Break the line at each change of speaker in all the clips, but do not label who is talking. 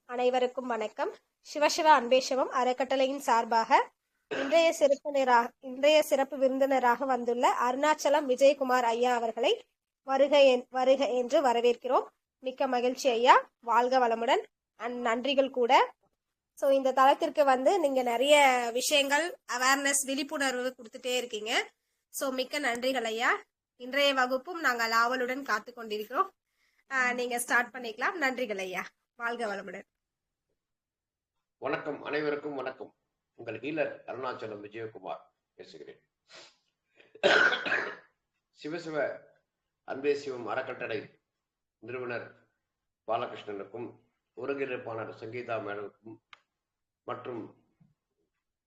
அனைவருக்கும் வணக்கம். சிவசிவ அன்பேஷவம் அறக்கட்டளையின் சார்பாக இன்றைய சிறப்பு விருந்தினராக வந்துள்ள அருணாச்சலம் விஜயகுமார் ஐயா அவர்களை வருக என்று வரவேற்கிறோம். மிக்க மகிழ்ச்சி ஐயா, வாழ்க வளமுடன். நன்றிகள் கூட. ஸோ இந்த தளத்திற்கு நீங்க நிறைய விஷயங்கள் அவேர்னஸ் விழிப்புணர்வு கொடுத்துட்டே இருக்கீங்க. ஸோ மிக்க நன்றிகள் ஐயா. இன்றைய வகுப்பும் நாங்கள் ஆவலுடன் காத்து கொண்டிருக்கிறோம். நீங்க ஸ்டார்ட் பண்ணிக்கலாம். நன்றிகள் ஐயா, வாழ்க வளமுடன்.
வணக்கம், அனைவருக்கும் வணக்கம். உங்கள் ஹீலர் அருணாச்சலம் விஜயகுமார் பேசுகிறேன். சிவசிவ அன்பே சிவம் அறக்கட்டளை நிறுவனர் பாலகிருஷ்ணனுக்கும் ஒருங்கிணைப்பாளர் சங்கீதா மேடனுக்கும் மற்றும்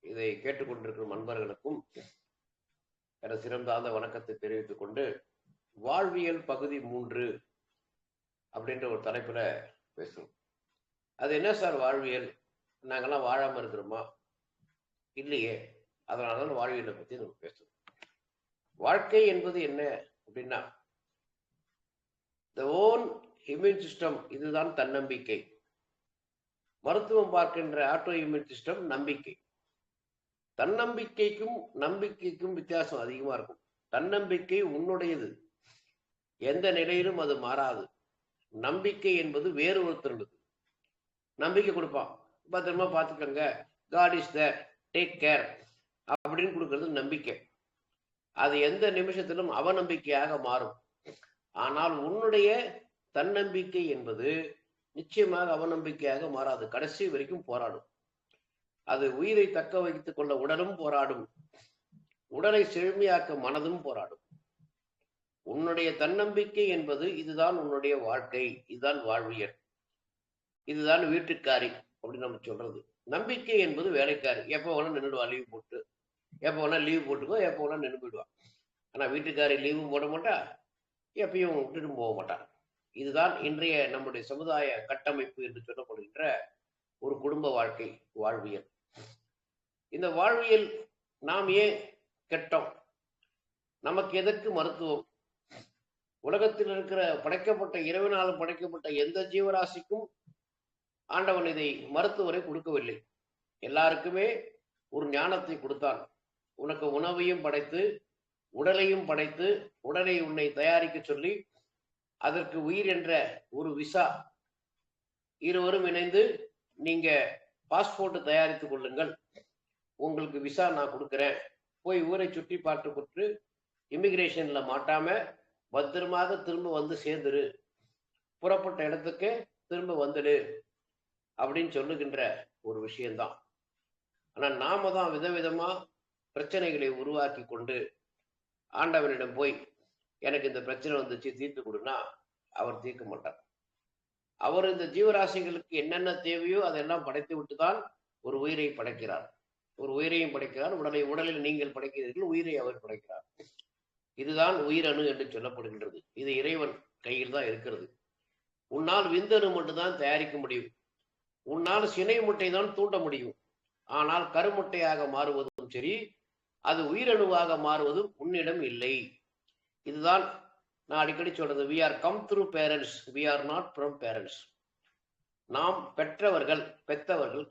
இதை கேட்டுக்கொண்டிருக்கும் நண்பர்களுக்கும் என சிறந்தாத வணக்கத்தை தெரிவித்துக் கொண்டு, வாழ்வியல் பகுதி 3 அப்படின்ற ஒரு தலைப்புல பேசுவோம். அது என்ன சார் வாழ்வியல்? நாங்கெல்லாம் வாழாம இருக்கிறோமா? இல்லையே. அதனால வாழ்வியலை பத்தி நம்ம பேசுவோம். வாழ்க்கை என்பது என்ன அப்படின்னா, த ஓன் இம்யூன் சிஸ்டம், இதுதான் தன்னம்பிக்கை. மருத்துவம் பார்க்கின்ற ஆட்டோ இம்யூன் சிஸ்டம் நம்பிக்கை. தன்னம்பிக்கைக்கும் நம்பிக்கைக்கும் வித்தியாசம் அதிகமா இருக்கும். தன்னம்பிக்கை உன்னுடையது, எந்த நிலையிலும் அது மாறாது. நம்பிக்கை என்பது வேறு ஒருத்தருடையது. நம்பிக்கை கொடுப்பான், பத்திரமா பார்த்துக்கங்க, God is there, take care அப்படின்னு கொடுக்கறது நம்பிக்கை. அது எந்த நிமிஷத்திலும் அவநம்பிக்கையாக மாறும். ஆனால் உன்னுடைய தன்னம்பிக்கை என்பது நிச்சயமாக அவநம்பிக்கையாக மாறாது. கடைசி வரைக்கும் போராடும். அது உயிரை தக்க வைத்துக் கொள்ள உடலும் போராடும், உடலை செழுமையாக்க மனதும் போராடும். உன்னுடைய தன்னம்பிக்கை என்பது இதுதான் உன்னுடைய வாழ்க்கை, இதுதான் வாழ்வியல், இதுதான் வீட்டுக்காரி அப்படின்னு நம்ம சொல்றது. நம்பிக்கை என்பது வேலைக்காரி. எப்போ வேணா நின்றுடுவா, லீவ் போட்டு, எப்போ வேணா லீவ் போட்டுக்கோ, எப்போ வேணா நின்று போயிடுவான். ஆனா வீட்டுக்காரி லீவும் போட மாட்டா, எப்பயும் விட்டுட்டு போக மாட்டான். இதுதான் இன்றைய நம்முடைய சமுதாய கட்டமைப்பு என்று சொல்லப்படுகின்ற ஒரு குடும்ப வாழ்க்கை, வாழ்வியல். இந்த வாழ்வியல் நாம் ஏன் கெட்டோம்? நமக்கு எதற்கு மருத்துவம்? உலகத்தில் இருக்கிற படைக்கப்பட்ட இறைவனால் படைக்கப்பட்ட எந்த ஜீவராசிக்கும் ஆண்டவன் இதை மருத்துவரை கொடுக்கவில்லை. எல்லாருக்குமே ஒரு ஞானத்தை கொடுத்தான். உனக்கு உணவையும் படைத்து, உடலையும் படைத்து, உடலை உன்னை தயாரிக்க சொல்லி, அதற்கு உயிர் என்ற ஒரு விசா, இருவரும் இணைந்து நீங்க பாஸ்போர்ட் தயாரித்துக் கொள்ளுங்கள், உங்களுக்கு விசா நான் கொடுக்குறேன், போய் ஊரை சுற்றி பார்த்து கொண்டு இமிகிரேஷன்ல மாட்டாம பத்திரமாக திரும்ப வந்து சேர்ந்துரு, புறப்பட்ட இடத்துக்கு திரும்ப வந்துடு அப்படின்னு சொல்லுகின்ற ஒரு விஷயம்தான். ஆனா நாம தான் விதவிதமா பிரச்சனைகளை உருவாக்கி கொண்டு ஆண்டவனிடம் போய் எனக்கு இந்த பிரச்சனை வந்துச்சு, தீர்த்து கொடுனா அவர் தீர்க்க மாட்டார். அவர் இந்த ஜீவராசிகளுக்கு என்னென்ன தேவையோ அதெல்லாம் படைத்து விட்டுதான் ஒரு உயிரை படைக்கிறார். ஒரு உயிரையும் படைக்கிறார். உடலில் நீங்கள் படைக்கிறீர்கள், உயிரை அவர் படைக்கிறார். இதுதான் உயிரணு என்று சொல்லப்படுகின்றது. இது இறைவன் கையில் தான் இருக்கிறது. உன்னால் விந்தணு மட்டும்தான் தயாரிக்க முடியும். உன்னால் சினை முட்டை தான் தூண்ட முடியும். ஆனால் கருமுட்டையாக மாறுவதும் சரி, அது உயிரணுவாக மாறுவதும் உன்னிடம் இல்லை. இதுதான் நான் அடிக்கடி சொல்றது, we are come through parents, we are not from parents. நாம் பெற்றவர்கள்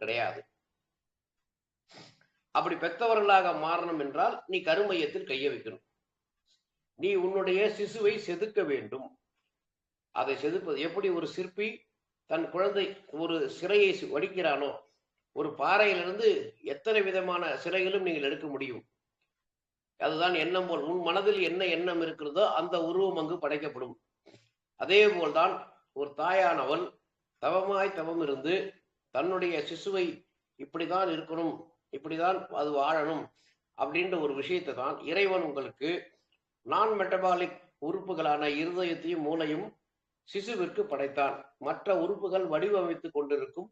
கிடையாது. அப்படி பெற்றவர்களாக மாறணும் என்றால் நீ கருமையத்தில் கைய வைக்கணும். நீ உன்னுடைய சிசுவை செதுக்க வேண்டும். அதை செதுப்பது எப்படி? ஒரு சிற்பி தன் குழந்தை ஒரு சிலையை வடிக்கிறானோ, ஒரு பாறையிலிருந்து எத்தனை விதமான சிலைகளும் நீங்கள் எடுக்க முடியும். அதுதான் எண்ணம் போல். உன் மனதில் என்ன எண்ணம் இருக்கிறதோ அந்த உருவம் அங்கு படைக்கப்படும். அதே போல்தான் ஒரு தாயானவள் தவம் இருந்து தன்னுடைய சிசுவை இப்படிதான் இருக்கணும், இப்படிதான் அது வாழணும் அப்படின்ற ஒரு விஷயத்தை தான் இறைவன் உங்களுக்கு நான் மெட்டபாலிக் உறுப்புகளான இருதயத்தையும் மூளையும் சிசுவிற்கு படைத்தான். மற்ற உறுப்புகள் வடிவமைத்து கொண்டிருக்கும்,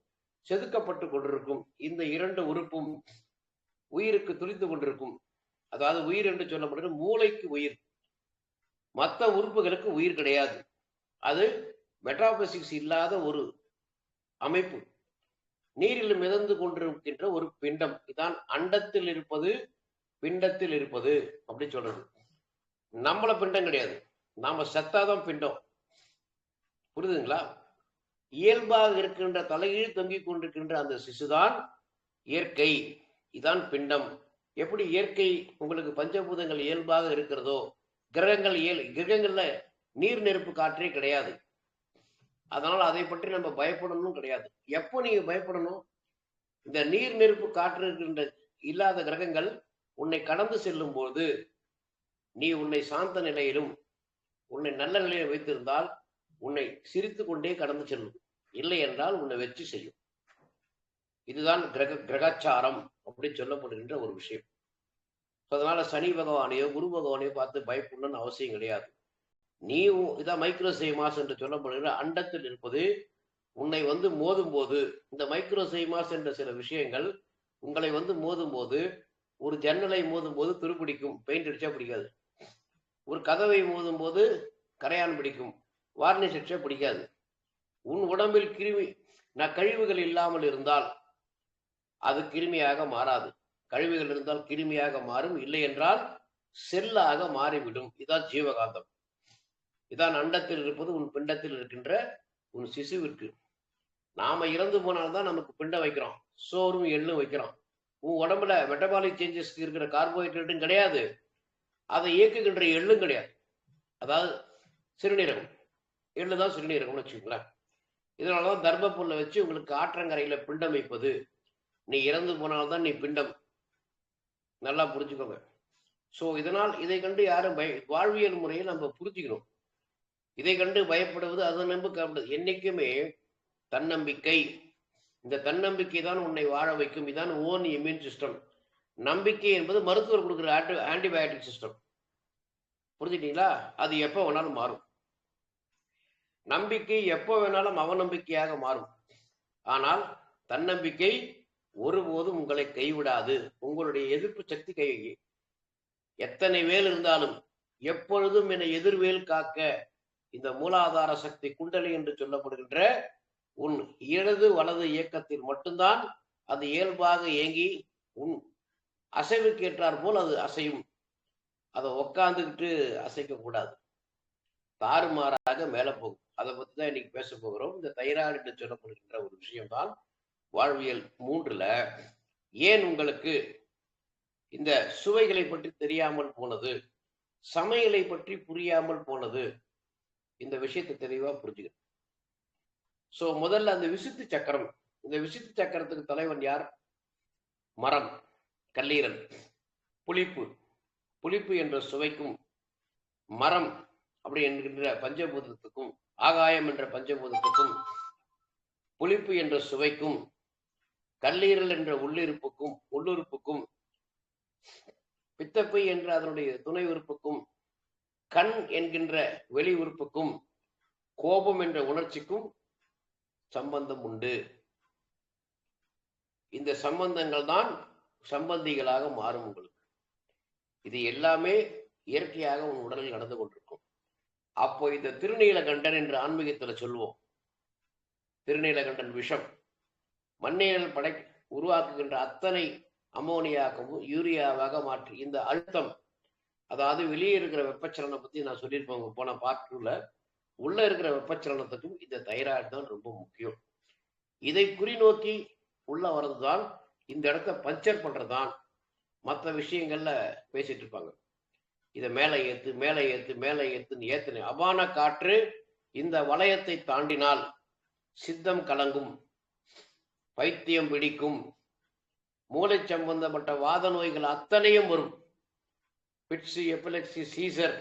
செதுக்கப்பட்டு கொண்டிருக்கும். இந்த 2 உறுப்பும் உயிருக்கு துளித்து கொண்டிருக்கும். அதாவது உயிர் என்று சொல்லப்படுறது மூளைக்கு உயிர், மற்ற உறுப்புகளுக்கு உயிர் கிடையாது. அது மெட்டாபசிக்ஸ் இல்லாத ஒரு அமைப்பு, நீரில் மிதந்து கொண்டிருக்கின்ற ஒரு பிண்டம். இதான் அண்டத்தில் இருப்பது, பிண்டத்தில் இருப்பது அப்படி சொல்றது. நம்மள பிண்டம் கிடையாது, நாம செத்தாதான் பிண்டம். புரியுதுங்களா? இயல்பாக இருக்கின்ற தலைகீழ் தொங்கிக் கொண்டிருக்கின்ற அந்த சிசுதான் இயற்கை. இதான் பிண்டம். எப்படி இயற்கை உங்களுக்கு பஞ்சபூதங்கள் இயல்பாக இருக்கிறதோ, கிரகங்கள்ல நீர் நெருப்பு காற்றே கிடையாது. அதனால அதை பற்றி நம்ம பயப்படணும் கிடையாது. எப்போ நீங்க பயப்படணும்? இந்த நீர் நெருப்பு காற்று இருக்கின்ற இல்லாத கிரகங்கள் உன்னை கடந்து செல்லும் போது நீ உன்னை சாந்த நிலையிலும் உன்னை நல்ல நிலையில் வைத்திருந்தால் உன்னை சிரித்து கொண்டே கடந்து செல்லும். இல்லை என்றால் உன்னை வெற்றி செய்யும். இதுதான் கிரகாச்சாரம் அப்படின்னு சொல்லப்படுகின்ற ஒரு விஷயம். அதனால சனி பகவானையோ குரு பகவானையோ பார்த்து பயப்படணும்னு அவசியம் கிடையாது. நீ இதான் மைக்ரோசைமாஸ் என்று சொல்லப்படுகிற அண்டத்தில் இருப்பது உன்னை மோதும் போது, இந்த மைக்ரோசைமாஸ் என்ற சில விஷயங்கள் உங்களை மோதும் போது, ஒரு ஜன்னலை மோதும் போது துருப்பிடிக்கும், பெயிண்ட் அடிச்சா பிடிக்காது. ஒரு கதவை மோதும் போது கரையான் பிடிக்கும், வார்னிஷ் அடிச்சா பிடிக்காது. உன் உடம்பில் கழிவுகள் இல்லாமல் இருந்தால் அது கிருமியாக மாறாது. கழிவுகள் இருந்தால் கிருமியாக மாறும், இல்லை என்றால் செல்லாக மாறிவிடும். இதான் ஜீவகாந்தம். இதான் அண்டத்தில் இருப்பது உன் பிண்டத்தில் இருக்கின்ற உன் சிசுவிற்கு. நாம இறந்து போனால்தான் நமக்கு பிண்டம் வைக்கிறோம், சோறும் எள்ளும் வைக்கிறோம். உன் உடம்புல மெட்டபாலிக் சேஞ்சஸ்க்கு இருக்கிற கார்போஹைட்ரேட்டும் கிடையாது, அதை இயக்குகின்ற எள்ளும் கிடையாது. அதாவது சிறுநீரகம், எள்ளு தான் சிறுநீரகம்னு வச்சுக்கோங்களேன். இதனாலதான் தர்மபுல்ல வச்சு உங்களுக்கு ஆற்றங்கரையில பிண்டம் வைப்பது. நீ இறந்து போனால்தான் நீ பிண்டம். நல்லா புரிஞ்சுக்கோங்க. சோ இதனால் இதை கண்டு யாரும் வாழ்வியல் முறையை நம்ம புரிஞ்சுக்கணும். இதை கண்டு பயப்படுவது அதை நம்ப என்னைக்குமே தன்னம்பிக்கை. இந்த தன்னம்பிக்கை தான் உன்னை வாழ வைக்கும். இதான் ஓன் இம்யூன் சிஸ்டம். நம்பிக்கை என்பது மருத்துவர் கொடுக்குற ஆன்டிபயோட்டிக் சிஸ்டம். புரிஞ்சுட்டீங்களா? அது எப்போ வேணாலும் மாறும். நம்பிக்கை எப்போ வேணாலும் அவநம்பிக்கையாக மாறும். ஆனால் தன்னம்பிக்கை ஒருபோதும் உங்களை கைவிடாது. உங்களுடைய எதிர்ப்பு சக்தி எத்தனை வேல் இருந்தாலும் எப்பொழுதும் என எதிர்வேல் காக்க இந்த மூலாதார சக்தி குண்டலி என்று சொல்லப்படுகின்ற உன் இடது வலது இயக்கத்தில் மட்டும்தான் அது இயல்பாக இயங்கி உன் அசைவுக்கு ஏற்றார் போல் அது அசையும். அதை உக்காந்துக்கிட்டு அசைக்க கூடாது, தாறுமாறாக மேல போகும். அதை பத்தி தான் இன்னைக்கு பேச போகிறோம். இந்த தைராய்டு என்று சொல்லப்படுகின்ற ஒரு விஷயம்தான் வாழ்வியல் 3ல ஏன் உங்களுக்கு இந்த சுவைகளை பற்றி தெரியாமல் போனது, சமையலை பற்றி புரியாமல் போனது, இந்த விஷயத்தை தெளிவா புரிஞ்சுக்கணும். சோ முதல்ல அந்த விசுத்தி சக்கரம். இந்த விசுத்தி சக்கரத்துக்கு தலைவன் யார்? மரம், கல்லீரல். புளிப்பு என்ற சுவைக்கும், மரம் அப்படி என்கின்ற பஞ்சபூதத்துக்கும், ஆகாயம் என்ற பஞ்சபூதத்துக்கும், புளிப்பு என்ற சுவைக்கும், கல்லீரல் என்ற உள்ளுறுப்புக்கும், பித்தப்பை என்ற அதனுடைய துணை உறுப்புக்கும், கண் என்கின்ற வெளி உறுப்புக்கும், கோபம் என்ற உணர்ச்சிக்கும் சம்பந்தம் உண்டு. இந்த சம்பந்தங்கள் தான் சம்பந்திகளாக மாறும் உங்களுக்கு. இது எல்லாமே இயற்கையாக உன் உடலில் நடந்து கொண்டிருக்கும். அப்போ இந்த திருநீலகண்டன் என்று ஆன்மீகத்துல சொல்லுவோம். திருநீலகண்டன் விஷம் மண்ணீரல் உருவாக்குகின்ற அத்தனை அமோனியாகவும் யூரியாவாக மாற்றி இந்த அழுத்தம், அதாவது வெளியே இருக்கிற வெப்பச்சலனை பத்தி நான் சொல்லியிருப்பேன் போன பார்ட்ல. உள்ள இருக்கிற வெப்பச்சலனத்துக்கும் இந்த தைராய்டு தான் ரொம்ப முக்கியம். இதை குறிநோக்கி உள்ள வர்றதுதான், இந்த இடத்த பஞ்சர் பண்றதுதான் மற்ற விஷயங்கள்ல பேசிட்டு இருப்பாங்க. இதை மேலே ஏத்துன்னு ஏத்துன அபான காற்று இந்த வளையத்தை தாண்டினால் சித்தம் கலங்கும், பைத்தியம் பிடிக்கும், மூளை சம்பந்தப்பட்ட வாத நோய்கள் அத்தனையும் வரும். பிட்ஸு, எபிலெக்சி, சீசர்,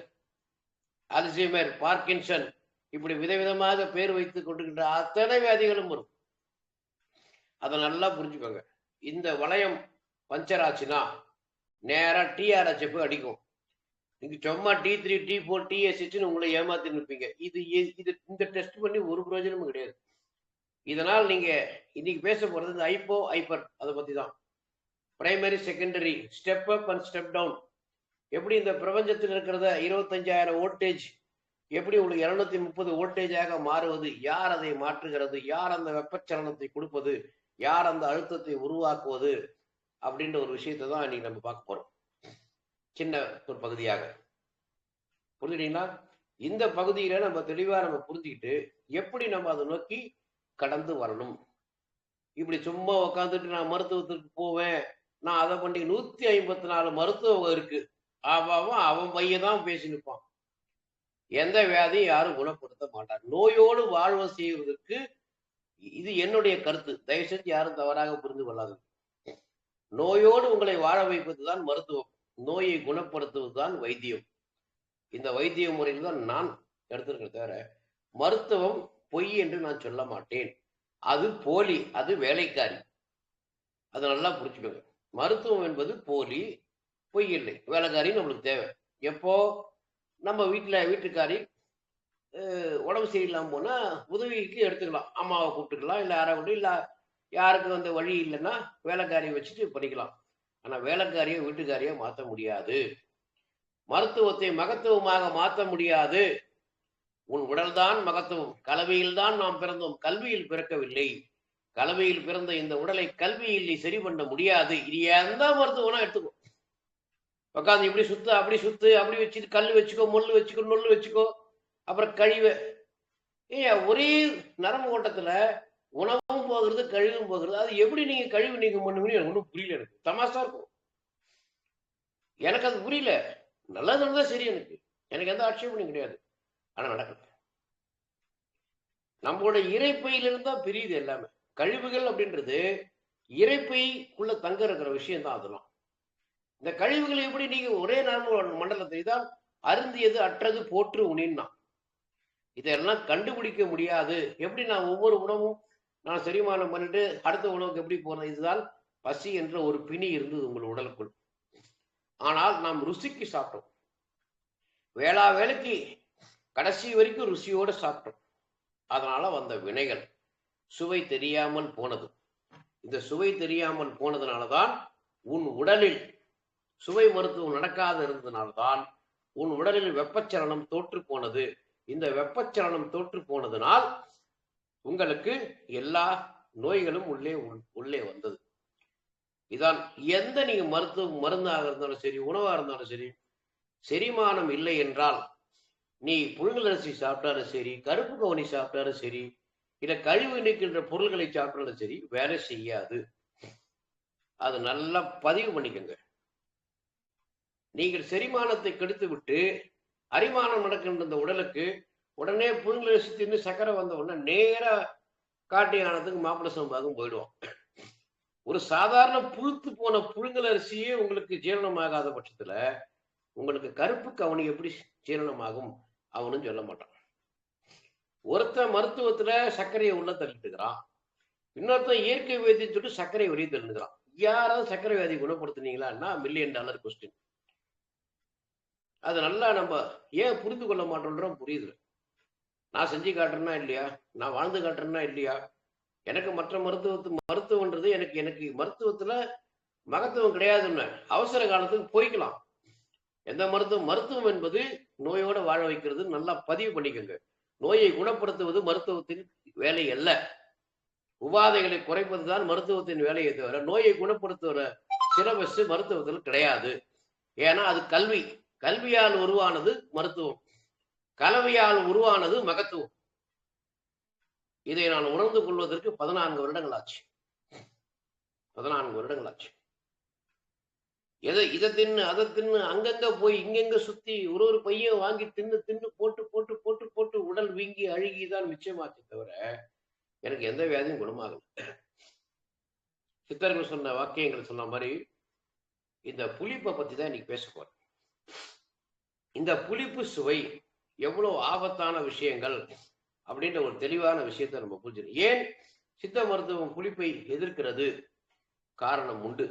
அல்சைமர், பார்க்கின்சன், இப்படி விதவிதமாக பேர் வைத்துக் கொண்டிருக்கின்ற அத்தனை வியாதிகளும் வரும். அதை நல்லா புரிஞ்சுக்கோங்க. இந்த வளையம் பஞ்சர் ஆச்சுன்னா நேரா TRH அடிக்கும். நீங்க சும்மா T3, T4, TSH உங்களை ஏமாத்தி நிற்பீங்க. இந்த டெஸ்ட் பண்ணி ஒரு பிரயோஜனமும் கிடையாது. இதனால் நீங்க இன்னைக்கு பேச போறது இந்த ஹைப்போ ஹைப்பர், அதை பத்தி தான். Primary, secondary, step up and step down. எப்படி இந்த பிரபஞ்சத்தில் இருக்கிறத 25,000 வோல்டேஜ் எப்படி உங்களுக்கு 230 வோல்டேஜாக மாறுவது, யார் அதை மாற்றுகிறது, யார் அந்த வெப்பச்சலனத்தை கொடுப்பது, யார் அந்த அழுத்தத்தை உருவாக்குவது அப்படின்ற ஒரு விஷயத்தை தான் இன்னைக்கு நம்ம பார்க்க போறோம், சின்ன ஒரு பகுதியாக. புரிஞ்சுட்டீங்களா? இந்த பகுதியில நம்ம தெளிவா நம்ம புரிஞ்சுக்கிட்டு எப்படி நம்ம அதை நோக்கி கடந்து வரணும். இப்படி சும்மா உட்காந்துட்டு நான் மருத்துவத்துக்கு போவேன், நான் அதை பண்ணி 154 மருத்துவம் இருக்கு. அவன் பையன் தான் பேசி நிற்பான். எந்த வியாதியும் யாரும் குணப்படுத்த மாட்டார். நோயோடு வாழ்வு செய்வதற்கு இது என்னுடைய கருத்து. தயவு செஞ்சு யாரும் தவறாக புரிந்து கொள்ளாது. நோயோடு உங்களை வாழ வைப்பதுதான் மருத்துவம், நோயை குணப்படுத்துவதுதான் வைத்தியம். இந்த வைத்திய முறையில் தான் நான் எடுத்திருக்கேன். தவிர மருத்துவம் பொய் என்று நான் சொல்ல மாட்டேன். அது போலி, அது வேலைக்காரி. அதை நல்லா புரிச்சுக்கோங்க. மருத்துவம் என்பது போலி, பொய் இல்லை. வேலைக்காரி நம்மளுக்கு தேவை. எப்போ நம்ம வீட்டுக்காரி உடம்பு சரியில்லாம போனா உதவிக்கு எடுத்துக்கலாம். அம்மாவை கூப்பிட்டுக்கலாம், இல்லை யாரை கூப்பிட்டு, இல்லை யாருக்கு அந்த வழி இல்லைன்னா வேலைக்காரியை வச்சுட்டு பண்ணிக்கலாம். ஆனா வேலைக்காரியை வீட்டுக்காரியை மாற்ற முடியாது. மருத்துவத்தை மகத்துவமாக மாற்ற முடியாது. உன் உடல்தான் மகத்துவம். கலவையில் தான் நாம் பிறந்தோம், கல்வியில் பிறக்கவில்லை. கலவையில் பிறந்த இந்த உடலை கல்வியில் நீ சரி பண்ண முடியாது. இது எந்த மருத்துவம்னா எடுத்துக்கோ. உட்காந்து இப்படி சுத்து, அப்படி சுத்து, அப்படி வச்சுட்டு கல் வச்சுக்கோ, முள்ளு வச்சுக்கோ, நொல்லு வச்சுக்கோ, அப்புறம் கழிவு. ஒரே நரம்பு ஓட்டத்துல உணவும் போகிறது, கழிவும் போகிறது. அது எப்படி நீங்க கழிவு நீக்கம் பண்ணுவீங்கன்னு எனக்கு ஒன்றும் புரியல. எனக்கு தமாசா இருக்கும். எனக்கு அது புரியல. நல்லது தான் சரி. எனக்கு எந்த ஆட்சேபனையும் கிடையாது. ஆனா நடக்குது. நம்மளோட இறைப்பையிலிருந்து தான் பிரியுது எல்லாமே. கழிவுகள் அப்படின்றது இறைப்பைக்குள்ள தங்க இருக்கிற விஷயம் தான். அதெல்லாம் இந்த கழிவுகளை எப்படி நீங்க ஒரே நரம்பு மண்டலத்தை தான் அருந்தியது அற்றது போற்று உணின்னா இதெல்லாம் கண்டுபிடிக்க முடியாது. எப்படி நான் ஒவ்வொரு உணவும் நான் செரிமானம் பண்ணிட்டு அடுத்த உணவுக்கு எப்படி போறது? இதுதான் பசி என்ற ஒரு பிணி இருந்தது உங்கள் உடலுக்குள். ஆனால் நாம் ருசிக்கு சாப்பிட்டோம். வேளா வேலைக்கு கடைசி வரைக்கும் ருசியோடு சாப்பிட்டோம். அதனால வந்த வினைகள் சுவை தெரியாமல் போனது. இந்த சுவை தெரியாமல் போனதுனாலதான் உன் உடலில் சுவை மருத்துவம் நடக்காத இருந்ததுனால்தான் உன் உடலில் வெப்பச்சலனம் தோற்று போனது. இந்த வெப்பச்சலனம் தோற்று போனதுனால் உங்களுக்கு எல்லா நோய்களும் உள்ளே வந்தது. இதான் எந்த நீங்க மருந்தாக இருந்தாலும் சரி, உணவா இருந்தாலும் சரி, செரிமானம் இல்லை என்றால் நீ புழுங்கலரிசி சாப்பிட்டாலும் சரி, கருப்பு கவுனி சாப்பிட்டாலும் சரி, இல்ல கழிவு நீக்கின்ற பொருள்களை சாப்பிட்டாலும் சரி, வேலை செய்யாது. அது நல்லா பதிவு பண்ணிக்கோங்க. நீங்கள் செரிமானத்தை கெடுத்து விட்டு அரிமானம் நடக்கின்ற இந்த உடலுக்கு உடனே புழுங்கலரிசி தின்னு சக்கரை வந்த உடனே நேரா காட்டு யானத்துக்கு மாப்பிள சம்பாகம் போயிடுவோம். ஒரு சாதாரண புழுத்து போன புழுங்கலரிசியே உங்களுக்கு ஜீரணமாகாத பட்சத்துல உங்களுக்கு கருப்பு கவுனி எப்படி ஜீரணமாகும்? அவனும் சொல்ல மாட்டான். ஒருத்தன் மருத்துவத்துல சர்க்கரையை உள்ள தள்ளிட்டுக்கிறான், இன்னொருத்தன் இயற்கை வைத்தியம் சொல்லிட்டு சர்க்கரை வெளியே தள்ளுகிறான். யாராவது சர்க்கரை வியாதி குணப்படுத்தினீங்களான்னா $1,000,000 கொஸ்டின். அது நல்லா நம்ம ஏன் புரிந்து கொள்ள மாட்டோன்றோம். புரியுது. நான் செஞ்சு காட்டுறேன்னா இல்லையா, நான் வாழ்ந்து காட்டுறேன்னா இல்லையா? எனக்கு மற்ற மருத்துவம்ன்றது எனக்கு மருத்துவத்துல மகத்துவம் கிடையாதுன்னு அவசர காலத்துக்கு போய்க்கலாம். எந்த மருத்துவம் என்பது நோயோட வாழ வைக்கிறது. நல்லா பதிவு பண்ணிக்கோங்க. நோயை குணப்படுத்துவது மருத்துவத்தின் வேலை அல்ல. உபாதைகளை குறைப்பதுதான் மருத்துவத்தின் வேலையை தவிர நோயை குணப்படுத்துகிற சிலபஸ் மருத்துவத்தில் கிடையாது. ஏன்னா அது கல்வியால் உருவானது மருத்துவம், கலவையால் உருவானது மகத்துவம். இதை நான் உணர்ந்து கொள்வதற்கு 14 வருடங்கள் ஆச்சு. 14 வருடங்கள் ஆச்சு. இதை தின்னு அதை தின்னு அங்கங்க போய் இங்கெங்க சுத்தி ஒரு பையன் வாங்கி தின்னு போட்டு உடல் வீங்கி அழுகிதான் மிச்சமாச்சு தவிர எனக்கு எந்த வியாதியும் குணமாகல. சித்தர்கள் சொன்ன வாக்கியங்கள் சொன்ன மாதிரி இந்த புளிப்பை பத்தி தான் இன்னைக்கு பேச போறேன். இந்த புளிப்பு சுவை எவ்வளவு ஆபத்தான விஷயங்கள் அப்படின்ற ஒரு தெளிவான விஷயத்தை நம்ம புரிஞ்சுக்கணும். ஏன் சித்த மருத்துவம் புளிப்பை எதிர்க்கிறது? காரணம் உண்டு.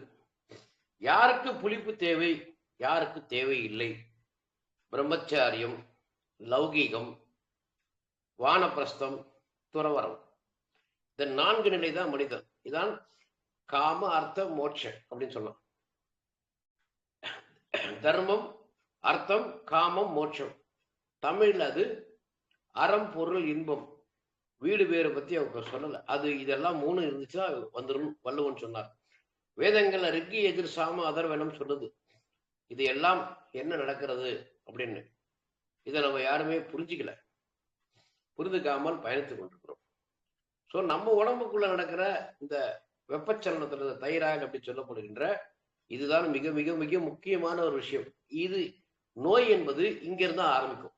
யாருக்கு புளிப்பு தேவை, யாருக்கு தேவை இல்லை? பிரம்மச்சாரியம், லௌகீகம், வானப்பிரஸ்தம், துறவரம், இந்த 4 நிலை தான் மனிதன். இதான் காம அர்த்த மோட்சம் அப்படின்னு சொல்லலாம். தர்மம், அர்த்தம், காமம், மோட்சம். தமிழ்ல அது அறம், பொருள், இன்பம். வீடு பேரை பத்தி அவங்க சொல்லல. அது இதெல்லாம் 3 இருந்துச்சுன்னா வந்துடும் வள்ளுவன் சொன்னார். வேதங்கள்ல ரிக்கி, எதிர், சாம, அதர்வனம் சொல்லுது. இது எல்லாம் என்ன நடக்கிறது அப்படின்னு இதை நம்ம யாருமே புரிஞ்சுக்கல. புரிந்துக்காமல் பயணித்துக் கொண்டிருக்கிறோம். ஸோ நம்ம உடம்புக்குள்ள நடக்கிற இந்த வெப்பச்சலனத்துல தைராய்டு அப்படி சொல்லப்படுகின்ற இதுதான் மிக மிக மிக முக்கியமான ஒரு விஷயம். இது நோய் என்பது இங்கிருந்து ஆரம்பிக்கும்.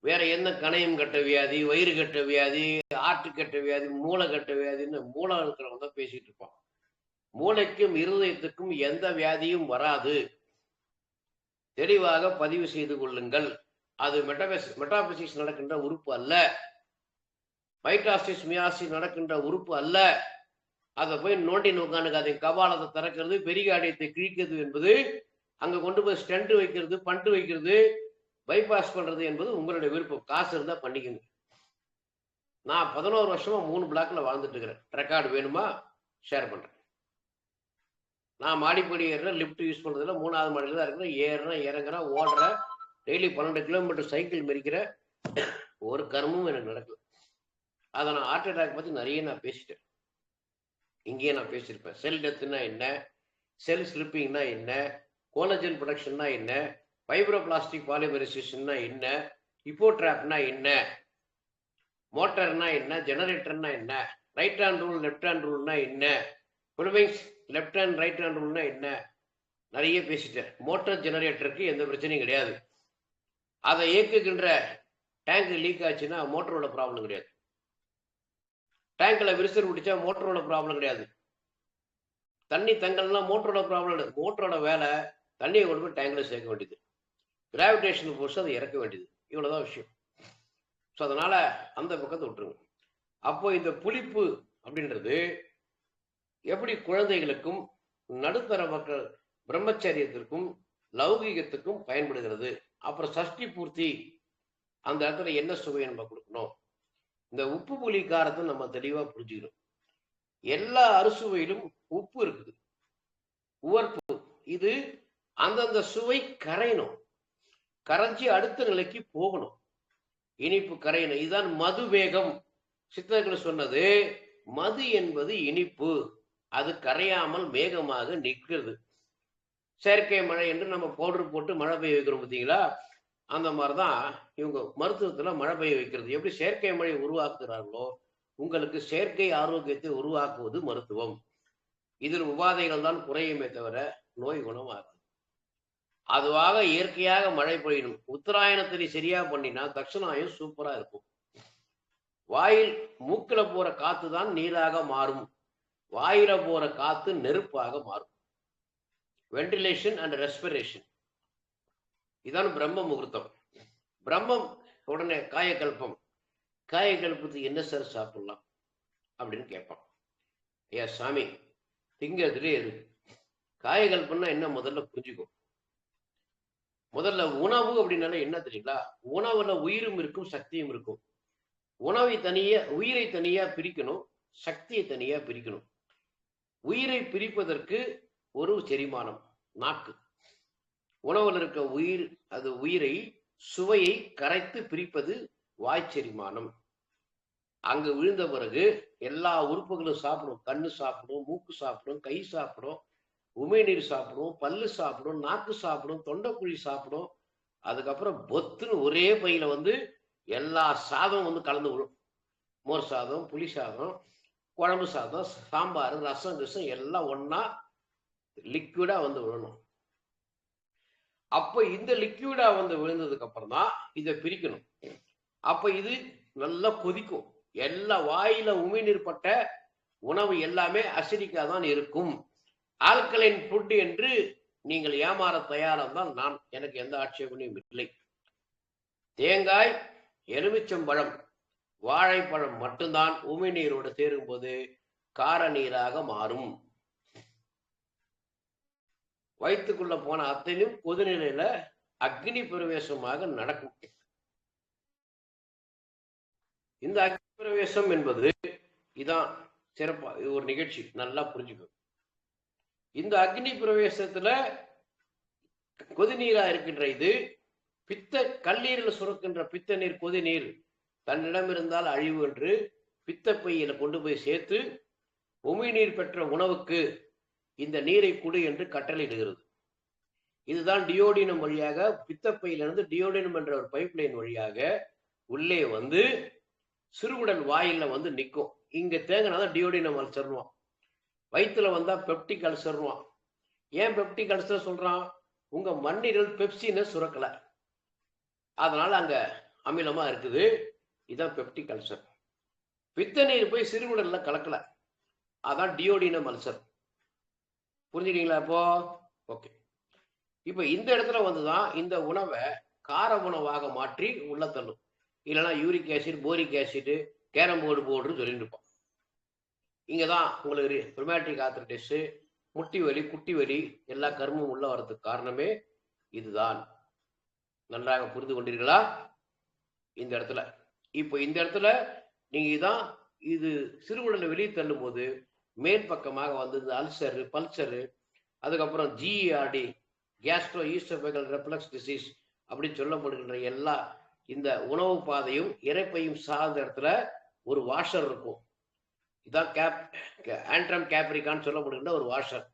வேற என்ன கணையம் கட்ட வியாதி, வயிறு கட்ட வியாதி, ஆட்டு கட்ட வியாதி, மூளை கட்ட வியாதின்னு மூளை இருக்கிறவங்க தான் பேசிட்டு இருப்பான். மூளைக்கும் இருதயத்துக்கும் எந்த வியாதியும் வராது. தெளிவாக பதிவு செய்து கொள்ளுங்கள். அது மெட்டாபிசிக்ஸ் நடக்கின்ற உறுப்பு அல்ல, மைட்டாசிஸ் மியாசிஸ் நடக்கின்ற உறுப்பு அல்ல. அதை போய் நோண்டி நோக்கானுக்கு கபாலத்தை திறக்கிறது, பெரிகாடியத்தை கிழிக்கிறது என்பது, அங்க கொண்டு போய் ஸ்டென்ட் வைக்கிறது, பண்டு வைக்கிறது, பைபாஸ் பண்றது என்பது உங்களுடைய விருப்பம். காசு இருந்தா பண்ணிக்கங்க. நான் 11 வருஷமா 3 பிளாக்ல வாழ்ந்துட்டு இருக்கிறேன். ரெக்கார்டு வேணுமா ஷேர் பண்றேன். நான் மாடிப்படி ஏறுறேன், லிப்ட் யூஸ் பண்றதுல 3வது மாடியில தான் இருக்கிறேன். ஏறுறேன், இறங்குறேன், ஓடுறேன், டெய்லி 12 கிலோமீட்டர் சைக்கிள் மெரிக்கிறேன். ஒரு கர்மமும் எனக்கு நடக்கல. அதை நான் ஹார்ட் அட்டாக் பத்தி நிறைய நான் பேசிட்டேன். இங்கேயே நான் பேசியிருப்பேன். செல் டெத்துனா என்ன, செல் ஸ்லிப்பிங்னா என்ன, கோலஜன் ப்ரொடக்ஷன்னா என்ன, ஃபைப்ரோபிளாஸ்டிக் பாலிமரைசேஷன்னா என்ன, ஹிப்போட்ராப்னா என்ன, மோட்டர்னா என்ன, ஜெனரேட்டர்னா என்ன, right hand rule left hand ரூல்னா என்ன, Fleming's left hand right hand ரூல்னா என்ன, நிறைய பேசிட்டேன். மோட்டார் ஜெனரேட்டருக்கு எந்த பிரச்சனையும் கிடையாது. அதை இயக்குகின்ற டேங்க் லீக் ஆச்சுன்னா மோட்டரோட ப்ராப்ளம் கிடையாது. டேங்க்ல விரிசல் பிடிச்சா மோட்டரோட ப்ராப்ளம் கிடையாது. தண்ணி தங்கல்னா மோட்டரோட ப்ராப்ளம் கிடையாது. மோட்டரோட வேலை தண்ணியை கொண்டு போய் டேங்க்ல சேர்க்க வேண்டியது, கிராவிடேஷன் ஃபோர்ஸ் அதை இறக்க வேண்டியது. இவ்வளவுதான் விஷயம். ஸோ அதனால அந்த பக்கத்தை விட்டுருங்க. அப்போ இந்த புளிப்பு அப்படின்றது எப்படி குழந்தைகளுக்கும் நடுத்தர மக்கள் பிரம்மச்சரியத்திற்கும் லௌகீகத்துக்கும் பயன்படுகிறது. அப்புறம் சஷ்டி பூர்த்தி அந்த இடத்துல என்ன சுவை நம்ம கொடுக்கணும். இந்த உப்பு புளி காரத்தை நம்ம தெளிவா புரிஞ்சுக்கணும். எல்லா அறுசுவையிலும் உப்பு இருக்குது, உவர்ப்பு. இது அந்தந்த சுவை கரையணும், கரைஞ்சி அடுத்த நிலைக்கு போகணும், இனிப்பு கரையணும். இதுதான் மது வேகம். சித்தர்கள் சொன்னது மது என்பது இனிப்பு, அது கரையாமல் வேகமாக நிற்கிறது. செயற்கை மழை என்று நம்ம பவுடர் போட்டு மழை பெய்ய வைக்கிறோம் பார்த்தீங்களா, அந்த மாதிரிதான் இவங்க மருத்துவத்துல மழை பெய்ய வைக்கிறது. எப்படி செயற்கை மழை உருவாக்குறாங்களோ உங்களுக்கு செயற்கை ஆரோக்கியத்தை உருவாக்குவது மருத்துவம். இதில் உபாதைகள் தான் குறையுமே தவிர நோய் குணமாகும். அதுவாக இயற்கையாக மழை பொழியணும். உத்தராயணத்தை சரியா பண்ணினா தட்சிணாயம் சூப்பரா இருக்கும். வாயில் மூக்கில போற காத்து தான் நீராக மாறும், வாயில போற காத்து நெருப்பாக மாறும். வென்டிலேஷன் அண்ட் ரெஸ்பிரேஷன், இதான் பிரம்ம முகூர்த்தம். பிரம்மம் உடனே காயக்கல்பம். காயக்கல்பத்துக்கு என்ன சார் சாப்பிடலாம் அப்படின்னு கேட்பான். ஐயா சாமி, திங்கிறதுலே இருக்கு. காயக்கல்பம்னா என்ன முதல்ல புரிஞ்சுக்கும். முதல்ல உணவு அப்படின்னால என்ன தெரியுங்களா, உணவுல உயிரும் இருக்கும் சக்தியும் இருக்கும். உயிரை தனியா பிரிக்கணும், சக்தியை தனியா பிரிக்கணும். உயிரை பிரிப்பதற்கு ஒரு செரிமானம் நாக்கு. உணவுல இருக்க உயிர், அது உயிரை சுவையை கரைத்து பிரிப்பது வாய் செரிமானம். அங்கு விழுந்த பிறகு எல்லா உறுப்புகளும் சாப்பிடும். கண்ணு சாப்பிடும், மூக்கு சாப்பிடும், கை சாப்பிடும், உமிழ்நீர் சாப்பிடும், பல்லு சாப்பிடும், நாக்கு சாப்பிடும், தொண்டைக்குழி சாப்பிடும். அதுக்கப்புறம் பொத்துன்னு ஒரே பையில எல்லா சாதம் கலந்து விடும். மோர் சாதம், புளி சாதம், குழம்பு சாதம், சாம்பார், ரசம் கிசம் எல்லாம் ஒன்னா லிக்விடா விழணும். அப்ப இந்த லிக்விடா விழுந்ததுக்கு அப்புறம் தான் இதை பிரிக்கணும். அப்ப இது நல்லா கொதிக்கும். எல்லா வாயில உமிழ்நீர் பட்ட உணவு எல்லாமே அசிடிக்கா தான் இருக்கும். ஆல்கலைன் ஃபுட் என்று நீங்கள் ஏமாற தயாராக தான் எனக்கு எந்த ஆட்சேபனையும் இல்லை. தேங்காய், எலுமிச்சம்பழம், வாழைப்பழம் மட்டும்தான் உமிழ்நீரோடு சேரும் போது கார நீராக மாறும். வயிற்றுக்குள்ள போன அத்தனையும் கொதிநிலையில அக்னி பிரவேசமாக நடக்கும். இந்த அக்னி பிரவேசம் என்பது இதான் சிறப்பா ஒரு நிகழ்ச்சி, நல்லா புரிஞ்சுக்கும். இந்த அக்னி பிரவேசத்துல கொதிநீரா இருக்கின்ற இது பித்த கல்லீரல் சுரக்கின்ற பித்த நீர், கொதிநீர் தன்னிடம் இருந்தால் அழிவு என்று பித்தப்பையில கொண்டு போய் சேர்த்து உமிழ்நீர் பெற்ற உணவுக்கு இந்த நீரை குடு என்று கட்டளையிடுகிறது. இதுதான் டியோடினம் வழியாக பித்தப்பையிலிருந்து டியோடினம் என்ற ஒரு பைப் லைன் வழியாக உள்ளே சிறுகுடல் வாயில வந்து நிற்கும். இங்க தேங்கினாதான் டியோடினம் அல்சர்னுவான். வயிற்றுல வந்தா பெப்டிக் அல்சர்னுவான். ஏன் பெப்டிக் அல்சர் சொல்றான்? உங்க மண்ணீரல் பெப்சினை சுரக்கல, அதனால அங்க அமிலமா இருக்குது. இதுதான் பெப்டிக் அல்சர். பித்த நீர் போய் சிறுகுடல்ல கலக்கல, அதான் டியோடினம் அல்சர். புரிஞ்சுக்கிறீங்களா இப்போ? ஓகே. இப்ப இந்த இடத்துல வந்துதான் இந்த உணவை கார உணவாக மாற்றி உள்ள தள்ளும். இல்லைன்னா uric acid, boric acid, carrom board போடுன்னு சொல்லிட்டு இருப்போம். இங்கதான் உங்களுக்கு ருமேட்டிக் ஆர்த்ரைட்டிஸ், முட்டி வலி, குட்டி வலி, எல்லா கர்மமும் உள்ள வர்றதுக்கு காரணமே இதுதான். நன்றாக புரிந்து கொண்டீர்களா? இந்த இடத்துல இப்போ இந்த இடத்துல நீங்க இதான் இது சிறுகுடலை வெளியே தள்ளும் போது மேற்பக்கமாக வந்து இந்த அல்சரு, பல்சரு, அதுக்கப்புறம் ஜிஇஆர்டி, கேஸ்ட்ரோ ஈஸ்டோபேகல் ரெஃப்ளக்ஸ் டிசீஸ் அப்படின்னு சொல்லப்படுகின்ற எல்லா இந்த உணவு பாதையும் இறைப்பையும் சார்ந்த இடத்துல ஒரு வாஷர் இருக்கும். இதான் ஆண்ட்ரம் கேப்ரிகான்னு சொல்லப்படுகின்ற ஒரு வாஷர்.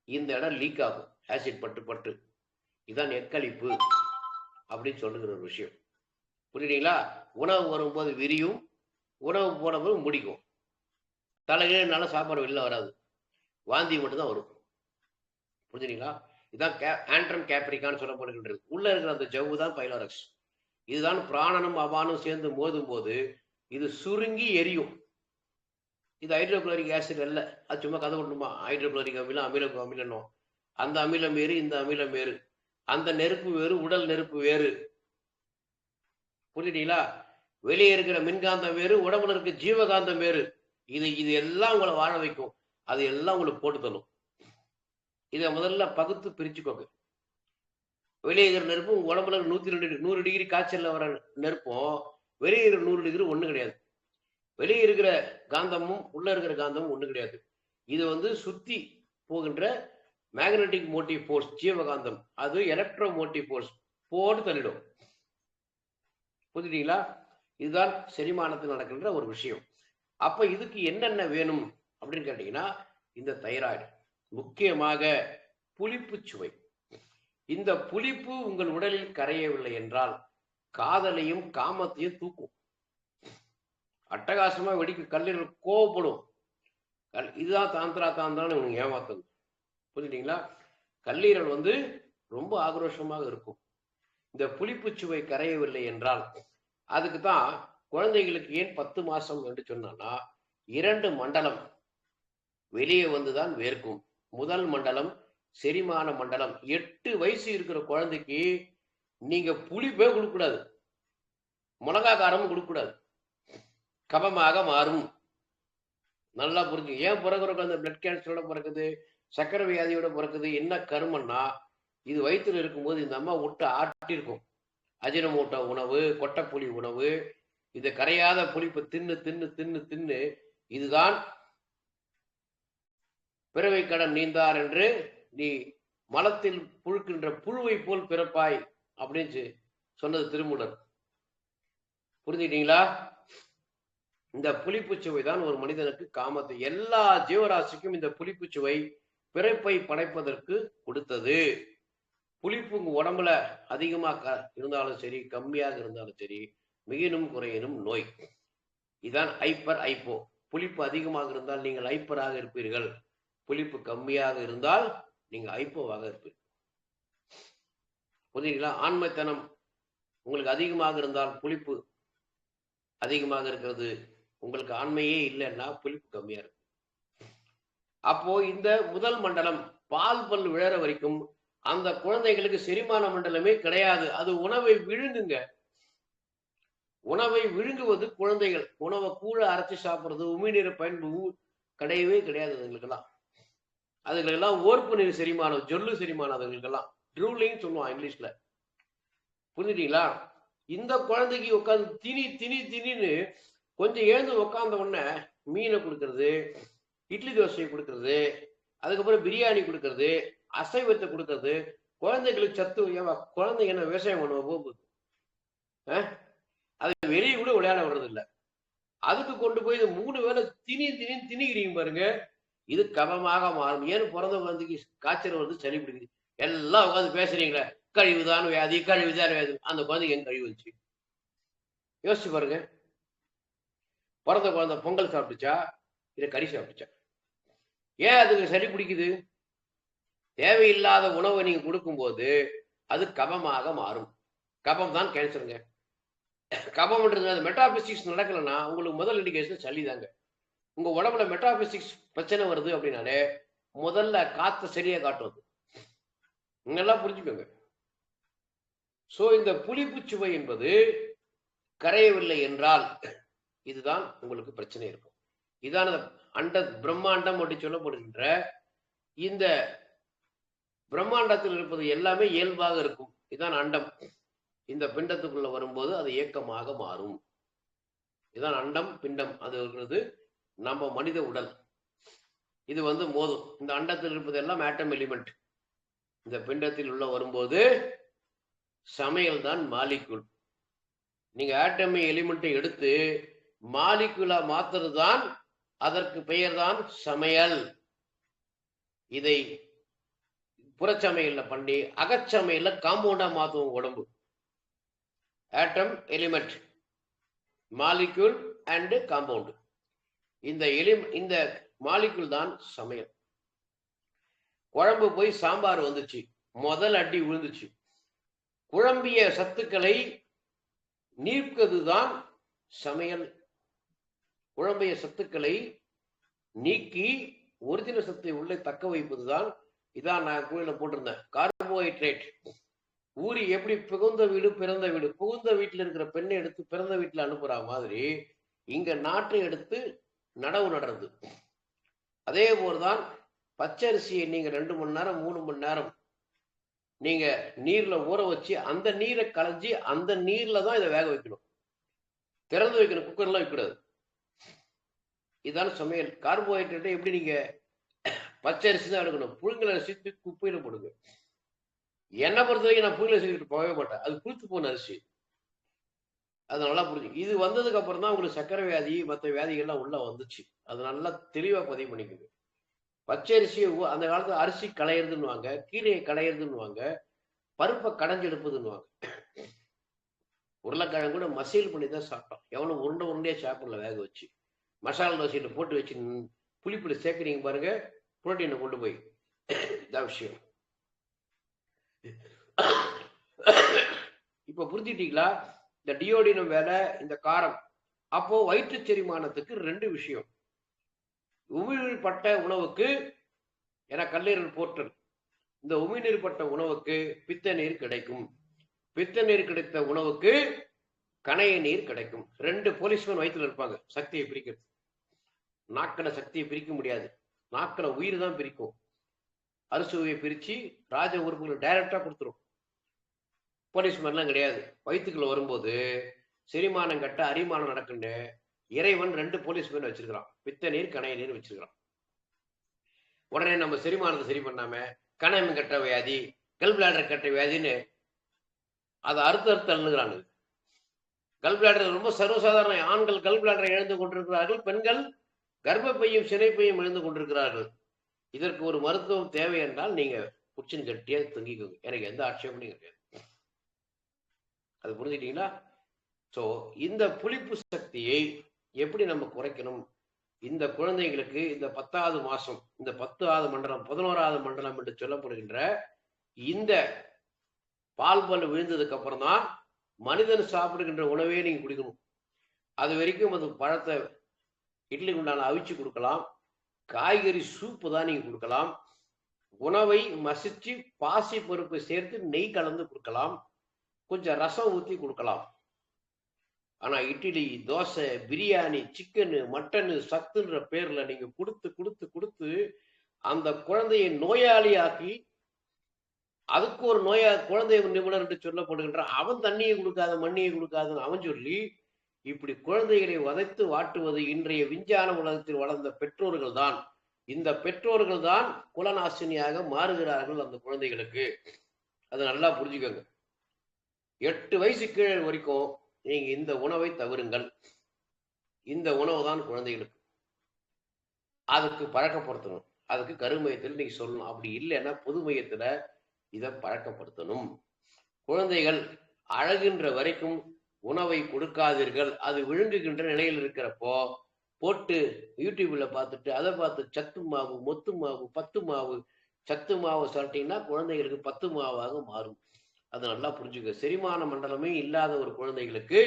இந்த இடம் லீக் ஆகும் ஆசிட் பட்டு பட்டு. இதான் நெற்கழிப்பு அப்படின்னு சொல்லுகிற ஒரு விஷயம். புரியுறீங்களா? உணவு வரும்போது விரியும், உணவு போனபோது முடிக்கும். தலைகீழனால சாப்பாடு வெளில வராது, வாந்தி மட்டும்தான் வரும். புரிஞ்சுங்களா? இதுதான் ஆண்ட்ரம் கேப்ரிகான்னு சொல்லப்படுகின்றது. உள்ள இருக்கிற அந்த ஜவ்வு தான் பைலோரக்ஸ். இதுதான் பிராணனும் அபானும் சேர்ந்து மோதும் போது இது சுருங்கி எரியும். இது ஹைட்ரோகுளோரிக் ஆசிட் அல்ல, அது சும்மா கதை விடணுமா? ஹைட்ரோகுளோரிக் அமிலம், அமிலம் அந்த அமிலம் வேறு, இந்த அமிலம் வேறு. அந்த நெருப்பு வேறு, உடல் நெருப்பு வேறு. புரியுறீங்களா? வெளியே இருக்கிற மின்காந்தம் வேறு, உடம்புல இருக்க ஜீவகாந்தம் வேறு. இது எல்லாம் உங்களை வாழ வைக்கும், அது எல்லாம் உங்களுக்கு போட்டு தரும். இதை முதல்ல பகுத்து பிரிச்சுக்கோங்க. வெளியே இருக்கிற நெருப்பு உங்க உடம்புல 100 டிகிரி காய்ச்சல்ல வர நெருப்பும் வெளியே இருக்கிற 100 டிகிரி ஒண்ணு கிடையாது. வெளியே இருக்கிற காந்தமும் உள்ள இருக்கிற காந்தமும் ஒண்ணு கிடையாது. இது வந்து சுத்தி போகின்ற மேக்னெட்டிக் மோட்டிவ் போர்ஸ் ஜீவகாந்தம், அது எலக்ட்ரோ மோட்டிவ் போர்ஸ் போட்டு தள்ளிடும். புரிஞ்சுட்டீங்களா? இதுதான் செரிமானத்தில் நடக்கின்ற ஒரு விஷயம். அப்ப இதுக்கு என்னென்ன வேணும் அப்படின்னு கேட்டீங்கன்னா, இந்த தைராய்டு, முக்கியமாக புளிப்பு சுவை. இந்த புளிப்பு உங்கள் உடலில் கரையவில்லை என்றால் காதலையும் காமத்தையும் தூக்கும். அட்டகாசமா வெடிக்க கல்லீரல் கோவப்படும். இதுதான் தாந்திரான்னு உனக்கு ஏமாத்தது. புரிஞ்சுட்டீங்களா? கல்லீரல் வந்து ரொம்ப ஆக்ரோஷமாக இருக்கும். இந்த புளிப்பு சுவை கரையவில்லை என்றால் அதுக்கு தான் குழந்தைகளுக்கு ஏன் 10 மாசம் என்று சொன்னா 2 மண்டலம் வெளியே வந்துதான் வேர்க்கும். முதல் மண்டலம் செரிமான மண்டலம். 8 வயசு இருக்கிற குழந்தைக்கு நீங்க புளிப்பே கொடுக்கக்கூடாது, மிளகா காரமும் கொடுக்கக்கூடாது, கபமாக மாறும். நல்லா புரிஞ்சு. ஏன் பிறகுற குழந்தை பிளட் கேன்சரோட பிறக்குது, சக்கரை வியாதியோட பிறக்குது? என்ன கருமன்னா, இது வயிற்றுல இருக்கும்போது இந்த அம்மா விட்டு ஆட்டிருக்கும். அஜினமோட்டோ உணவு, கொட்டைப்புளி உணவு, இந்த கரையாத புளிப்பு தின்னு தின்னு தின்னு தின்னு இதுதான் பிறவை கடன் நீந்தார் என்று நீ மலத்தில் புழுக்கின்ற புழுவை போல் பிறப்பாய் அப்படின்னு சொன்னது திருமூலர். புரிஞ்சுட்டீங்களா? இந்த புளிப்பு சுவை தான் ஒரு மனிதனுக்கு காமத்தை, எல்லா ஜீவராசிக்கும் இந்த புளிப்பு சுவை பிறப்பை படைப்பதற்கு கொடுத்தது. புளிப்பு உங்க உடம்புல அதிகமாக இருந்தாலும் சரி, கம்மியாக இருந்தாலும் சரி, மிகினும் குறையினும் நோய். இதுதான் ஹைப்பர் ஐப்போ. புளிப்பு அதிகமாக இருந்தால் நீங்கள் ஹைப்பராக இருப்பீர்கள், புளிப்பு கம்மியாக இருந்தால் நீங்க ஐப்போவாக இருப்பீர்கள். புரியுங்களா? ஆண்மைத்தனம் உங்களுக்கு அதிகமாக இருந்தால் புளிப்பு அதிகமாக இருக்கிறது, உங்களுக்கு ஆண்மையே இல்லைன்னா புளிப்பு கம்மியா இருக்கு. அப்போ இந்த முதல் மண்டலம் பால் பல் விழற வரைக்கும் அந்த குழந்தைகளுக்கு செரிமான மண்டலமே கிடையாது. அது உணவை விழுங்குங்க. உணவை விழுங்குவது குழந்தைகள். உணவை கூழ அரைச்சு சாப்பிடுறது, உமிழ்நீரை கிடையவே கிடையாது. அதுகளுக்கெல்லாம் ஓர்ப்பு நீர் செரிமானம், ஜொல்லு செரிமானம். அதுகளுக்கெல்லாம் ட்ரூலிங் சொல்லுவான் இங்கிலீஷ்ல. புரிஞ்சுட்டீங்களா? இந்த குழந்தைக்கு உட்காந்து திணி திணி திணின்னு கொஞ்சம் எழுந்து உட்கார்ந்த உடனே மீனை கொடுக்கறது, இட்லி தோசையை கொடுக்கறது, அதுக்கப்புறம் பிரியாணி கொடுக்கறது, அசைவத்தை கொடுக்கறது. குழந்தைகளுக்கு சத்து. குழந்தைங்க என்ன விவசாயம் பண்ணுவ போகுது? அது வெளியே கூட விளையாட வர்றது இல்லை. அதுக்கு கொண்டு போய் 3 வேளை திணிக்கிறீங்க பாருங்க, இது கபமாக மாறும். ஏன்னு பிறந்த குழந்தைக்கு காய்ச்சல் வருது, சளி பிடிக்குது, எல்லாம் உட்காந்து பேசுறீங்களே கழிவுதான் வியாதி, கழிவுதான் வியாதி. அந்த குழந்தைக்கு எங்க கழிவு வந்துச்சு? யோசிச்சு பாருங்க. பிறந்த குழந்தை பொங்கல் சாப்பிட்டுச்சா இல்லை கறி சாப்பிட்டுச்சா? ஏன் அதுக்கு சளி பிடிக்குது? தேவையில்லாத உணவை நீங்க கொடுக்கும்போது அது கபமாக மாறும். கபம் தான் கேன்சருங்க. கபம்ன்றது அது மெட்டாபிசிக்ஸ் நடக்கலைன்னா உங்களுக்கு முதல் இண்டிகேஷன் சளி தாங்க. உங்க உடம்புல மெட்டாபிசிக்ஸ் பிரச்சனை வருது அப்படின்னாலே முதல்ல காத்த சரியா காட்டுவது. நல்லா புரிஞ்சுக்கோங்க. சோ இந்த புளிப்பு சுவை என்பது கரையவில்லை என்றால் இதுதான் உங்களுக்கு பிரச்சனை இருக்கும். இதான அண்ட பிரம்மாண்டம் அப்படி சொல்லப்படுகின்ற இந்த பிரம்மாண்டத்தில் இருப்பது எல்லாமே இயல்பாக இருக்கும். இதுதான் அண்டம். இந்த பிண்டத்துக்குள்ள வரும்போது அது ஏக்கமாக மாறும். இதுதான் அண்டம் பிண்டம். அது நம்ம மனித உடல். இது மோதும். இந்த அண்டத்தில் இருப்பது எல்லாம் ஆட்டம் எலிமெண்ட். இந்த பிண்டத்தில் உள்ள வரும்போது சமையல் தான் மாலிகுல். நீங்க ஆட்டமி எலிமெண்ட்டை எடுத்து மாலிகுலா மாத்துறது தான், அதற்கு பெயர் தான் சமையல். இதை புறச்சமையல்ல பண்ணி அகச்சமையல்ல காம்பவுண்டா மாத்துவோம் உடம்பு. ஆட்டம், எலிமெண்ட், மாலிகுல் அண்ட் காம்பவுண்ட். இந்த மாலிகுல் தான் சமையல். குழம்பு போய் சாம்பார் வந்துச்சு, முதல் அடி விழுந்துச்சு. குழம்பிய சத்துக்களை நீக்குவதுதான் சமையல். குழம்பிய சத்துக்களை நீக்கி ஒரிஜினல் சத்தை உள்ளே தக்க வைப்பதுதான். இதான் நான் கோயில போட்டிருந்தேன். கார்போஹைட்ரேட் ஊறி எப்படி புகுந்த வீடு பிறந்த வீடு, புகுந்த வீட்டில் இருக்கிற பெண்ணை எடுத்து பிறந்த வீட்டுல அனுப்புற மாதிரி இங்க நாட்டை எடுத்து நடவு நடுறது. அதே போலதான் பச்சரிசியை நீங்க 2 மணி நேரம் 3 மணி நேரம் நீங்க நீர்ல ஊற வச்சு அந்த நீரை களைஞ்சி அந்த நீர்ல தான் இதை வேக வைக்கணும். திறந்து வைக்கணும், குக்கர்லாம் வைக்கூடாது. இதான சமையல். கார்போஹைட்ரேட்டை எப்படி நீங்க பச்சரிசி தான் எடுக்கணும். புழுங்கல் அரிசி குப்பையில போடுங்க. என்னை பொறுத்த வரைக்கும் நான் புழுங்கல் அரிசி போகவே மாட்டேன். அது புளித்து போன அரிசி. அது நல்லா புரிஞ்சு. இது வந்ததுக்கு அப்புறம் தான் உங்களுக்கு சர்க்கரை வியாதி மற்ற வியாதிகள்லாம் உள்ள வந்துச்சு. அது நல்லா தெளிவா பதிவு பண்ணிக்குது. பச்சரிசி அந்த காலத்துல அரிசி களையிறதுன்னுவாங்க, கீரையை களையிறதுன்னுவாங்க, பருப்பை கடைஞ்செடுப்பதுன்னுவாங்க. உருளைக்கிழங்கு கூட மசீல் பண்ணி தான் சாப்பிட்டோம். எவனும் உருண்டை உருண்டையா சாப்பிடல வேக வச்சு. மசாலா தோசையில போட்டு வச்சு புளிப்புல சேர்க்குறீங்க பாருங்க, புரோட்டீனை கொண்டு போய். இதான் விஷயம். இப்ப புரிஞ்சுட்டீங்களா? இந்த டியோடினம் வேலை, இந்த காரம். அப்போ வயிற்று செரிமானத்துக்கு 2 விஷயம். உமிழ்நீர் பட்ட உணவுக்கு என கல்லீரல் போற்றல். இந்த உமிழ்நீர் பட்ட உணவுக்கு பித்த நீர் கிடைக்கும். பித்த நீர் கிடைத்த உணவுக்கு கணைய நீர் கிடைக்கும். 2 போலீஸ்மேன் வயிற்றுல இருப்பாங்க சக்தியை பிரிக்கிறது. நாக்கில சக்தியை பிரிக்க முடியாது. நாக்கில உயிர் தான் பிரிக்கும். அறுசுவையை பிரிச்சு ராஜ உறுப்புகளை டைரக்டா கொடுத்துரும். போலீஸ்மேன்லாம் கிடையாது. வயிற்றுக்குள்ள வரும்போது செரிமானம் கட்ட அரிமானம் நடக்குன்னு இறைவன் 2 போலீஸ்மேன் வச்சிருக்கிறான். பித்த நீர் கணைய நீர் வச்சிருக்கிறான். உடனே நம்ம செரிமானத்தை சரி பண்ணாம கணையம் கட்ட வியாதி, கல் பிளாடர் கட்ட வியாதின்னு அதை அறுத்து அழுகிறாங்க. கல் பிளாடர் ரொம்ப சர்வசாதாரண. ஆண்கள் கல் பிளாடரை இழந்து கொண்டிருக்கிறார்கள், பெண்கள் கர்ப்பப்பையும் சினைப்பையும் இழந்து கொண்டிருக்கிறார்கள். இதற்கு ஒரு மருத்துவம் தேவை என்றால் நீங்க புடிச்சின் கட்டியா தங்கிக்கோங்க. எனக்கு எந்த ஆட்சேபனையும் கிடையாது. அது புரிஞ்சுட்டீங்களா? சோ இந்த புளிப்பு சக்தியை எப்படி நம்ம குறைக்கணும்? இந்த குழந்தைகளுக்கு இந்த 10வது மாசம், இந்த 10வது மண்டலம் 11வது மண்டலம் என்று சொல்லப்படுகின்ற இந்த பால் விழுந்ததுக்கு அப்புறம் தான் மனிதன் சாப்பிடுகின்ற உணவே நீங்க குடிக்கணும். அது வரைக்கும் அது பழத்தை இட்லி குண்டான அவிச்சு கொடுக்கலாம், காய்கறி சூப்பு தான் நீங்க கொடுக்கலாம், உணவை மசிச்சு பாசி பருப்பை சேர்த்து நெய் கலந்து கொடுக்கலாம், கொஞ்சம் ரசம் ஊற்றி கொடுக்கலாம். ஆனா இட்லி, தோசை, பிரியாணி, சிக்கனு, மட்டனு, சத்துன்ற பேர்ல நீங்க கொடுத்து கொடுத்து கொடுத்து அந்த குழந்தையை நோயாளியாக்கி, அதுக்கு ஒரு குழந்தை நிபுணர் என்று சொல்லப்படுகின்ற அவன் தண்ணியை கொடுக்காத மண்ணியை கொடுக்காதுன்னு அவன் சொல்லி இப்படி குழந்தைகளை வதைத்து வாட்டுவது இன்றைய விஞ்ஞான உலகத்தில் வளர்ந்த பெற்றோர்கள் தான். இந்த பெற்றோர்கள் தான் குலநாசினியாக மாறுகிறார்கள் அந்த குழந்தைகளுக்கு. அது நல்லா புரிஞ்சுக்கோங்க. 8 வயசு கீழே வரைக்கும் நீங்க இந்த உணவை தவிருங்கள். இந்த உணவு தான் குழந்தைகளுக்கு. அதுக்கு பழக்கப்படுத்தணும். அதுக்கு கருமையத்தில் நீங்க சொல்லணும். அப்படி இல்லைன்னா பொது மையத்துல இதை பழக்கப்படுத்தணும். குழந்தைகள் அழகின்ற வரைக்கும் உணவை கொடுக்காதீர்கள். அது விழுங்குகின்ற நிலையில் இருக்கிறப்போ போட்டு யூடியூப்ல பார்த்துட்டு அதை பார்த்து சத்து மாவு, மொத்து மாவு, பத்து மாவு, சத்து மாவு சாப்பிட்டீங்கன்னா குழந்தைகளுக்கு 10 மாவாக மாறும். அதை நல்லா புரிஞ்சுக்க. செரிமான மண்டலமே இல்லாத ஒரு குழந்தைகளுக்கு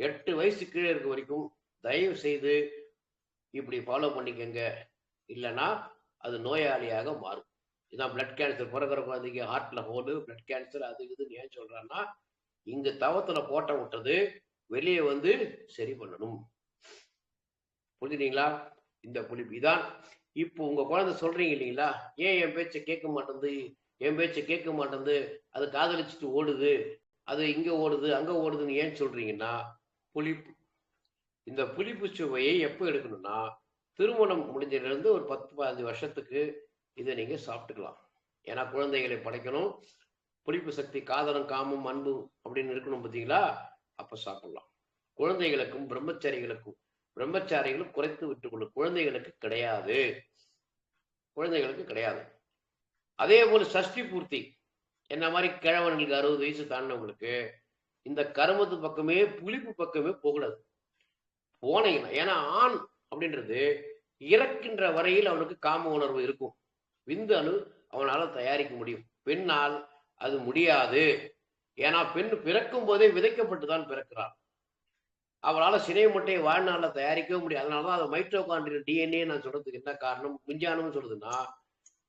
8 வயசு கீழே இருக்க வரைக்கும் தயவு செய்து இப்படி ஃபாலோ பண்ணிக்கங்க. இல்லைன்னா அது நோயாளியாக மாறும். இதான் பிளட் கேன்சர் பிறகுற குழந்தைக்கு ஹார்ட்ல ஹோலு, பிளட் கேன்சர் அது இதுன்னு ஏன் சொல்றான்னா, இங்க தவத்துல போட்ட விட்டது வெளியே வந்து சரி பண்ணணும். புரிஞ்சுட்டீங்களா? இந்த புளிப்பு இதான். இப்போ உங்க குழந்தை சொல்றீங்க இல்லைங்களா, ஏன் என் பேச்சை கேட்க மாட்டேங்குது, என் பேச்சை கேட்க மாட்டேங்குது, அது காதலிச்சுட்டு ஓடுது, அது இங்க ஓடுது அங்க ஓடுதுன்னு ஏன் சொல்றீங்கன்னா, புளிப்பு. இந்த புளிப்பு சுவையை எப்போ எடுக்கணும்னா, திருமணம் முடிஞ்சதுலேருந்து ஒரு 10-15 வருஷத்துக்கு இதை நீங்க சாப்பிட்டுக்கலாம். ஏன்னா குழந்தைகளை படைக்கணும், புளிப்பு சக்தி, காதலும் காமம் அன்பு அப்படின்னு இருக்கணும் பார்த்தீங்களா, அப்ப சாப்பிடலாம். குழந்தைகளுக்கும் பிரம்மச்சாரிகளும் குறைத்து விட்டுக்கொள்ளும். குழந்தைகளுக்கு கிடையாது, குழந்தைகளுக்கு கிடையாது. அதே போல சஷ்டி பூர்த்தி என்ன மாதிரி கிழவனுக்கு 60 வயசு தாண்டினவங்களுக்கு இந்த கருமத்து பக்கமே புளிப்பு பக்கமே போகக்கூடாது. போனீங்கன்னா, ஏன்னா ஆண் அப்படின்றது இறக்கின்ற வரையில் அவனுக்கு காம உணர்வு இருக்கும். விந்து அணு அவனால தயாரிக்க முடியும். பெண்ணால் அது முடியாது. ஏன்னா பெண் பிறக்கும் போதே விதைக்கப்பட்டுதான் பிறக்கிறாள். அவளால் சினை முட்டையை வாழ்நாள தயாரிக்கவே முடியாது. அதனாலதான் அது மைட்டோகாண்ட்ரியல் டிஎன்ஏ நான் சொல்றதுக்கு என்ன காரணம், விஞ்ஞானம் சொல்றதுன்னா,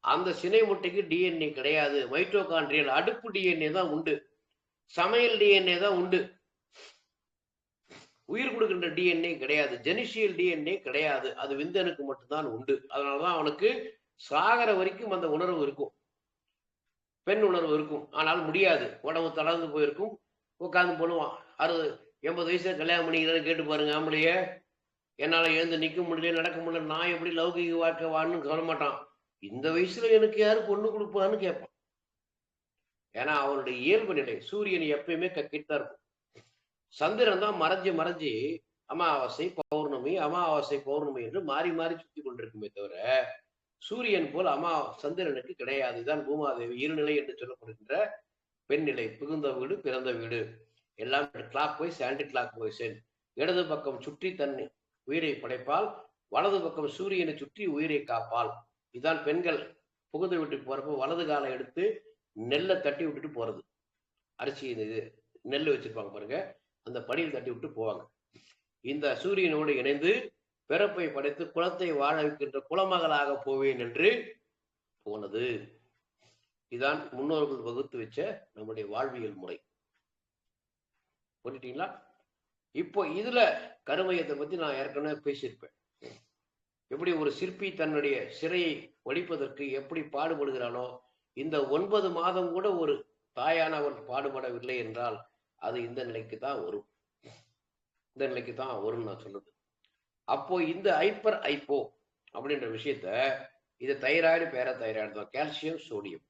அந்த சினை முட்டைக்கு டிஎன்ஏ கிடையாது. மைட்டோகாண்ட்ரியல் அடுப்பு டிஎன்ஏ தான் உண்டு, சமையல் டிஎன்ஏ தான் உண்டு. உயிர் கொடுக்கின்ற டிஎன்ஏ கிடையாது, ஜெனிஷியல் டிஎன்ஏ கிடையாது. அது விந்தனுக்கு மட்டும்தான் உண்டு. அதனாலதான் அவனுக்கு சாகர வரைக்கும் அந்த உணர்வு இருக்கும், பெண் உணர்வு இருக்கும். ஆனால் முடியாது, உடம்பு தளர்ந்து போயிருக்கும், உட்காந்து பண்ணுவான். 60-80 வயசுல கல்யாணம் பண்ணிக்கிறேன்னு கேட்டு பாருங்க ஆம்பளைய. என்னால எழுந்து நிக்க முடியல, நடக்க முடியல, நான் எப்படி லௌகிக வாழ்க்கை வாழணும்னு சொல்ல மாட்டான். இந்த வயசுல எனக்கு யாரு பொண்ணு கொடுப்பான்னு கேட்பான். ஏன்னா அவனுடைய இயல்பு நிலை. சூரியன் எப்பயுமே கக்கிட்டு இருக்கும். சந்திரன் தான் மறைஞ்சு அமாவாசை பௌர்ணமி அமாவாசை பௌர்ணமி என்று மாறி மாறி சுத்தி கொண்டிருக்குமே தவிர, சூரியன் போல் சந்திரனுக்கு கிடையாது. இதுதான் பூமாதேவி இருநிலை என்று சொல்லப்படுகின்ற பெண் நிலை. புகுந்த வீடு பிறந்த வீடு எல்லாம் clockwise anticlockwise. இடது பக்கம் சுற்றி தன் உயிரை படைப்பால், வலது பக்கம் சூரியனை சுற்றி உயிரை காப்பால். இதுதான் பெண்கள் புகுந்த வீட்டுக்கு போறப்போ வலது காலை எடுத்து நெல்லை தட்டி விட்டுட்டு போறது. அரிசி இது நெல் வச்சிருப்பாங்க பாருங்க, அந்த படியில் தட்டி விட்டு போவாங்க. இந்த சூரியனோடு இணைந்து பிறப்பை படைத்து குலத்தை வாழ வைக்கின்ற குலமகளாக போவேன் என்று போனது. இதுதான் முன்னோர்கள் வகுத்து வச்ச நம்முடைய வாழ்வியல் முறை. புரிஞ்சுட்டீங்களா? இப்போ இதுல கருமையத்தை பத்தி நான் ஏற்கனவே பேசியிருப்பேன். எப்படி ஒரு சிற்பி தன்னுடைய சிறையை ஒழிப்பதற்கு எப்படி பாடுபடுகிறானோ, இந்த 9 மாதம் கூட ஒரு தாயானவன் பாடுபடவில்லை என்றால் அது இந்த நிலைக்கு தான் வரும். இந்த நிலைக்கு தான் வரும் நான் சொல்றது. அப்போ இந்த ஹைப்பர் ஐப்போ அப்படின்ற விஷயத்த, இது தைராய்டு பேரதைராய்டு தான், கால்சியம் சோடியம்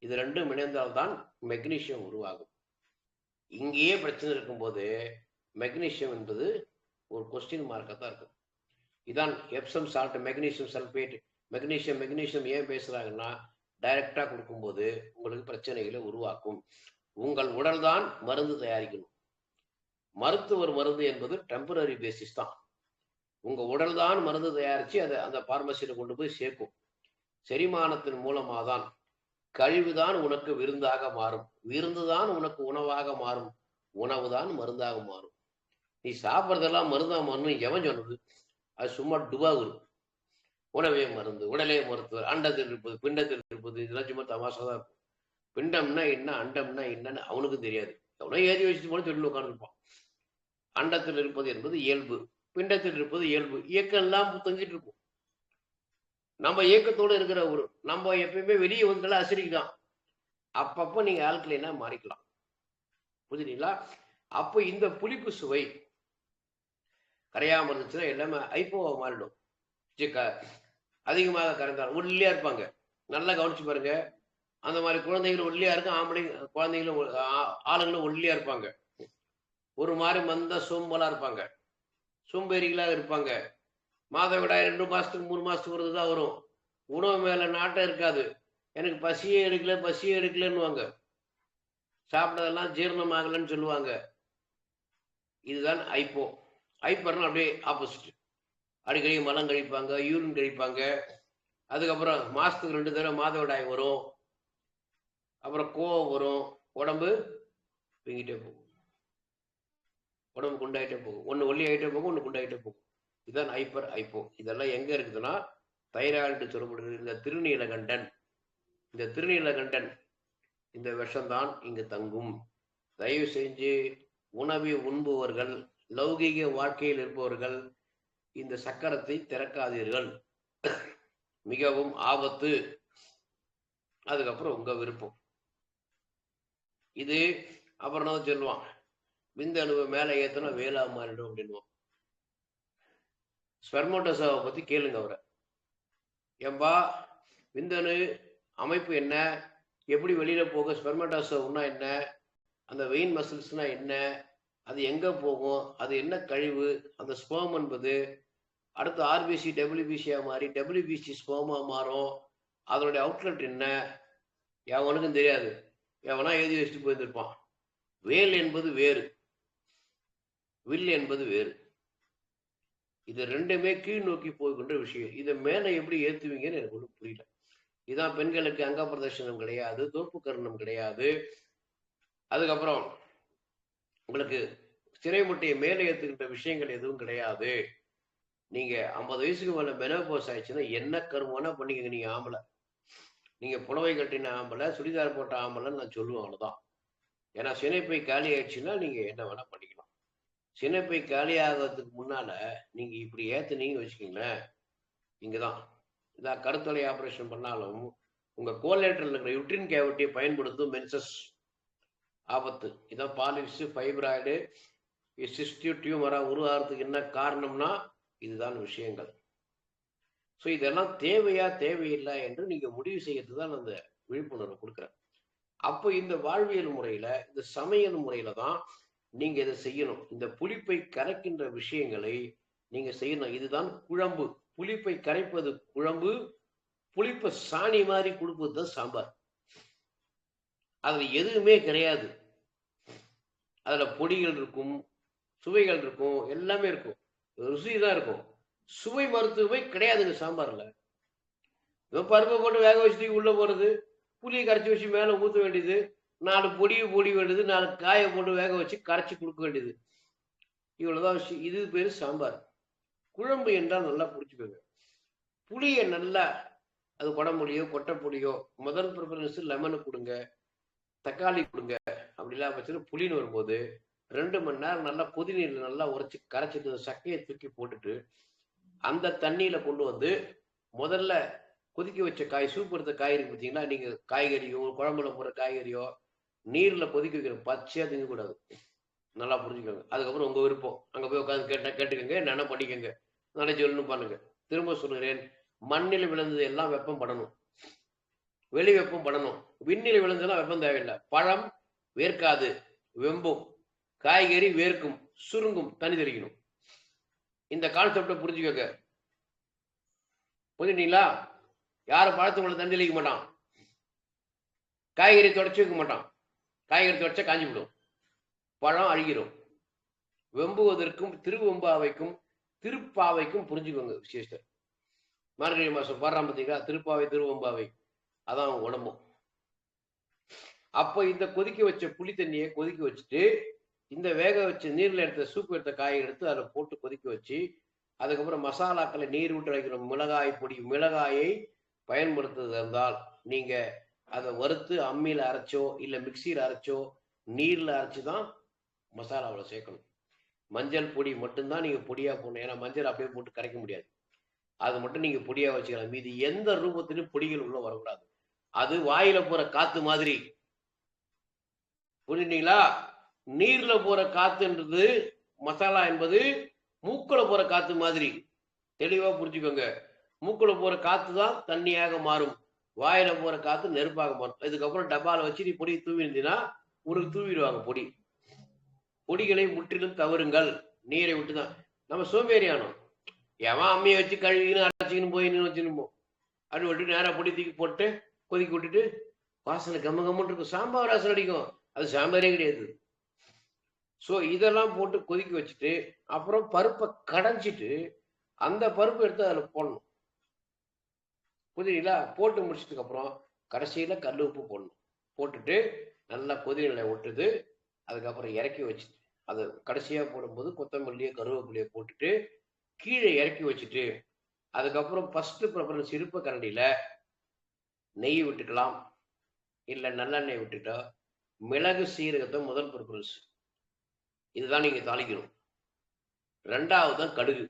இது ரெண்டும் இணைந்தால்தான் மெக்னீசியம் உருவாகும். இங்கேயே பிரச்சனை இருக்கும்போது மெக்னீசியம் என்பது ஒரு கொஸ்டின் மார்க்காக தான் இருக்கும். இதான் Epsom salt, magnesium sulphate. Magnesium ஏன் பேசுறாங்கன்னா, டைரக்டா கொடுக்கும்போது உங்களுக்கு பிரச்சனைகளை உருவாக்கும். உங்கள் உடல் தான் மருந்து தயாரிக்கணும். மருத்துவர் மருந்து என்பது டெம்பரரி பேசிஸ் தான். உங்க உடல் தான் மருந்து தயாரிச்சு அதை அந்த பார்மசியில கொண்டு போய் சேர்க்கும். செரிமானத்தின் மூலமாக தான். கழிவுதான் உனக்கு விருந்தாக மாறும், விருந்துதான் உனக்கு உணவாக மாறும், உணவுதான் மருந்தாக மாறும். நீ சாப்பிட்றதெல்லாம் மருந்தாக மாறணும் எவன் சொன்னது? அது சும்மா டுபாகு. உணவே மருந்து, உடலே மருத்துவர், அண்டத்தில் இருப்பது பிண்டத்தில் இருப்பது, இதெல்லாம் சும்மா தமாஷா தான் இருக்கும். பிண்டம்னா என்ன, அண்டம்னா என்னன்னு அவனுக்கும் தெரியாது. எவனோ ஏறி வச்சுட்டு போல சொல்லி உட்காந்துருப்பான். அண்டத்தில் இருப்பது என்பது இயல்பு, பிண்டத்தில் இருப்பது இயல்பு. இயக்கம் எல்லாம் தொங்கிட்டு இருக்கும். நம்ம இயக்கத்தோடு இருக்கிற ஒரு நம்ம எப்பயுமே வெளியே வந்து அசிரிக்கலாம். அப்பப்போ நீங்க ஆல்கலைனா மாறிக்கலாம். புரியுதுங்களா? அப்போ இந்த புளிப்பு சுவை கரையாம இருந்துச்சுன்னா எல்லாமே ஐப்போவா மாறிடும். அதிகமாக கரைந்தால் ஒல்லியா இருப்பாங்க. நல்லா கவனிச்சு பாருங்க. அந்த மாதிரி குழந்தைகளும் ஒல்லியா இருக்கும், ஆம்பளை குழந்தைகளும் ஆளுங்களும் ஒல்லியா இருப்பாங்க. ஒரு மாதிரி மந்த சோம்பலா இருப்பாங்க, சோம்பேறிகளா இருப்பாங்க. மாதவிடாய் 2 மாசத்துக்கு 3 மாசத்துக்கு வருதுதான் வரும். உணவு மேல நாட்டம் இருக்காது. எனக்கு பசியே எடுக்கலன்னு வாங்க. சாப்பிட்டதெல்லாம் ஜீரணம் ஆகலன்னு சொல்லுவாங்க. இதுதான் ஐப்போ. ஐப்பர்னா அப்படியே ஆப்போசிட். அடிக்கடி மலம் கழிப்பாங்க, யூரின் கழிப்பாங்க. அதுக்கப்புறம் மாசத்துக்கு 2 தடவை மாதவிடாய் வரும். அப்புறம் கோவம் வரும். உடம்பு வீங்கிட்டே போகும். உடம்பு குண்டாயிட்டே போகும். ஒன்று ஒல்லி ஆகிட்டே போகும், ஒன்று குண்டாயிட்டே போகும். இதுதான் ஹைப்பர் ஐப்போ. இதெல்லாம் எங்க இருக்குதுன்னா தைராய்டு சொல்லப்படுகிறது. இந்த திருநீலகண்டன், இந்த திருநீலகண்டன் இந்த விஷம்தான் இங்கு தங்கும். தயவு செஞ்சு உணவை உண்பவர்கள், லௌகீக வாழ்க்கையில் இருப்பவர்கள் இந்த சக்கரத்தை திறக்காதீர்கள். மிகவும் ஆபத்து. அதுக்கப்புறம் உங்க விருப்பம். இது அப்புறம் தான் சொல்லுவான், விந்தணுவை மேலே ஏத்தனா வேலா மாறிடும் அப்படின்வான். ஸ்பெர்மோட்டோசோவை பத்தி கேளுங்க அவரை. ஏம்பா விந்தணு அமைப்பு என்ன, எப்படி வெளியில போக, ஸ்பெர்மோட்டோசோவ்னா என்ன, அந்த வெயின் மசில்ஸ்னா என்ன, அது எங்க போகும், அது என்ன கழிவு, அந்த ஸ்போம் என்பது அடுத்து ஆர்பிசி டபிள்யூபிசியா மாறி டபிள்யூபிசி ஸ்போமா மாறும். அதனுடைய அவுட்லெட் என்ன எவனுக்கும் தெரியாது. எவனா எழுதி வச்சுட்டு போயிருப்பான். வேல் என்பது வேறு, வில் என்பது வேறு. இது ரெண்டுமே கீழ் நோக்கி போய்கொண்ட விஷயம். இதை மேல எப்படி ஏத்துவீங்கன்னு எனக்கு ஒன்றும் புரியல. இதான் பெண்களுக்கு அங்க பிரதர்ஷனம் கிடையாது, தோப்பு கரணம் கிடையாது. அதுக்கப்புறம் உங்களுக்கு சிறை முட்டையை மேலே ஏத்துக்கின்ற விஷயங்கள் எதுவும் கிடையாது. நீங்க 50 வயசுக்கு மேல மெனோபோஸ் ஆயிடுச்சுன்னா என்ன கருமானா பண்ணிக்கங்க. நீங்க ஆம்பளை, நீங்க புடவை கட்டின ஆம்பளை, சுடிதார் போட்ட ஆம்பளைன்னு நான் சொல்லுவேன், அவ்வளவுதான். ஏன்னா சினைப்பை காலி ஆயிடுச்சுன்னா நீங்க என்ன வேணா பண்ணிக்கலாம். சினைப்பை காலி ஆகிறதுக்கு முன்னால நீங்க இப்படி ஏத்துனீங்கன்னு வச்சுக்கீங்களேன், இங்கதான் இதான் கருத்தடை ஆபரேஷன் பண்ணாலும் உங்க கோலேட்டர்ல இருக்கிற யூட்ரின் கேவிட்டியை பயன்படுத்தும் மென்சஸ் ஆபத்து. இதான் பாலிப்ஸ், ஃபைப்ராய்டு, சிஸ்டிவ் டியூமரா உருவாகிறதுக்கு என்ன காரணம்னா இதுதான் விஷயங்கள். ஸோ இதெல்லாம் தேவையா தேவையில்லை என்று நீங்க முடிவு செய்யறது தான் அந்த விழிப்புணர்வு கொடுக்குறேன். அப்போ இந்த வாழ்வியல் முறையில, இந்த சமையல் முறையில தான் நீங்க இதை செய்யணும். இந்த புளிப்பை கரைக்கின்ற விஷயங்களை நீங்க செய்யணும். இதுதான் குழம்பு. புளிப்பை கரைப்பது குழம்பு, புளிப்பை சாணி மாதிரி கொடுப்பது தான் சாம்பார். அதுல எதுவுமே கிடையாது. அதுல பொடிகள் இருக்கும், சுவைகள் இருக்கும், எல்லாமே இருக்கும், ருசி தான் இருக்கும். சுவை மருத்துவமே கிடையாதுங்க சாம்பார்ல. பருப்பை போட்டு வேக வச்சு உள்ள போறது, புளியை கரைச்சி வச்சு மேல ஊற்ற வேண்டியது, 4 பொடி வேண்டியது, 4 காயை போட்டு வேக வச்சு கரைச்சி கொடுக்க வேண்டியது, இவ்வளவுதான் விஷயம். இது பேரு சாம்பார். குழம்பு என்றால் நல்லா புடிச்சுக்கோங்க. புளியை நல்லா, அது குடம்புளியோ கொட்டைப்புளியோ, முதல் ப்ரிஃபரன்ஸ் லெமனு கொடுங்க, தக்காளி கொடுங்க. அப்படிலாம் வச்சுட்டு புளின்னு வரும்போது 2 மணி நேரம் நல்லா கொதி நீர்ல நல்லா உரைச்சி கரைச்சிட்டு சக்கையை தூக்கி போட்டுட்டு அந்த தண்ணியில கொண்டு வந்து முதல்ல கொதிக்க வச்ச காய், சூப் எடுத்த காய் இருக்கு பார்த்தீங்களா, நீங்க காய்கறியோ குழம்புல போற காய்கறியோ நீர்ல கொதிக்க வைக்கிற பச்சையா திங்கக்கூடாது. நல்லா புரிஞ்சுக்கோங்க. அதுக்கப்புறம் உங்க விருப்பம். அங்க போய் உட்காந்து கேட்டுக்கோங்க, என்ன பண்ணிக்கோங்க, நினைச்சு ஒண்ணு பண்ணுங்க. திரும்ப சொல்லுகிறேன், மண்ணில் விழுந்தது எல்லாம் வெப்பம் படணும், வெளி வெப்பம் படணும். விண்ணில் விழுந்ததெல்லாம் வெப்பம் தேவையில்லை. பழம் வேர்க்காது, வெம்பும். காய்கறி வேர்க்கும், சுருங்கும், தனி தெளிக்கணும். இந்த கான்செப்டை புரிஞ்சுக்கோங்க. புரிஞ்சுட்டீங்களா? யாரும் பழத்து மேல தண்ணி தெளிக்க மாட்டான், காய்கறி தொடச்சி வைக்க மாட்டான். காய்கறி தொடச்சா காஞ்சி விடும், பழம் அழுகிடும். வெம்புவதற்கும் திருவெம்பாவைக்கும் திருப்பாவைக்கும் புரிஞ்சுக்கோங்க விசேஷம். மார்கழி மாசம் பாடுறான் பார்த்தீங்களா, திருப்பாவை திருவெம்பாவை, அதான் உடம்பும். அப்போ இந்த கொதிக்க வச்ச புளி தண்ணியை கொதிக்க வச்சுட்டு இந்த வேக வச்ச நீர்ல எடுத்த சூப்பு எடுத்த காயை எடுத்து அதில் போட்டு கொதிக்க வச்சு, அதுக்கப்புறம் மசாலாக்களை நீர் விட்டு வைக்கிற மிளகாய் பொடி, மிளகாயை பயன்படுத்துறது இருந்தால் நீங்க அதை வறுத்து அம்மியில அரைச்சோ இல்ல மிக்சியில் அரைச்சோ நீர்ல அரைச்சு தான் மசாலாவில் சேர்க்கணும். மஞ்சள் பொடி மட்டும்தான் நீங்க பொடியா போடணும். ஏன்னா மஞ்சள் அப்படியே போட்டு கரைக்க முடியாது, அது மட்டும் நீங்க பொடியா வச்சுக்கலாம். மீது எந்த ரூபத்திலும் பொடிகள் உள்ள வரக்கூடாது. அது வாயில போற காத்து மாதிரி, புரியுங்களா? நீர்ல போற காத்துன்றது மசாலா என்பது மூக்குல போற காத்து மாதிரி. தெளிவா புரிஞ்சுக்கோங்க. மூக்குல போற காத்து தான் தண்ணியாக மாறும், வாயில போற காத்து நெருப்பாக மாறும். இதுக்கப்புறம் டப்பால வச்சு நீ பொடி தூவி இருந்தீங்கன்னா உனக்கு தூவிடுவாங்க பொடி. பொடிகளை முற்றிலும் தவறுங்கள். நீரை விட்டுதான். நம்ம சோம்பேறியானோம். எவன் அம்மியை வச்சு கழுவின்னு அரைச்சிக்கின்னு போய் வச்சுன்னு அப்படி விட்டு நேரம் பொடி தூக்கி போட்டு கொதிக்க விட்டுட்டு வாசனை கம்ம கம்மன்னு இருக்கும், சாம்பார் வாசனை அடிக்கும். அது சாம்பாரே கிடையாது. ஸோ இதெல்லாம் போட்டு கொதிக்க வச்சுட்டு அப்புறம் பருப்பை கடைஞ்சிட்டு அந்த பருப்பு எடுத்து அதில் போடணும். புரியுதுங்களா? போட்டு முடிச்சதுக்கு அப்புறம் கடைசியில கல் உப்பு போடணும். போட்டுட்டு நல்லா கொதிநிலை விட்டுது. அதுக்கப்புறம் இறக்கி வச்சுட்டு அதை கடைசியா போடும்போது கொத்தமல்லியை கருவேப்பிலையை போட்டுட்டு கீழே இறக்கி வச்சுட்டு அதுக்கப்புறம் ஃபர்ஸ்ட் ப்ரிஃபரன்ஸ் இருப்பு கரண்டியில நெய் விட்டுக்கலாம், இல்லை நல்லெண்ணெய் விட்டுட்டா மிளகு சீரகத்தை முதல் ப்ரிஃபரன்ஸ். இதுதான் நீங்க தாளிக்கணும். ரெண்டாவது தான் கடுகு.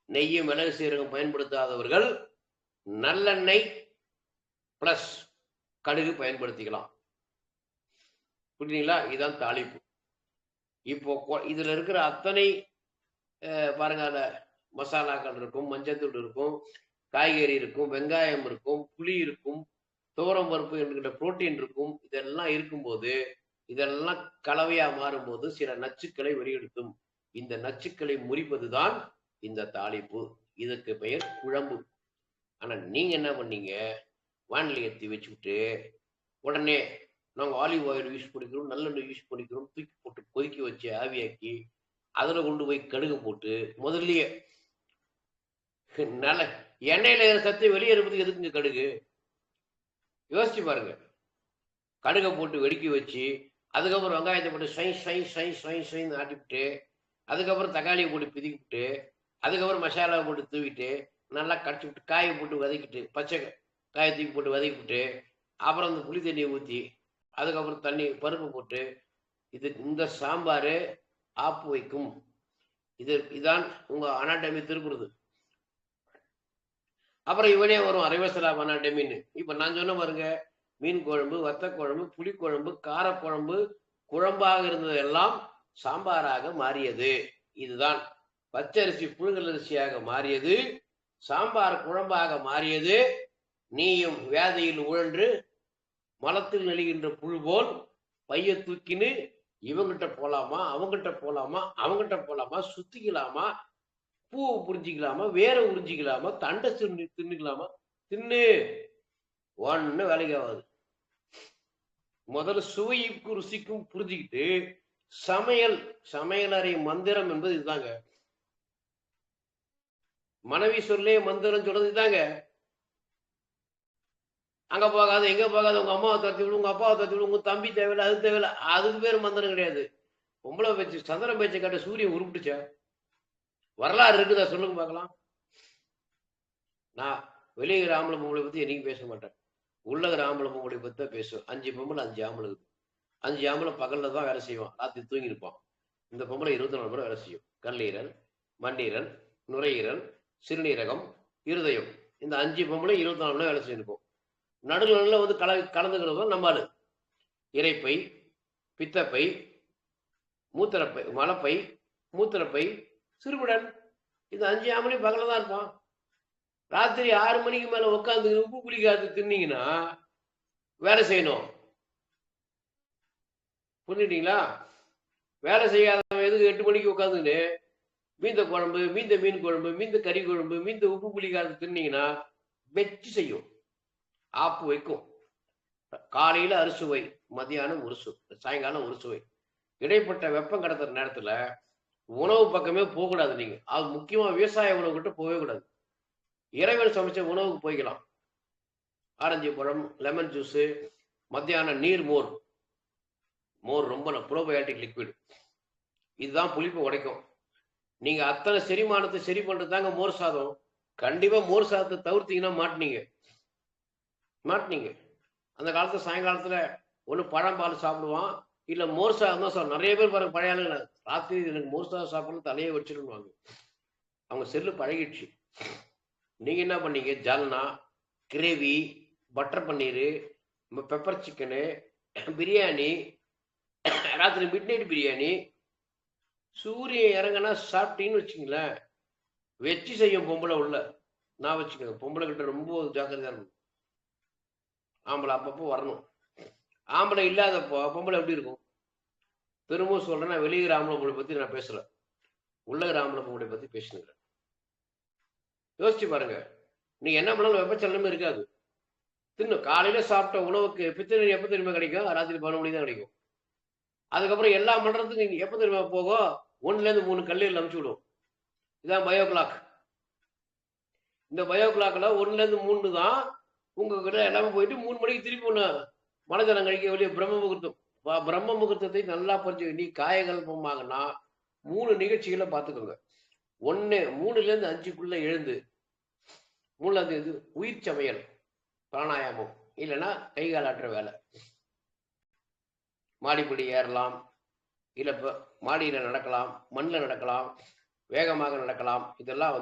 நெய்யும் மிளகு சீரகம் பயன்படுத்தாதவர்கள் நல்லெண்ணெய் பிளஸ் கடுகு பயன்படுத்திக்கலாம். புரியுதுங்களா? இதுதான் தாளிப்பு. இப்போ இதுல இருக்கிற அத்தனை பாருங்க, அதுல மசாலாக்கள் இருக்கும், மஞ்சத்தூள் இருக்கும், காய்கறி இருக்கும், வெங்காயம் இருக்கும், புளி இருக்கும், துவரம் பருப்பு என்கிற புரோட்டீன் இருக்கும். இதெல்லாம் இருக்கும்போது இதெல்லாம் கலவையா மாறும்போது சில நச்சுக்களை வெளியெடுத்தும். இந்த நச்சுக்களை முறிப்பதுதான் இந்த தாளிப்பு. இதுக்கு பெயர் குழம்பு. ஆனா நீங்க என்ன பண்ணீங்க, வானிலை ஏற்றி வச்சுக்கிட்டு உடனே நாங்கள் ஆலிவ் ஆயில் யூஸ் பண்ணிக்கிறோம், நல்லெண்ணெய் யூஸ் பண்ணிக்கிறோம், தூக்கி போட்டு கொதிக்க வச்சு ஆவியாக்கி அதில் கொண்டு போய் கடுகு போட்டு முதல்லயே நல்ல எண்ணெயில சத்து வெளியேறதுக்கு எதுக்குங்க கடுகு? யோசிச்சு பாருங்க. கடுகை போட்டு வெடிக்க வச்சு அதுக்கப்புறம் வெங்காயத்தை போட்டு ஸ்வைன்னு ஆட்டிவிட்டு அதுக்கப்புறம் தக்காளியை போட்டு பிதிக்கிட்டு அதுக்கப்புறம் மசாலாவை போட்டு தூவிட்டு நல்லா கடிச்சு விட்டு காயை போட்டு வதக்கிட்டு பச்சை காயை தூக்கி போட்டு வதக்கிவிட்டு அப்புறம் அந்த புளி தண்ணியை ஊற்றி அதுக்கப்புறம் தண்ணி பருப்பு போட்டு இந்த சாம்பார் ஆப்பு வைக்கும். இதான் உங்க அனாட்டமி திருக்குறது. அப்புறம் இவனே வரும் அரைவசலா அனாட்டமின்னு. இப்ப நான் சொன்ன பாருங்க, மீன் குழம்பு, வத்த குழம்பு, புளிக்குழம்பு, காரக்குழம்பு, குழம்பாக இருந்ததெல்லாம் சாம்பாராக மாறியது. இதுதான் பச்சரிசி புழுங்கல் அரிசியாக மாறியது, சாம்பார் குழம்பாக மாறியது. நீயும் வேதையில் உழன்று மலத்தில் நெளிகின்ற புழு போல் பைய தூக்கின்னு இவங்கிட்ட போலாமா, அவங்கிட்ட போலாமா, அவங்கிட்ட போலாமா, சுத்திக்கலாமா, பூவை புரிஞ்சிக்கலாமா, வேற உறிஞ்சிக்கலாமா, தண்டை தின்னுக்கலாமா, தின்னு ஒன்னு வேலைக்கு ஆகாது. முதல்ல சுவைக்கும் ருசிக்கும் புரிஞ்சுக்கிட்டு சமையலறை மந்திரம் என்பது இதுதாங்க. மனைவி சொல்லே மந்திரம் சொல்றது இதுதாங்க. அங்க போகாது, எங்க போகாது, உங்க அம்மாவை தத்தி விடு, உங்க அப்பாவை தத்தி விடு, உங்க தம்பி தேவையில்லை, அது தேவையில்லை. அதுக்கு பேர் மந்திரம் கிடையாது. பொம்பளை பேச்சு சந்திரன் பேச்சை காட்ட சூரியன் உருப்பிட்டுச்சா? வரலாறு இருக்குதா சொல்லுங்க பார்க்கலாம். நான் வெளியே ஆம்பளை பொம்பளை பத்தி என்னைக்கும் பேச மாட்டேன். உள்ளகிற ஆம்பளை பொம்பளை பத்தி தான் பேசுவேன். 5 பொம்பளை 5 ஆம்பளை இருக்குது. 5 ஆம்பளை பகல்ல தான் வேலை செய்வான், ராத்திரி தூங்கி இருப்பான். இந்த பொம்பளை 24 மணி வேலை செய்யும். கல்லீரல், மண்ணீரல், நுரையீரல், சிறுநீரகம், இருதயம், இந்த 5 பொம்பளை 24 மணி வேலை செய்யிருக்கும். நடுநில வந்து கலந்துக்கிறது நம்மால் இறைப்பை, பித்தப்பை, மூத்திரப்பை, மலப்பை, மூத்திரப்பை, சிறுகுடல், இந்த 5 ஆம்பளை பகல தான் இருப்பான். ராத்திரி 6 மணிக்கு மேல உட்காந்து உப்பு புளிக்காது தின்னீங்கன்னா வேலை செய்யணும். புரிஞ்சுட்டீங்களா? வேலை செய்யாதவன் எதுக்கு 8 மணிக்கு உட்காந்துன்னு மீந்த குழம்பு, மீந்த மீன் குழம்பு, மீந்த கறி குழம்பு, மீந்த உப்பு புளிக்காது தின்னீங்கன்னா வெச்சு செய்யும், ஆப்பு வைக்கும். காலையில அறுசுவை, மதியானம் ஒரு சுவை, சாயங்காலம் ஒரு சுவை. இடைப்பட்ட வெப்பம் கடத்துற நேரத்துல உணவு பக்கமே போகக்கூடாது. நீங்க அது முக்கியமா விவசாய உணவு கிட்ட போகவே கூடாது. இறைவன் சமைச்ச உணவுக்கு போய்க்கலாம். ஆரஞ்சு பழம், லெமன் ஜூஸ், மத்தியானம் நீர் மோர். மோர் ரொம்ப ப்ரோபயோட்டிக் லிக்விட். இதுதான் புளிப்பை உடைக்கும். நீங்க அத்தனை செரிமானத்தை சரி பண்றதாங்க மோர் சாதம். கண்டிப்பா மோர் சாதத்தை தவிர்த்தீங்கன்னா மாட்டினீங்க. அந்த காலத்துல சாயங்காலத்துல ஒண்ணு பழம்பால் சாப்பிடுவான், இல்ல மோர் சாதம் தான் சாப்பிடும். நிறைய பேர் பாருங்க, பழைய ஆளுங்க ராத்திரி எனக்கு மோர் சாதம் சாப்பிடணும் தலையை வச்சிருவாங்க. அவங்க செல்லு பழகிடுச்சு. நீங்க என்ன பண்ணீங்க, ஜல்னா, கிரேவி, பட்டர் பன்னீரு, பெப்பர் சிக்கனு, பிரியாணி, ராத்திரி மிட் நைட் பிரியாணி, சூரியன் இறங்கினா சாப்பிட்டீங்கன்னு வச்சுங்களேன், வச்சு செய்யும் பொம்பளை உள்ள. நான் வச்சுக்கோங்க, பொம்பளை கிட்ட ரொம்ப ஜாக்கிரதையா இருக்கணும். ஆம்பளை அப்பப்போ வரணும். ஆம்பளை இல்லாதப்போ பொம்பளை எப்படி இருக்கும்? திரும்பவும் சொல்றேன், நான் வெளியிற ஆம்பளை பொம்பளை பத்தி நான் பேசல, உள்ளகிற ஆம்பளை பொம்பளை பத்தி பேசுகிறேன். யோசிச்சு பாருங்க. நீங்க என்ன பண்ணாலும் வெப்பச்சலனமே இருக்காது. தின்னும். காலையில சாப்பிட்ட உணவுக்கு பித்தநீர் எப்ப திரும்ப கிடைக்கும்? ராத்திரி 12 மணி தான் கிடைக்கும். அதுக்கப்புறம் எல்லா மண்டலத்துக்கும் நீங்க எப்ப தெரியுமா போகும்? 1ல இருந்து 3 கல்லீரல் அமுச்சு விடும். இதான் பயோ கிளாக். இந்த பயோ கிளாக்ல 1ல இருந்து 3 தான் உங்ககிட்ட எல்லாமே போயிட்டு 3 மணிக்கு திருப்பி ஒண்ணு மனஜலம் கழிக்க வெளியே பிரம்ம முகூர்த்தம். பிரம்ம முகூர்த்தத்தை நல்லா புரிஞ்சு நீ காயகல்பமாகனா 3 நிகழ்ச்சிகளை பார்த்துக்கோங்க. 3ல இருந்து 5க்குள்ள எழுந்து 3வது இது உயிர் சமையல் பிராணாயாமம், இல்லைன்னா கை காலாற்ற வேலை. மாடிப்படி ஏறலாம், இல்ல மாடியில நடக்கலாம், மண்ணில் நடக்கலாம், வேகமாக நடக்கலாம். இதெல்லாம்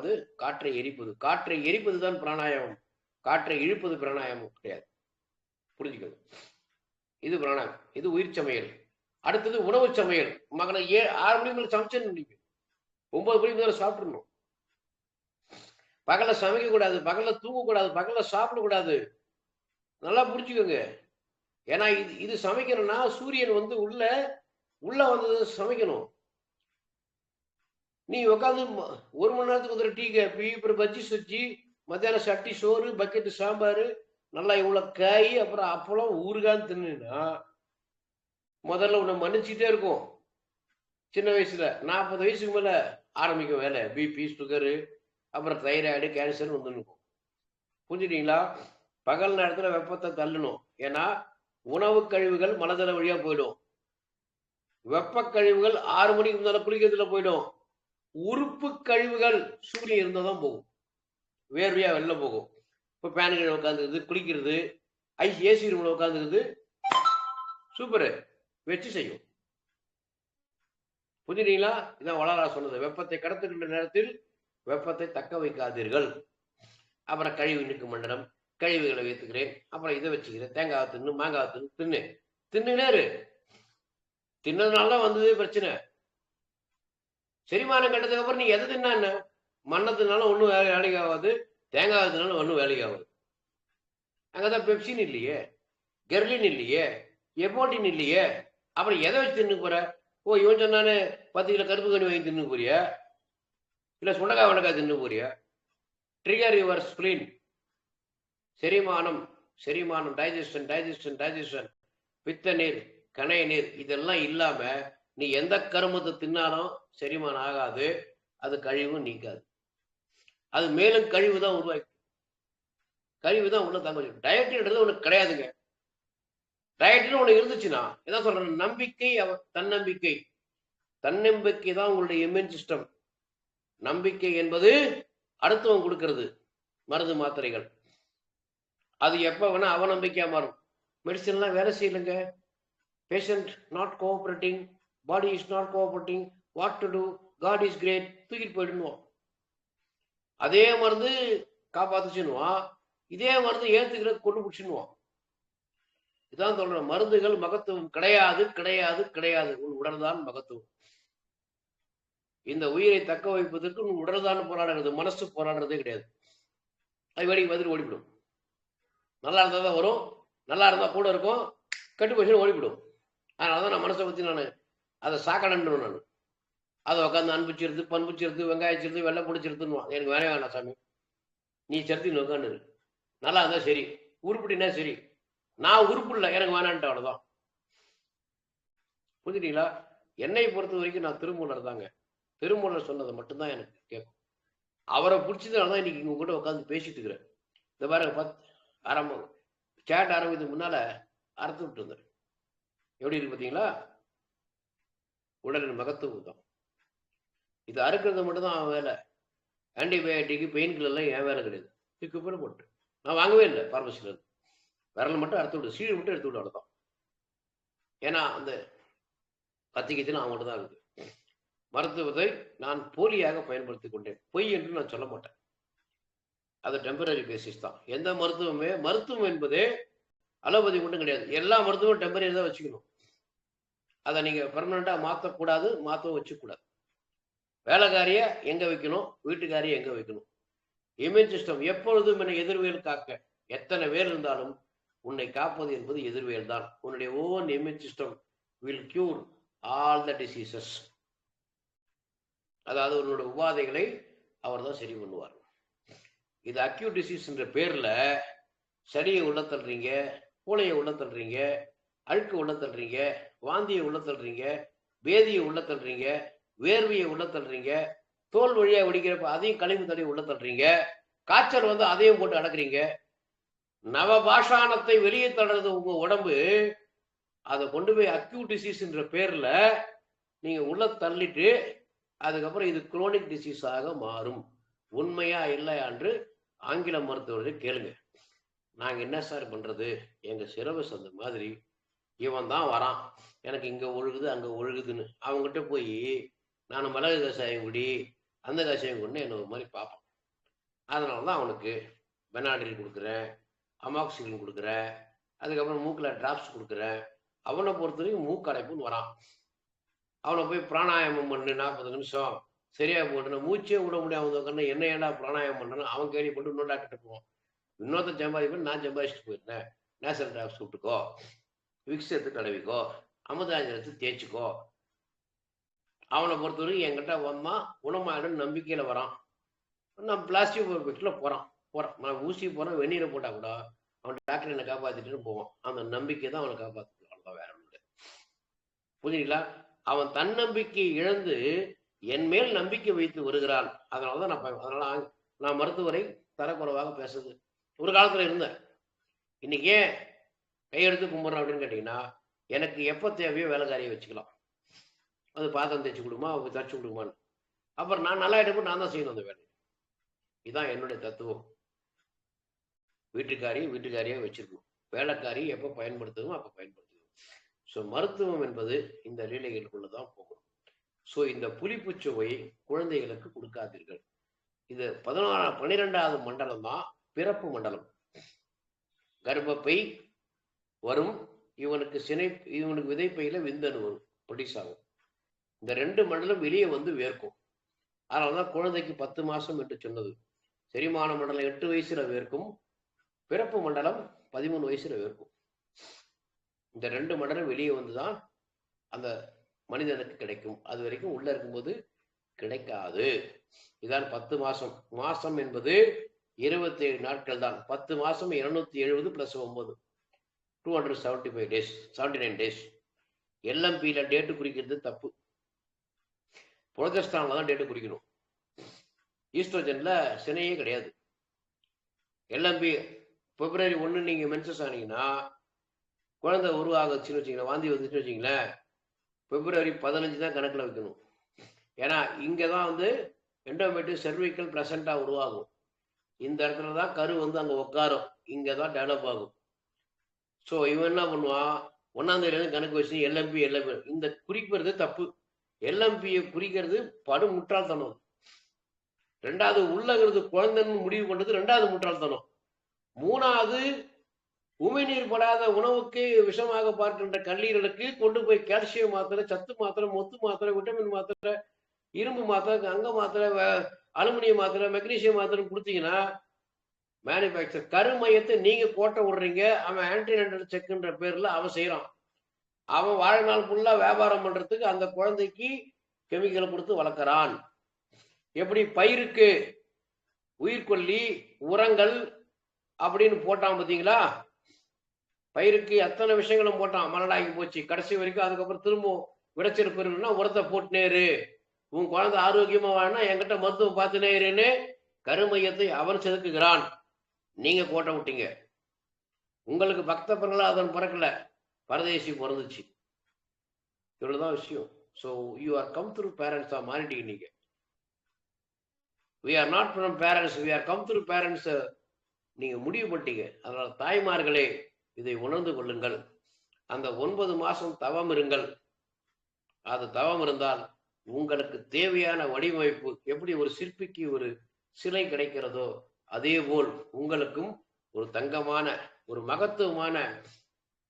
காற்றை எரிப்பது. காற்றை எரிப்பது தான் பிராணாயாமம். காற்றை இழுப்பது பிராணாயாமம் கிடையாது. புரிஞ்சுக்கணும். இது பிராணாயாமம், இது உயிர் சமையல். அடுத்தது உணவு சமையல். மகனை 6 மணிக்கு மேல சமைச்சு 9 மணிக்கு மேல சாப்பிட்டுருணும். பகல சமைக்க கூடாது, பகல தூங்கக்கூடாது, பகல சாப்பிடக்கூடாது. நல்லா புரிஞ்சுக்கோங்க. ஏன்னா இது சமைக்கணும்னா சூரியன் உள்ள சமைக்கணும். நீ உட்காந்து 1 மணி நேரத்துக்கு ஒரு டீ காப்பி, அப்புறம் பஜ்ஜி சுஜி, மத்தியானம் சட்டி சோறு, பக்கெட்டு சாம்பார், நல்லா இவ்வளவு காய், அப்புறம் அப்பளம் ஊறுகான்னு தின்னுனா முதல்ல உன்னை மன்னிச்சுட்டே இருக்கும். சின்ன வயசுல 40 வயசுக்கு மேல ஆரம்பிக்கும் வேலை. பிபி, சுகரு, அப்புறம் தைராய்டு, கேன்சர் வந்துருக்கும். புரிஞ்சுட்டீங்களா? பகல் நேரத்துல வெப்பத்தை தள்ளணும். ஏன்னா உணவு கழிவுகள் மலதள வழியா போயிடும். வெப்ப கழிவுகள் 6 மணிக்கு முன்னால குளிக்கிறதுல போயிடும். உறுப்பு கழிவுகள் சூரியன் இருந்தாதான் போகும், வேர்வையா வெளில போகும். இப்ப பேனு கீழே உட்காந்துருது, குளிக்கிறது, ஏசி ரூம்ல உட்காந்துருது, சூப்பரு வச்சு செய்யும். புரிஞ்சுட்டீங்களா? இதான் வளரா சொன்னது. வெப்பத்தை கடத்துகின்ற நேரத்தில் வெப்பத்தை தக்க வைக்காதீர்கள். அப்புறம் கழிவு நீக்கும் மண்டலம், கழிவுகளை வைத்துக்கிறேன், அப்புறம் இதை வச்சுக்கிறேன், தேங்காய் தின்னு, மாங்காய் தின்னு தின்னுனேரு. தின்னதுனாலதான் வந்தது பிரச்சனை. செரிமானம் கண்டதுக்கு அப்புறம் நீ எதை தின்னா என்ன? மண்ணத்தினாலும் ஒன்றும் வேலைக்கு ஆகாது, தேங்காய் தினாலும் ஒன்றும் வேலைக்கு ஆகாது. அங்கதான் பெப்சின் இல்லையே, கெர்லின் இல்லையே, எபோட்டின் இல்லையே. அப்புறம் எதை வச்சு தின்னு போற? ஓ, இவன் சொன்னானே 10 கிலோ கருப்பு கனி வாங்கி தின்னு போறியா, இல்ல சுண்டக்காய் வண்டக்காய் தின்னு போறியா? Trigger your spleen. செரிமானம், டைஜஷன், பித்த நீர், கணைய நீர், இதெல்லாம் இல்லாம நீ எந்த கருமத்தை தின்னாலும் செரிமானம் ஆகாது. அது கழிவும் நீக்காது. அது மேலும் கழிவு தான் உருவாக்கி, கழிவு தான் உள்ள தங்க. டயட்ன்றது உனக்கு கிடையாதுங்க. டயட்னு உனக்கு இருந்துச்சுன்னா எதான் சொல்றேன், நம்பிக்கை, தன்னம்பிக்கை. தன்னம்பிக்கை தான் உங்களுடைய இம்யூன் சிஸ்டம். நம்பிக்கை என்பது அடுத்தவன் கொடுக்கிறது மருந்து மாத்திரைகள். அது எப்ப வேணா அவநம்பிக்கையா மாறும். மெடிசன்லாம் வேலை செய்யலைங்க. Patient not cooperating, body is not cooperating, what to do, God is great, தூக்கிட்டு போயிடுவோம். அதே மருந்து காப்பாத்துச்சுன்னுவான், இதே மருந்து ஏத்துக்கிற கொண்டு பிடிச்சுன்னுவான். இதான் சொல்றேன், மருந்துகள் மகத்துவம் கிடையாது, கிடையாது, கிடையாது. உன் உடல் தான் மகத்துவம். இந்த உயிரை தக்க வைப்பதற்கு உன் உடல் தான் போராடுறது, மனசு போராடுறதே கிடையாது. அது வேடிக்கை பார்த்துட்டு ஓடிவிடும். நல்லா இருந்தா தான் வரும், நல்லா இருந்தா கூட இருக்கும், கெட்டு போய் ஓடிவிடும். அதனாலதான் நான் மனசை பத்தி நான் அதை சாக்கடைன்னு நான் அதை உட்காந்து அன்புச்சிருது, பண்புச்சிருது, வெங்காயச்சிருது, வெள்ளை பிடிச்சிருதுன்னு. எனக்கு வேணே வேணாம் சாமி, நீ செலுத்தி உட்காந்து நல்லா இருந்தா சரி, உருப்பிடினா சரி. நான் உறுப்பு இல்லை, எனக்கு வேணான்ட்டு, அவ்வளவுதான். புரிஞ்சுட்டீங்களா? என்னை பொறுத்த வரைக்கும் நான் திருமூலர் தாங்க. திருமூலர் சொன்னதை மட்டும்தான் எனக்கு கேட்கும். அவரை பிடிச்சதுனாலதான் இன்னைக்கு உங்க கூட உட்காந்து பேசிட்டு இருக்கிறேன். இந்த பாருங்க, சேட் ஆரம்பிக்கிறதுக்கு முன்னால அறுத்து விட்டு இருந்தாரு. எப்படி இருக்கு பார்த்தீங்களா? உடலின் மகத்துவம் தான் இது. அறுக்கிறது மட்டும்தான் அவன் வேலை. ஆன்டிபயோட்டிக், பெயின் கில்லர்லாம் என் வேலை கிடையாது. இதுக்கு பேர் போட்டு நான் வாங்கவே இல்லை பார்மசில இருந்து. விரல் மட்டும் அறுத்து விடு, சீழ் மட்டும் எடுத்து விடு, அவ்வளோதான். ஏன்னா அந்த கத்திக்கிச்சுன்னு அவங்கள்ட்ட தான் இருக்குது. மருத்துவத்தை நான் போலியாக பயன்படுத்தி கொண்டேன், பொய் என்று நான் சொல்ல மாட்டேன். அது டெம்பரரி பேசிஸ் தான். எந்த மருத்துவம் என்பதே அலோபதி மட்டும் கிடையாது. எல்லா மருத்துவமும் டெம்பரரி தான் வச்சுக்கணும். அதை நீங்க பெர்மனண்டா மாற்றக்கூடாது, மாற்றவும் வச்சுக்கூடாது. வேலைக்காரிய எங்க வைக்கணும், வீட்டுக்காரிய எங்க வைக்கணும். இம்யூன் சிஸ்டம் எப்பொழுதும் என்னை எதிர்வேல் காக்க. எத்தனை பேர் இருந்தாலும் உன்னை காப்பது என்பது எதிர்வேல் தான். உன்னுடைய own immune system will cure all the diseases. அதாவது உன்னோட உபாதைகளை அவர் தான் சரி பண்ணுவார். இது அக்யூட் டிசீஸ் என்ற பேர்ல சளியை உள்ள தள்ளுறீங்க, பூளையை உள்ள தள்ளுறீங்க, அழுக்கு உள்ள தள்ளுறீங்க, வாந்தியை உள்ள தள்ளுறீங்க, வேதியை உள்ள தள்ளுறீங்க, வேர்வையை உள்ள தள்ளுறீங்க, தோல் வழியா வெடிக்கிறப்ப அதையும் கழிவு தள்ளி உள்ள தள்ளுறீங்க, காய்ச்சல் வந்து அதையும் போட்டு அடக்குறீங்க. நவபாஷானத்தை வெளியே தள்ளுறது உங்க உடம்பு. அதை கொண்டு போய் அக்யூட் டிசீஸ்ன்ற பேர்ல நீங்க உள்ள தள்ளிட்டு அதுக்கப்புறம் இது குரோனிக் டிசீஸாக மாறும். உண்மையா இல்லையா என்று ஆங்கில மருத்துவர்கள் கேளுங்க. நாங்க என்ன சார் பண்றது? எங்க சிலபஸ் அந்த மாதிரி. இவன் தான் வரான், எனக்கு இங்க ஒழுகுது அங்க ஒழுகுதுன்னு. அவங்ககிட்ட போய் நான் மிளகு கஷாயம் குடி, அந்த கஷாயம் குடின்னு என்ன ஒரு மாதிரி பார்ப்பான். அதனாலதான் அவனுக்கு பெனாடில் கொடுக்குறேன், அமாக்சிலின் கொடுக்குறேன், அதுக்கப்புறம் மூக்கில் டிராப்ஸ் கொடுக்குறேன். அவனை பொறுத்த வரைக்கும் மூக்கடைப்புன்னு வரான். அவனை போய் பிராணாயாமம் பண்ணு 40 நிமிஷம் சரியா போட்டு மூச்சே விட முடியாம என்ன ஏன்டா பிராணாயாமம் பண்ணணும் அவன் கேள்விப்பட்டு இன்னொரு டாக்டர் போவான். இன்னொருத்தன் சம்பாதிப்பேன், நான் சம்பாதிச்சுட்டு போயிருந்தேன். நேஷனல் டிராப்ஸ் விட்டுக்கோ, விக்ஸ் எடுத்து தடவிக்கோ, அமுதாஞ்சல் எடுத்து தேய்ச்சிக்கோ. அவனை பொறுத்தவரைக்கும் என்கிட்ட வந்தான் குணமாயிடும் நம்பிக்கையில வரான். நான் பிளாஸ்டிக் பெக்டில் போறான். நான் ஊசி போறேன், வெந்நீரை போட்டா கூட அவன் டாக்டர் என்னை காப்பாத்திட்டுன்னு போவான். அந்த நம்பிக்கை தான் அவனை காப்பாற்று. அவ்வளவுதான், வேற ஒண்ணு. புரியுங்களா? அவன் தன்னம்பிக்கை இழந்து என் மேல் நம்பிக்கை வைத்து வருகிறான். அதனாலதான் நான் மருத்துவரை தரக்குறைவாக பேசுது. ஒரு காலத்துல இருந்தேன். இன்னைக்கு ஏன் கையெடுத்து கும்பிட்றேன் அப்படின்னு கேட்டீங்கன்னா, எனக்கு எப்போ தேவையோ வேலைக்காரியை வச்சுக்கலாம். அது பாத்திரம் தைச்சு கொடுமா, அவங்க தச்சு கொடுக்குமான்னு. அப்புறம் நான் நல்லா எடுப்போம், நான் தான் செய்யணும் அந்த வேலை. இதுதான் என்னுடைய தத்துவம். வீட்டுக்காரியை வச்சிருக்கணும், வேலைக்காரி எப்போ பயன்படுத்தணும் அப்போ பயன்படுத்தணும். ஸோ மருத்துவம் என்பது இந்த லீலைகளுக்குள்ளதான் போகும். ஸோ இந்த புளிப்புச்சுவை குழந்தைகளுக்கு கொடுக்காதீர்கள். இது 12வது மண்டலம் தான் பிறப்பு மண்டலம். கர்ப்பப்பை வரும், இவனுக்கு விதைப்பையில விந்தணு வரும், ப்ரொடியூஸ் ஆகும். இந்த 2 மண்டலம் வெளியே வந்து வேர்க்கும். அதனாலதான் குழந்தைக்கு 10 மாசம் என்று சொன்னது. செரிமான மண்டலம் 8 வயசுல வேர்க்கும், பிறப்பு மண்டலம் 13 வயசுல வேர்க்கும். இந்த 2 மண்டலம் வெளியே வந்துதான் அந்த மனிதனுக்கு கிடைக்கும். அது வரைக்கும் உள்ள இருக்கும்போது கிடைக்காது. இதான் 10 மாசம். மாசம் என்பது 27 நாட்கள் தான். 10 மாசம் 270 + 9 275 days, 79 days. எல்எம்பியில டேட்டு குறிக்கிறது தப்பு. புரோஜஸ்ட்ரான்ல தான் டேட்டு குறிக்கணும். ஈஸ்ட்ரோஜன்ல சினையே கிடையாது. எல்எம்பி பிப்ரவரி 1 நீங்க மென்சஸ் ஆனீங்கன்னா, குழந்தை உருவாகுச்சுன்னு வச்சுங்களேன், வாந்தி வந்துச்சுன்னு வச்சுங்களேன், பிப்ரவரி 15 தான் கணக்கில் வைக்கணும். ஏன்னா இங்கே தான் வந்து எண்டோமெட்ரியம் செர்விக்கல் பிளசண்டா உருவாகும். இந்த இடத்துல தான் கரு வந்து அங்கே உட்காரும், இங்கே தான் டெவலப் ஆகும். ஸோ இவன் என்ன பண்ணுவான், 1ஆம் தேதியிலேருந்து கணக்கு வச்சு எல்எம்பி இந்த குறிக்கிறது தப்பு. எல்எம்பியை குறிக்கிறது படு முட்டாள்தனம். 2வது உள்ளங்கிறது குழந்தைன்னு முடிவு பண்றது 2வது முட்டாள்தனம். 3வது உமிழ்நீர் படாத உணவுக்கு விஷமாக பார்க்கின்ற கல்லீரலுக்கு கொண்டு போய் கால்சியம் மாத்திரை, சத்து மாத்திரை, மொத்து மாத்திரை, விட்டமின் மாத்திரை, இரும்பு மாத்திரை, அங்க மாத்திரை, அலுமினியம் மாத்திரை, மெக்னீசியம் மாத்திரை கொடுத்தீங்கன்னா மேனுபேக்சர் கருமையத்தை நீங்க கோட்டை விடுறீங்க. அவன் ஆன்டினென்டல் செக்ன்ற பேர்ல அவன் செய்யறான். அவன் வாழ்நாள் ஃபுல்லா வியாபாரம் பண்றதுக்கு அந்த குழந்தைக்கு கெமிக்கலை கொடுத்து வளர்க்கிறான். எப்படி பயிருக்கு உயிர்கொல்லி உரங்கள் அப்படின்னு போட்டான் பார்த்தீங்களா? பயிருக்கு அத்தனை விஷயங்களும் போட்டான், மலடாகி போச்சு கடைசி வரைக்கும். அதுக்கப்புறம் திரும்ப விளைச்சல் பெருகுன்னா உரத்தை போட்டுனேரு, உன் குழந்தை ஆரோக்கியமா வாழனா என்கிட்ட மருத்துவம் பார்த்துனேருன்னு கருமையத்தை அவன் செதுக்குகிறான். நீங்க கோட்டை விட்டீங்க. உங்களுக்கு பக்த பெண்களா அதன் பிறக்கல, பரதேசி பிறந்துச்சு. இவ்வளவுதான் விஷயம். So you are come through பேரண்ட்ஸா மாறிட்டீங்க நீங்க. we are not from parents, we are come through parents. நீங்க முடிவு பண்ணிட்டீங்க. அதனால தாய்மார்களே இதை உணர்ந்து கொள்ளுங்கள். அந்த 9 மாசம் தவம் இருங்கள். அது தவம் இருந்தால் உங்களுக்கு தேவையான வடிவமைப்பு, எப்படி ஒரு சிற்பிக்கு ஒரு சிலை கிடைக்கிறதோ அதே போல் உங்களுக்கும் ஒரு தங்கமான ஒரு மகத்துவமான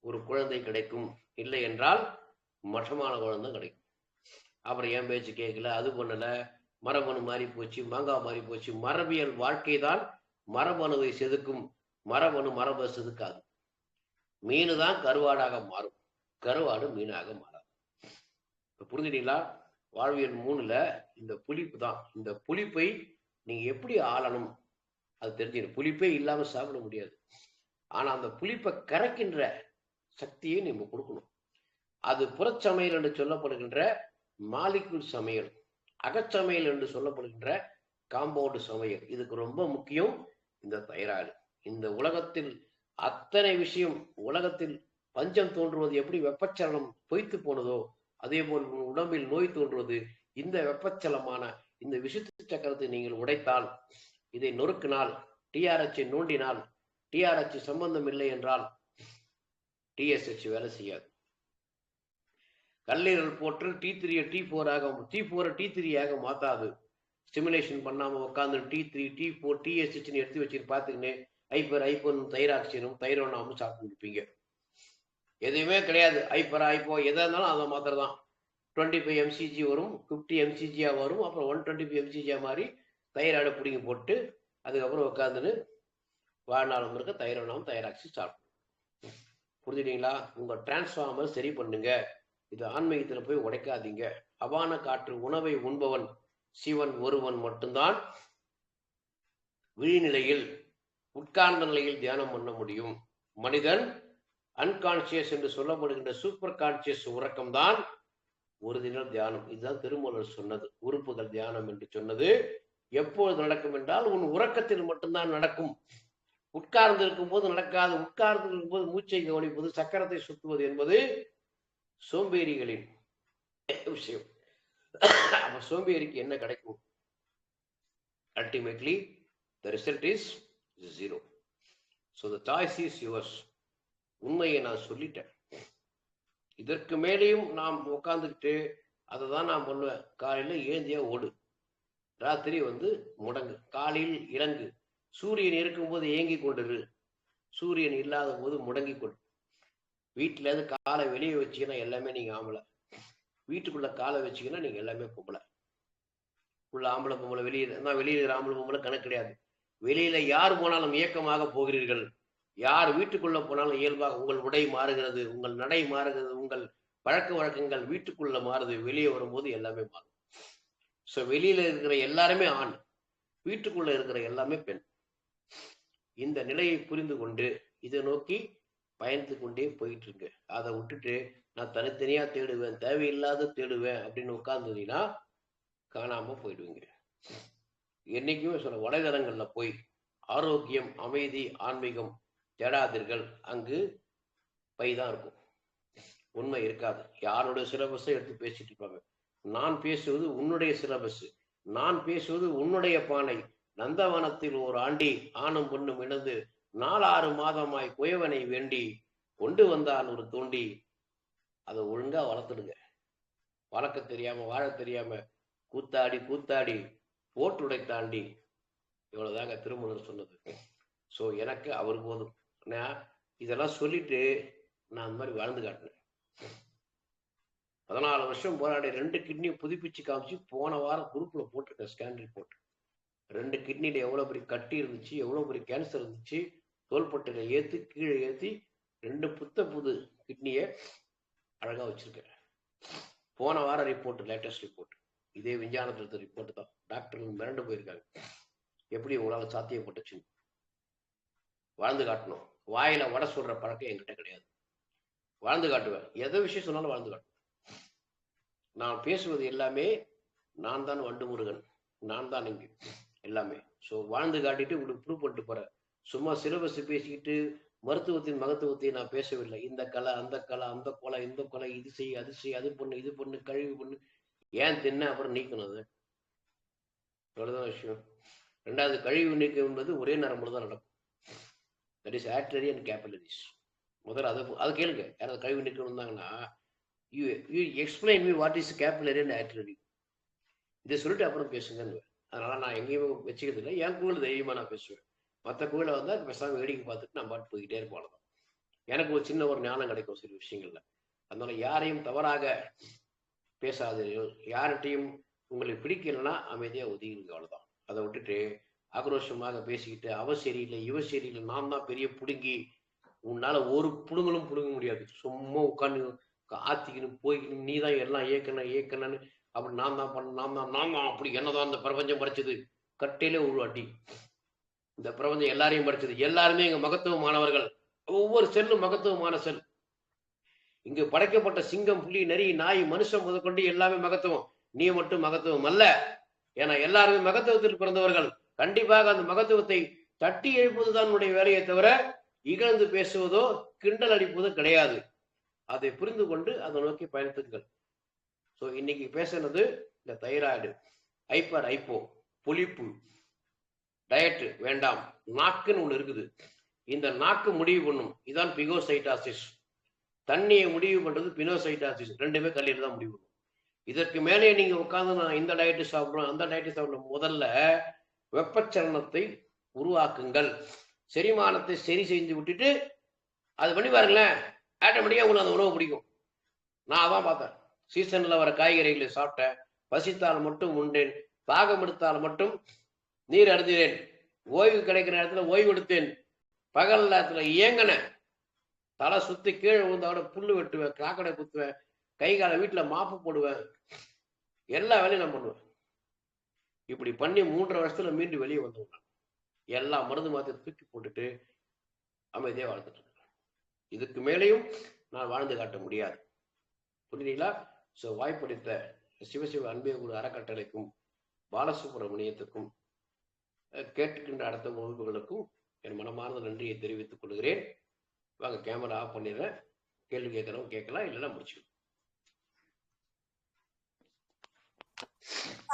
ஒரு குழந்தை கிடைக்கும். இல்லை என்றால் மட்டமான குழந்தை கிடைக்கும். அப்புறம் என் பேச்சு கேட்கல, அது பண்ணல, மரபணு மாறி போச்சு, மாங்காய் மாறி போச்சு. மரபியல் வாழ்க்கை தான் மரபணுவை செதுக்கும். மரபை செதுக்காது. மீனு தான் கருவாடாக மாறும், கருவாடு மீனாக மாறாது. புரிஞ்சுட்டீங்களா? வாழ்வியல் 3ல இந்த புளிப்பு தான். இந்த புளிப்பை நீங்க எப்படி ஆளணும் அது தெரிஞ்சுக்கணும். புளிப்பே இல்லாம சாப்பிட முடியாது. ஆனா அந்த புளிப்பை கரைக்கின்ற சக்தியை நம்ம கொடுக்கணும். அது புறச்சமையல் என்று சொல்லப்படுகின்ற மாலிகுல் சமையல், அகச்சமையல் என்று சொல்லப்படுகின்ற காம்பவுண்ட் சமையல். இதுக்கு ரொம்ப முக்கியம் இந்த தைராய்டு. இந்த உலகத்தில் அத்தனை விஷயம், உலகத்தில் பஞ்சம் தோன்றுவது எப்படி வெப்பச்சலனம் பொய்த்து போனதோ அதே போல் உடம்பில் நோய் தோன்றுவது இந்த வெப்பச்சலமான இந்த விசுத்த சக்கரத்தை நீங்கள் உடைத்தால், இதை நொறுக்கினால், டிஆர்ஹெச்சை நோண்டினால், டிஆர்ஹெச் சம்பந்தம் இல்லை என்றால் டிஎஸ்ஹெச் வேலை செய்யாது. கல்லீரல் போட்டு T3 T4 T4 T3 மாத்தாது. Stimulation பண்ணாம உட்காந்து T3 T4 TSH எடுத்து வச்சு பார்த்துக்கின்னு ஹைப்பர் தைராக்சினும் தைரோனாமும் சாப்பிட்டு இருப்பீங்க. எதுவுமே கிடையாது. ஹைப்போ எதா இருந்தாலும் அதை மாத்திரை தான். 25 mcg வரும், 50 mcg வரும், அப்புறம் 125 mcg மாதிரி தைராய்டை பிடிங்கி போட்டு அதுக்கப்புறம் உட்காந்துன்னு வாழ்நாளும் இருக்க தைரோனாமும் தைராக்சி சாப்பிடும். புரிஞ்சுட்டீங்களா? உங்க டிரான்ஸ்ஃபார்மர் சரி பண்ணுங்க. இது ஆன்மீகத்துல போய் உடைக்காதீங்க. அபான காற்று உணவை உண்பவன் சிவன் ஒருவன் மட்டும்தான் விழிநிலையில் உட்கார்ந்த நிலையில் தியானம் பண்ண முடியும். மனிதன் அன்கான்சியஸ் என்று சொல்லப்படுகின்ற சூப்பர் கான்சியஸ் உறக்கம்தான் ஒரிஜினல் தியானம். இதுதான் திருமூலர் சொன்னது. உறுப்புகள் தியானம் என்று சொன்னது எப்பொழுது நடக்கும் என்றால் உன் உறக்கத்தில் மட்டும்தான் நடக்கும். உட்கார்ந்து இருக்கும் போது நடக்காது. உட்கார்ந்து இருக்கும் போது மூச்சை கவனிப்பது, சக்கரத்தை சுற்றுவது என்பது சோம்பேறிகளின் விஷயம். அப்ப சோம்பேறிக்கு என்ன கிடைக்கும்? Ultimately the result is 0. So the choice is yours. உண்மையை நான் சொல்லிட்டேன். இதற்கு மேலேயும் நாம் உட்கார்ந்துக்கிட்டு அதை தான் நான் பண்ணுவேன். காலையில ஏந்தியா ஓடு, ராத்திரி முடங்கு, காலையில் இறங்கு. சூரியன் இருக்கும்போது ஏங்கி கொண்டிரு, சூரியன் இல்லாத போது முடங்கி கொண்டு. வீட்டுல இருந்து காலை வெளியே வச்சீங்கன்னா எல்லாமே நீங்க ஆம்பளை, வீட்டுக்குள்ள காலை வச்சீங்கன்னா நீங்க எல்லாமே பொம்பளை. உள்ள ஆம்பளை பொம்பளை, வெளியில ஆம்பளை பொம்பளை கணக்கு கிடையாது. வெளியில யார் போனாலும் இயக்கமாக போகிறீர்கள், யார் வீட்டுக்குள்ள போனாலும் இயல்பாக உங்கள் உடை மாறுகிறது, உங்கள் நடை மாறுகிறது, உங்கள் பழக்க வழக்கங்கள் வீட்டுக்குள்ள மாறுது. வெளியே வரும்போது எல்லாமே மாறும். ஸோ வெளியில இருக்கிற எல்லாருமே ஆண், வீட்டுக்குள்ள இருக்கிற எல்லாமே பெண். இந்த நிலையை புரிந்து கொண்டு இதை நோக்கி பயந்து கொண்டே போயிட்டு இருக்கு. அதை விட்டுட்டு நான் தனித்தனியா தேடுவேன், தேவையில்லாத தேடுவேன் அப்படின்னு உட்கார்ந்துட்டீங்கன்னா காணாம போயிடுவீங்க. என்னைக்குமே சொல்ல, வலைதளங்கள்ல போய் ஆரோக்கியம், அமைதி, ஆன்மீகம் தேடாதீர்கள். அங்கு பைதான் இருக்கும், உண்மை இருக்காது. யாருடைய சிலபஸை எடுத்து பேசிட்டு இருப்பாங்க. நான் பேசுவது உன்னுடைய சிலபஸ், நான் பேசுவது உன்னுடைய பானை. நந்தவனத்தில் ஒரு ஆண்டி ஆணும் பொண்ணும் இணைந்து 4-6 மாதமாய் குயவனை வேண்டி கொண்டு வந்தால் ஒரு தோண்டி. அதை ஒழுங்கா வளர்த்துடுங்க. வளர்க்க தெரியாம, வாழ தெரியாம கூத்தாடி போட்டு உடைத்தாண்டி. இவ்வளவுதாங்க திருமூலர் சொன்னது. ஸோ எனக்கு அவர் போதும். நான் இதெல்லாம் சொல்லிட்டு நான் அந்த மாதிரி வாழ்ந்து காட்டினேன். 14 வருஷம் போராடி 2 கிட்னியும் புதுப்பிச்சு காமிச்சு போன வாரம் குரூப்ல போட்டிருக்கேன் ஸ்கேன் ரிப்போர்ட். 2 கிட்னியில எவ்வளவு பெரிய கட்டி இருந்துச்சு, எவ்வளவு பெரிய கேன்சர் இருந்துச்சு, தோள்பட்டையில ஏத்தி கீழே ஏத்தி 2 புது கிட்னியை அழகா வச்சிருக்கேன். போன வாரம் ரிப்போர்ட், லேட்டஸ்ட் ரிப்போர்ட். இதே விஞ்ஞானத்தில் ரிப்போர்ட் தான். டாக்டர்கள் மிரண்டு போயிருக்காங்க. எப்படி உங்களால சாத்தியப்பட்டுச்சு? வாழ்ந்து காட்டணும். வாயில வடை சொல்ற பழக்கம் என்கிட்ட கிடையாது. வாழ்ந்து காட்டுவேன். எதை விஷயம் சொன்னாலும் வாழ்ந்து காட்டுவேன். நான் பேசுவது எல்லாமே நான் தான் வண்டு முருகன், நான் தான் இங்கு எல்லாமே. ஸோ வாழ்ந்து காட்டிட்டு உங்களுக்கு ப்ரூவ் பண்ணிட்டு போறேன். சும்மா சிலபஸ் பேசிக்கிட்டு மருத்துவத்தின் மகத்துவத்தை நான் பேசவில்லை. இந்த கலை, அந்த கலை, அந்த கொலை, இந்த கொலை, இது செய், அது செய், அது பண்ணு, இது பண்ணு, கழிவு பண்ணு, ஏன் தின்ன அப்புறம் நீக்கணும். அது அவ்வளவுதான் விஷயம். 2வது, கழிவு நீக்கம் என்பது ஒரே நரம்புல தான் நடக்கும். That is artery and capillaries. முதல்ல அதை கேளுங்க. யாராவது கழிவு நீக்கம் இருந்தாங்கன்னா, you explain me what is capillary and artery. இதை சொல்லிட்டு அப்புறம் பேசுங்கன்னு. அதனால நான் எங்கேயுமே வச்சுக்கிறது இல்லை. என் கோவில் தைரியமா நான் பேசுவேன். மற்ற கோவில வந்தால் பேசாம வேடிக்கை பார்த்துட்டு நான் பாட்டு போய்கிட்டே இருப்போம். எனக்கு ஒரு சின்ன ஒரு ஞானம் கிடைக்கும் சில விஷயங்கள்ல. அதனால யாரையும் தவறாக பேசாதீர்கள். யார்கிட்டையும் உங்களுக்கு பிடிக்கலன்னா அமைதியா ஒதுங்கிருங்க, அவ்வளவுதான். அதை விட்டுட்டு ஆக்ரோஷமாக பேசிக்கிட்டு அவ சரியில்லை, இவ சரியில்லை, நான் தான் பெரிய புடுங்கி, உன்னால ஒரு புடுங்கலும் புடுங்க முடியாது. சும்மா உட்காந்து ஆத்திக்கணும் போய்க்கணும், நீ தான் எல்லாம் ஏக்கணும்னு அப்படி நான் தான் பண்ண, நான் தான் அப்படி, என்னதான் இந்த பிரபஞ்சம் படிச்சது, கட்டையிலே உருவாட்டி இந்த பிரபஞ்சம் எல்லாரையும் படிச்சது. எல்லாருமே எங்க மகத்துவமானவர்கள். ஒவ்வொரு செல்லும் மகத்துவமான செல். இங்கு படைக்கப்பட்ட சிங்கம், புலி, நரி, நாய், மனுஷன் முதற்கொண்டு எல்லாமே மகத்துவம். நீ மட்டும் மகத்துவம் அல்ல. ஏன்னா எல்லாருமே மகத்துவத்தில் பிறந்தவர்கள். கண்டிப்பாக அந்த மகத்துவத்தை தட்டி எழுப்புவதுதான் உன்னுடைய வேலையை தவிர இகழ்ந்து பேசுவதோ கிண்டல் அடிப்பதோ கிடையாது. அதை புரிந்து கொண்டு அதை நோக்கி பயணித்துங்கள். ஸோ இன்னைக்கு பேசுனது இந்த தைராய்டு, ஹைப்பர் ஹைப்போ, புளிப்பு, டயட் வேண்டாம். நாக்குன்னு ஒண்ணு இருக்குது. இந்த நாக்கு முடிவு பண்ணும். இதான் பிகோசைட்டாசிஸ். தண்ணியை முடிவு பண்றது பினோசைட்டாசிஸ். ரெண்டுமே கல்லியில் தான் முடிவு பண்ணும். இதற்கு மேலே நீங்க உட்கார்ந்து நான் இந்த டயட்டு சாப்பிடணும் அந்த டயட்டு சாப்பிடணும். முதல்ல வெப்பச்சலனத்தை உருவாக்குங்கள். செரிமானத்தை சரி செஞ்சு விட்டுட்டு அது பண்ணி பாருங்களேன், ஆட்டோமேட்டிக்கா உங்களுக்கு அந்த உணவு பிடிக்கும். நான் அதான் பார்த்தேன். சீசன்ல வர காய்கறிகளை சாப்பிட்டேன், பசித்தால் மட்டும் உண்டேன், தாகம் எடுத்தால் மட்டும் நீர் அருந்தினேன், ஓய்வு கிடைக்கிற நேரத்துல ஓய்வு எடுத்தேன், பகல் நேரத்துல இயங்கினேன், தலை சுத்தி கீழே விழுந்தோட புல்லு வெட்டுவேன், காக்கடை குத்துவேன், கை காலை வீட்டுல மாப்பு போடுவேன், எல்லா வேலையும் நான் பண்ணுவேன். இப்படி பண்ணி 3.5 வருஷத்துல மீண்டும் வெளியே வந்தவங்க எல்லா மருந்து மாத்தி தூக்கி போட்டுட்டு அமைதியா வாழ்ந்துட்டு இருக்கேன். இதுக்கு மேலேயும் நான் வாழ்ந்து காட்ட முடியாது. புரியுதுங்களா? ஸோ வாய்ப்பளித்த சிவசிவ அன்பே குரு அறக்கட்டளைக்கும் பாலசுப்ரமணியத்துக்கும் கேட்டுக்கின்ற அடுத்த வகுப்புகளுக்கும் என் மனமார்ந்த நன்றியை தெரிவித்துக் கொள்கிறேன். வாங்க கேமரா ஆஃப் பண்ணிடுறேன். கேள்வி கேட்கறவங்க கேட்கலாம், இல்லைன்னா முடிச்சுக்கலாம்.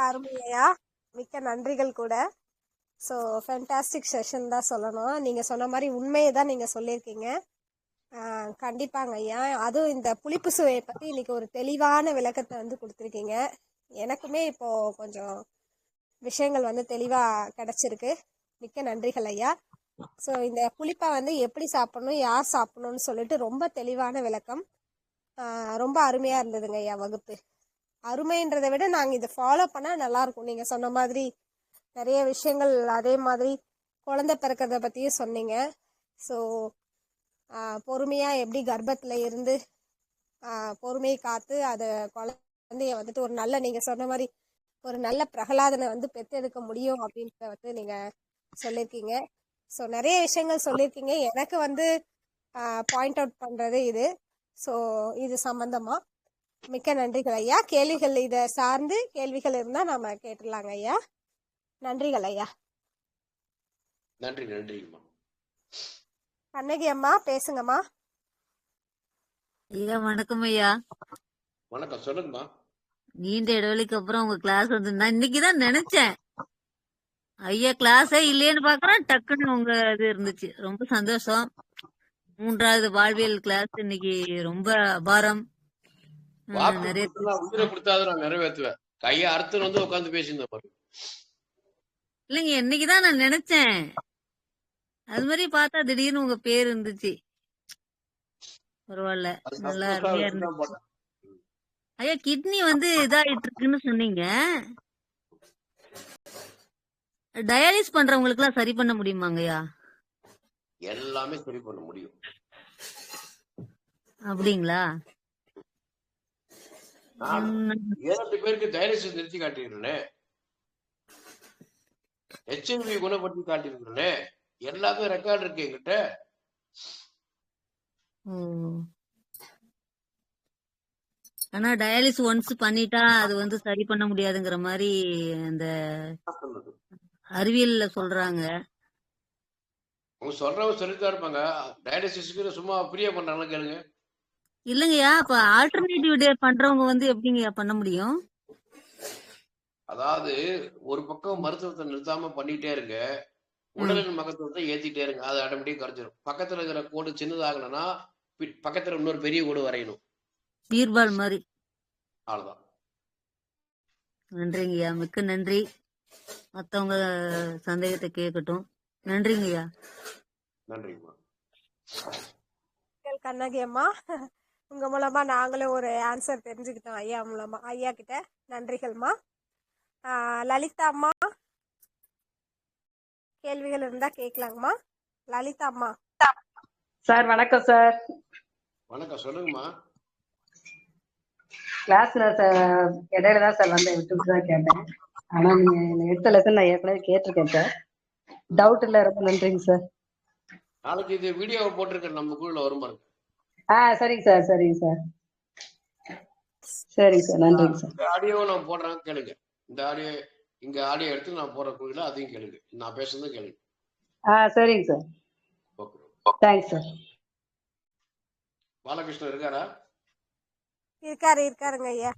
அருமையா, மிக்க நன்றிகள் கூட. ஸோ ஃபேண்டாஸ்டிக் செஷன் தான் சொல்லணும். நீங்க சொன்ன மாதிரி உண்மையை தான் நீங்க சொல்லியிருக்கீங்க. கண்டிப்பாங்க ஐயா. அதுவும் இந்த புளிப்பு சுவையை பத்தி இன்னைக்கு ஒரு தெளிவான விளக்கத்தை வந்து கொடுத்துருக்கீங்க. எனக்குமே இப்போ கொஞ்சம் விஷயங்கள் வந்து தெளிவா கிடைச்சிருக்கு. மிக்க நன்றிகள் ஐயா. ஸோ இந்த புளிப்பை வந்து எப்படி சாப்பிடணும், யார் சாப்பிடணும்னு சொல்லிட்டு ரொம்ப தெளிவான விளக்கம். ரொம்ப அருமையா இருந்ததுங்க ஐயா வகுப்பு. அருமைன்றதை விட நாங்கள் இதை ஃபாலோ பண்ணால் நல்லா இருக்கும். நீங்கள் சொன்ன மாதிரி நிறைய விஷயங்கள், அதே மாதிரி குழந்தை பிறக்கிறத பற்றியும் சொன்னீங்க. ஸோ பொறுமையாக எப்படி கர்ப்பத்தில் இருந்து பொறுமையை காத்து அதை குழந்தைய வந்துட்டு ஒரு நல்ல, நீங்கள் சொன்ன மாதிரி ஒரு நல்ல பிரகலாதனை வந்து பெற்றெடுக்க முடியும் அப்படின்றத வந்து நீங்கள் சொல்லியிருக்கீங்க. ஸோ நிறைய விஷயங்கள் சொல்லியிருக்கீங்க. எனக்கு வந்து பாயிண்ட் அவுட் பண்ணுறது இது. ஸோ இது சம்பந்தமாக மிக்க நன்றிகள் ஐயா. கேள்விகள் இதை சார்ந்து கேள்விகள் இருந்தால் நாம கேட்டுடலாங்க ஐயா. நன்றிகள் ஐயா.
நன்றி. நன்றிங்கம்மா.
கண்ணகி அம்மா பேசுங்கம்மா.
ஐயா வணக்கம் ஐயா.
வணக்கம், சொல்லுங்கம்மா.
நீண்ட இடைவெளிக்கு அப்புறம் உங்க கிளாஸ் வந்து நான் இன்னைக்குதான் நினைச்சேன். ஐயா கிளாஸே இல்லையேன்னு பாக்குறேன், டக்குன்னு உங்க இது இருந்துச்சு. ரொம்ப சந்தோஷம். 3வது வாழ்வியல் கிளாஸ் இன்னைக்கு ரொம்ப அபாரம். நிறைய
உயிரை கொடுத்தாது நான் நிறைவேற்றுவேன். கையை அறுத்து வந்து உட்காந்து பேசியிருந்தேன் பாருங்க.
இல்லைங்க, இன்னைக்குதான் நான் நினைச்சேன். அது மாதிரி பார்த்தா திடீர்னு உங்க பேர் இருந்துச்சு. பரவாயில்ல, நல்லா அருமையா இருந்துச்சு. ஐயா கிட்னி வந்து இதாயிட்டு இருக்குன்னு சொன்னீங்க. டயாலிஸ் பண்றவங்களுக்கு எல்லாம் சரி பண்ண முடியுமாங்கய்யா?
எல்லாமே சரி பண்ண முடியும்.
அப்படிங்களா?
7 பேருக்கு டயாலிசிஸ் நிறுத்தி காட்டியிருக்கிறேன், HIV குணப்படுத்தி காட்டியிருக்கிறேன். எல்லாமே ரெக்கார்டு இருக்கு என்கிட்ட.
ஆனா டயாலிஸ் ஒன்ஸ் பண்ணிட்டா அது வந்து சரி பண்ண முடியாதுங்கிற மாதிரி அந்த அறிவியல்ல சொல்றாங்க.
அவங்க சொல்றவங்க சொல்லித்தான் இருப்பாங்க. டயாலிசிஸ்க்கு சும்மா ஃப்ரீயா பண்றாங்களா கேளுங்க.
இல்லங்கய்யா, அப்ப ஆல்டர்னேட்டிவ் டே பண்றவங்க வந்து எப்படிங்கய்யா பண்ண முடியும்?
அதாவது ஒரு பக்கம் மருத்துவத்தை நிறுத்தாம பண்ணிட்டே இருங்க, உடலின் மகத்துவத்தை ஏத்திட்டே இருங்க. அது ஆட்டோமேட்டிக் குறைஞ்சிடும். பக்கத்துல இருக்கிற கோடு சின்னதாகணும்னா பக்கத்துல இன்னொரு பெரிய கோடு வரையணும்,
பீர்பால் மாதிரி.
அவ்வளவுதான்.
நன்றிங்கய்யா, மிக்க நன்றி. மத்தவங்க சந்தேகத்தை கேட்கட்டும். நன்றிங்கய்யா.
நன்றிங்கம்மா.
கண்ணகி அம்மா, உங்க மூலமா நாங்களும் ஒரு ஆன்சர் தெரிஞ்சுக்கிட்டோம் ஐயா மூலமா. ஐயா கிட்ட நன்றிகள்மா. லலிதா அம்மா, கேள்விகள் இருந்தா கேட்கலாங்கம்மா. லலிதா அம்மா.
சார் வணக்கம் சார்.
வணக்கம், சொல்லுங்கம்மா.
கிளாஸ்ல இடையில தான் சார் வந்து விட்டு தான் கேட்டேன். ஆனா நீங்க எடுத்த லெசன் நான் ஏற்கனவே கேட்டிருக்கேன் சார். டவுட் இல்ல, ரொம்ப நன்றிங்க சார்.
நாளைக்கு இது வீடியோவை போட்டிருக்கேன், நம்ம குழுல வரும் பாருங்க.
சரிங்க சார், சரிங்க சார், சரிங்க சார், நன்றிங்க சார்.
இந்த ஆடியோ நான் போடுறேன் கேளுங்க. இந்த ஆடியோ இங்க ஆடியோ எடுத்து நான் போடுற கோயில அதையும் கேளுங்க. நான் பேசுறதும் கேளுங்க.
சரிங்க sir,
okay.
Thanks sir.
Balakrishnan இருக்காரா?
இருக்காருங்க ஐயா.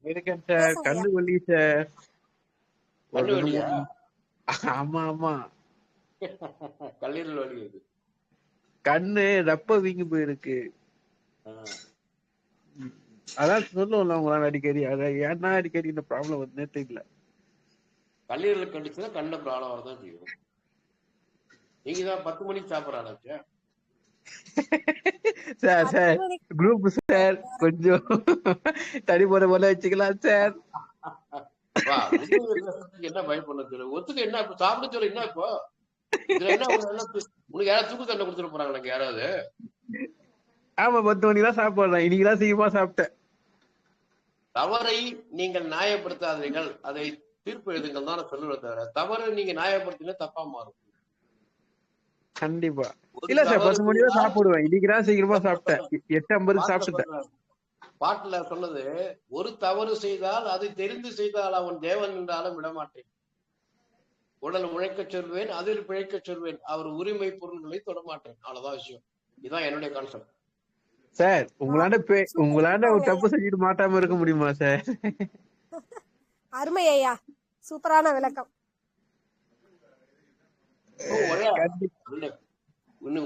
இருக்கேன் சார்.
பேசுங்க ஐயா.
கண்ணு வலி சார். ஒரு
கண்ணு
ரெண்டு
வலியா?
மூணு ஆமா ஆமா,
கல்லீரல் வலி இருக்கு.
கண்ணு ரப்ப வீங்கி போயிருக்கு. ம். அதான் சொல்லுவோம்ல உங்களால அடிக்கடி, அதான் ஏன்னா அடிக்கடி இந்த ப்ராப்ளம் வந்து தெரியல.
கல்லீரல் கடிச்சுன்னா கண்ண ப்ராப்ளம் வரதான் செய்யும். நீங்க தான் 10 மணிக்கு சாப்பிடறாச்சு.
சார்
10
சார்
மணிக்கு
குரூப் சார், கொஞ்சம் தனி போற போல வச்சுக்கலாம் சார்.
வா, என்ன பயப்பட சொல்லு, ஒத்துக்க. என்ன இப்ப சாப்பிட சொல்லு. என்ன இப்போ இதுல என்ன உனக்கு யாராவது தூக்கு தண்டை கொடுத்துட்டு போறாங்க யாராவது?
ஆமா, 10 மணிக்கு தான் சாப்பிடுறேன். இன்னைக்கு தான் சீக்கிரமா சாப்பிட்டேன்.
தவறை நீங்கள் நியாயப்படுத்தாதீர்கள், அதை தீர்ப்பு எழுதுங்கள் தான் நான் சொல்லுவேன். தவிர தவறு நீங்க நியாயப்படுத்தினா தப்பா மாறும்.
கண்டிப்பா
ஒரு
இல்ல சார்,
தவறு
10 மணிக்கு தான்
செய்தால்
சாப்பிடுவேன். இன்னைக்கு தான் சீக்கிரமா சாப்பிட்டேன். 8:50 சாப்பிட்டுட்டேன்.
பாட்டுல சொன்னது, ஒரு தவறு செய்தால் அதை தெரிந்து செய்தால் அவன் தேவன் என்றாலும் விடமாட்டேன். உடல் உழைக்கச் சொல்வேன், அதில் பிழைக்கச் சொல்வேன், அவர் உரிமை பொருள்களை தொடமாட்டேன். அவ்வளவுதான் விஷயம். இதுதான் என்னுடைய கான்செப்ட்.
சார், உங்களாண்ட ஒரு
சூப்பராங்க
தப்பு செஞ்சுட்டு மாட்டாம இருக்க முடியுமா சார்?
அருமை ஐயா, சூப்பரான விளக்கம்.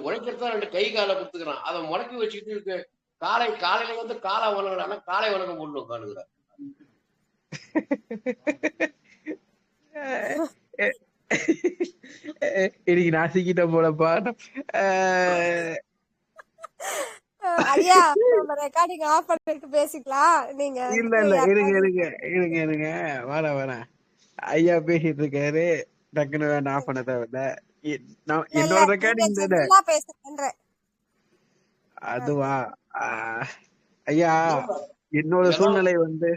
உழைக்கிறதா 2 கை காலை கொடுத்துக்கிறான், அதை முடக்கி வச்சுக்கிட்டு இருக்கு. காலையில வந்து காலை வணங்குறான்னா காலை வணக்கம் போட்டு உட்காந்துக்கிறான்.
இன்னைக்கு நான் சிக்கிட்டேன் போலப்பா.
ஐயா, நம்ம ரெக்கார்டிங் ஆஃப் பண்ணிட்டு பேசிக்கலாம். நீங்க
இல்ல இருங்க வரேன். ஐயா பேசிட்டு இருக்காரு, டக்குன்னு வேண்டாம், ஆஃப் பண்ண தேவையில்ல. என்னோட ரெக்கார்டிங் தானே
பேசுறேன்.
அதுவா? ஐயா, என்னோட சூழ்நிலை வந்து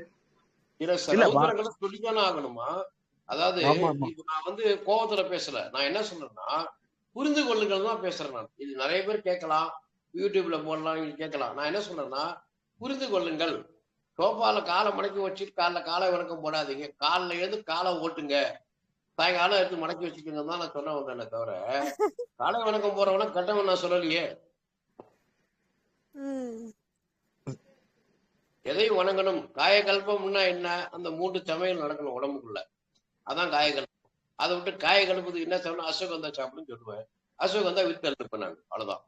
சொல்லித்தானே ஆகணுமா? அதாவது இது நான் வந்து கோபத்துல பேசல. நான் என்ன சொல்றேன்னா, புரிந்து கொள்ளுங்கள் தான் பேசுறேன் நான். இது நிறைய பேர் கேட்கலாம், யூடியூப்ல போடலாம், கேட்கலாம். நான் என்ன சொல்றேன்னா, புரிந்து கொள்ளுங்கள். சோஃபால காலை மடக்கி வச்சு காலை வணக்கம் போடாதீங்க. காலில் எழுந்து காலை ஓட்டுங்க, சாயங்காலம் எடுத்து மடக்கி வச்சுக்கோங்க தான் நான் சொல்ல வந்தேனே தவிர, காலை வணக்கம் போறவனா கட்டவன் நான் சொல்லலையே. எதை வணங்கணும்? காயகல்பம்னா என்ன? அந்த 3 சமையல் நடக்கணும் உடம்புக்குள்ள, அதான் காயகல்பம். அதை விட்டு காயகல்பத்துக்கு என்ன சொல்லணும்? அஸ்வகந்தா சாப்பிடுன்னு சொல்லுவேன். அஸ்வகந்தா வித்து அழுப்பேன் நான், அவ்வளவுதான்.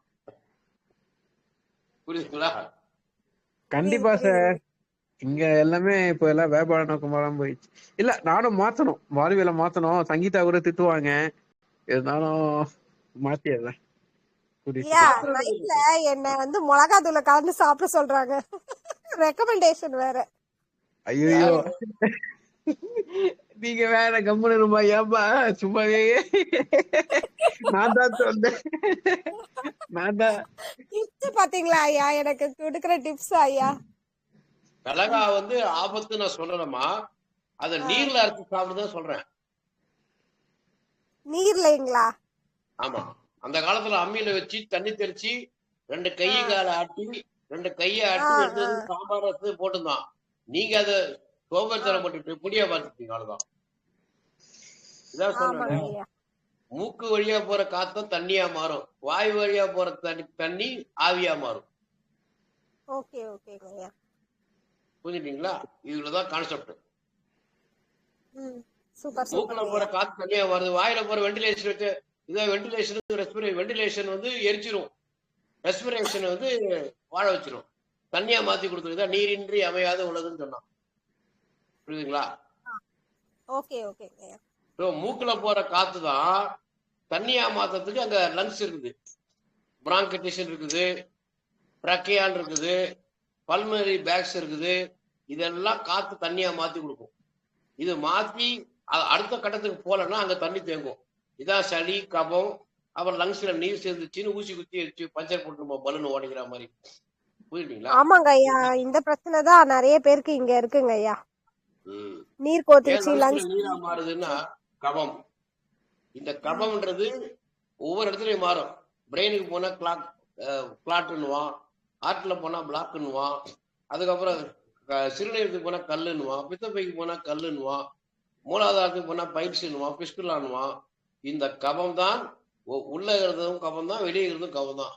புரியுதுங்களா?
கண்டிப்பா சார். இங்க எல்லாமே இப்ப எல்லாம் வியாபார நோக்கமாலாம் போயிடுச்சு. இல்ல, நானும் மாத்தணும், வாழ்வியலை மாத்தணும். சங்கீதா கூட திட்டுவாங்க, இருந்தாலும் மாத்திடுறேன்.
நைட்ல என்ன வந்து மிளகா தூளை கலந்து சாப்பிட சொல்றாங்க, ரெக்கமெண்டேஷன் வேற.
ஐயோ, நீங்க வேற கம்முனு இருமா. ஏன்பா சும்மாவே நான் தான் சொன்னேன்.
டிப்ஸ் பாத்தீங்களா ஐயா, எனக்கு கொடுக்கிற டிப்ஸ் ஐயா.
மிளகா வந்து ஆபத்து நான் சொல்லணுமா? அத நீர்ல அரைச்சு சாப்பிடுதான் சொல்றேன்.
நீர்லங்களா?
ஆமா, அந்த காலத்துல அம்மியில வச்சு தண்ணி தெளிச்சு 2 கை காலை ஆட்டி 2 கையை ஆட்டி எடுத்து சாம்பார் ரசத்து போட்டுதான். நீங்க அதை சோம்பேறித்தனம் போட்டு புடியா பார்த்துட்டீங்க, அவ்வளவுதான். இதான் சொல்றேன். மூக்கு வழியா போற காத்தும் தண்ணியா மாறும், வாய் வழியா போற தண்ணி ஆவியா மாறும். புரிஞ்சுட்டீங்களா? இதுலதான் கான்செப்ட். மூக்குல போற காத்து தண்ணியா மாறுது, வாயில போற வெண்டிலேஷன் வச்சு இதான் வெண்டிலேஷன். வெண்டிலேஷன் வந்து எரிச்சிரும், ரெஸ்பிரேஷன் வந்து வாழ வச்சிரும், தண்ணியா மாத்தி கொடுத்துருதா. நீரின்றி அமையாது உள்ளதுன்னு சொன்னான். புரியுதுங்களா? மூக்குல போற காத்து தான் தண்ணியா மாத்தத்துக்கு அங்க லங்ஸ் இருக்குது, பிராங்கடைட்டிஸ் இருக்குது, ட்ரக்கியான் இருக்குது, பல்மனரி பேக்ஸ் இருக்குது. இதெல்லாம் காத்து தண்ணியா மாத்தி கொடுக்கும். இது மாத்தி அடுத்த கட்டத்துக்கு போலன்னா அங்க தண்ணி தேங்கும். இதான் சளி, கபம், அப்புறம் லங்ஸ்ல நீர் சேர்ந்துச்சுன்னு ஊசி குத்தி அடிச்சு பஞ்சர் போட்டு பலூன் ஓடிக்கிற மாதிரி. புரியுதுங்களா?
ஆமாங்க ஐயா, இந்த பிரச்சனை தான் நிறைய பேருக்கு இங்க இருக்குங்க ஐயா. நீர் கோத்திருச்சு,
நீரா மாறுதுன்னா கபம். இந்த கபம்ன்றது ஒவ்வொரு இடத்துலயும் மாறும். பிரெயினுக்கு போனா கிளாட்னுவான், ஆற்றுல போனா பிளாக்குன்னுவான், அதுக்கப்புறம் சிறுநீரத்துக்கு போனா கல்லுன்னுவான், பித்தப்பைக்கு போனா கல்லுன்னுவான், மூலாதாரத்துக்கு போனா பைல்ஸ்ன்னுவான், பிஸ்குலான்னுவான். இந்த கபம் தான் உள்ள இருக்கிறதும் கபம் தான், வெளியே இருக்கிறதும் கபம் தான்.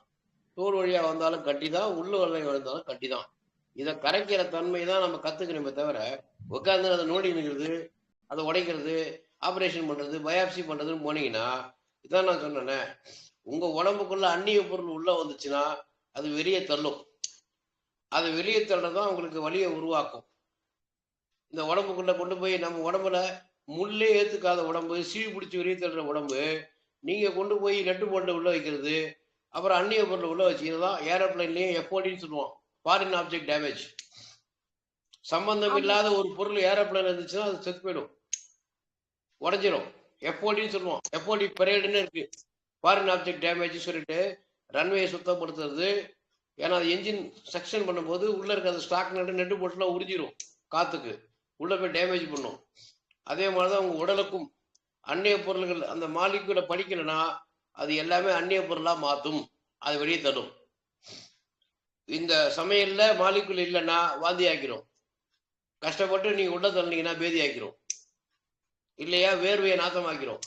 தோல் வழியா வந்தாலும் கட்டி தான், உள்ள வழியா வந்தாலும் கட்டி தான். இதை கரைக்கிற தன்மை தான் நம்ம கத்துக்கணுமே தவிர உட்காந்து அதை நோண்டி நிற்கிறது, அதை உடைக்கிறது, ஆபரேஷன் பண்றது, பயாப்சி பண்றதுன்னு போனீங்கன்னா, இதான் நான் சொன்னேன், உங்க உடம்புக்குள்ள அந்நிய பொருள் உள்ள வந்துச்சுன்னா அது வெளியே தள்ளும். அது வெளியே தள்ளுறதான் உங்களுக்கு வலியை உருவாக்கும். இந்த உடம்புக்குள்ள கொண்டு போய் நம்ம உடம்புல முள்ளே ஏத்துக்காத உடம்பு, சீவி பிடிச்சி வெளியே தள்ளுற உடம்பு, நீங்க கொண்டு போய் நெட்டு போட்டு உள்ள வைக்கிறது, அப்புறம் அந்நிய பொருள் உள்ள வச்சுக்கிறதான் ஏரோப்ளைன்லயும் எஃப்ஓடின்னு சொல்லுவோம், ஃபாரின் ஆப்ஜெக்ட் டேமேஜ். சம்பந்தம் இல்லாத ஒரு பொருள் ஏரோப்ளைன் இருந்துச்சுன்னா அது செத்து போயிடும், உடஞ்சிரும். எஃப்ஓடின்னு சொல்லுவோம், எஃப்ஓடி பரேடுன்னு இருக்கு, ஃபாரின் ஆப்ஜெக்ட் டேமேஜ் சொல்லிட்டு ரன்வேயை சுத்தப்படுத்துறது. ஏன்னா அது என்ஜின் செக்ஷன் பண்ணும்போது உள்ள இருக்க அந்த ஸ்டாக் நெட்டு போட்டுலாம் உறிஞ்சிரும், காத்துக்கு உள்ள போய் டேமேஜ் பண்ணும். அதே மாதிரிதான் உங்க உடலுக்கும் அந்நிய பொருள்கள் அந்த மாலிகுலை படிக்கலைன்னா அது எல்லாமே அந்நிய பொருளா மாத்தும், அது வெளியே தரும். இந்த சமையல்ல மாலிகுல் இல்லைன்னா வாந்தி ஆக்கிரும், கஷ்டப்பட்டு நீங்க உள்ள தள்ளினீங்கன்னா பேதி ஆக்கிரும், இல்லையா வேர்வையை நாத்தமாக்கிறோம்.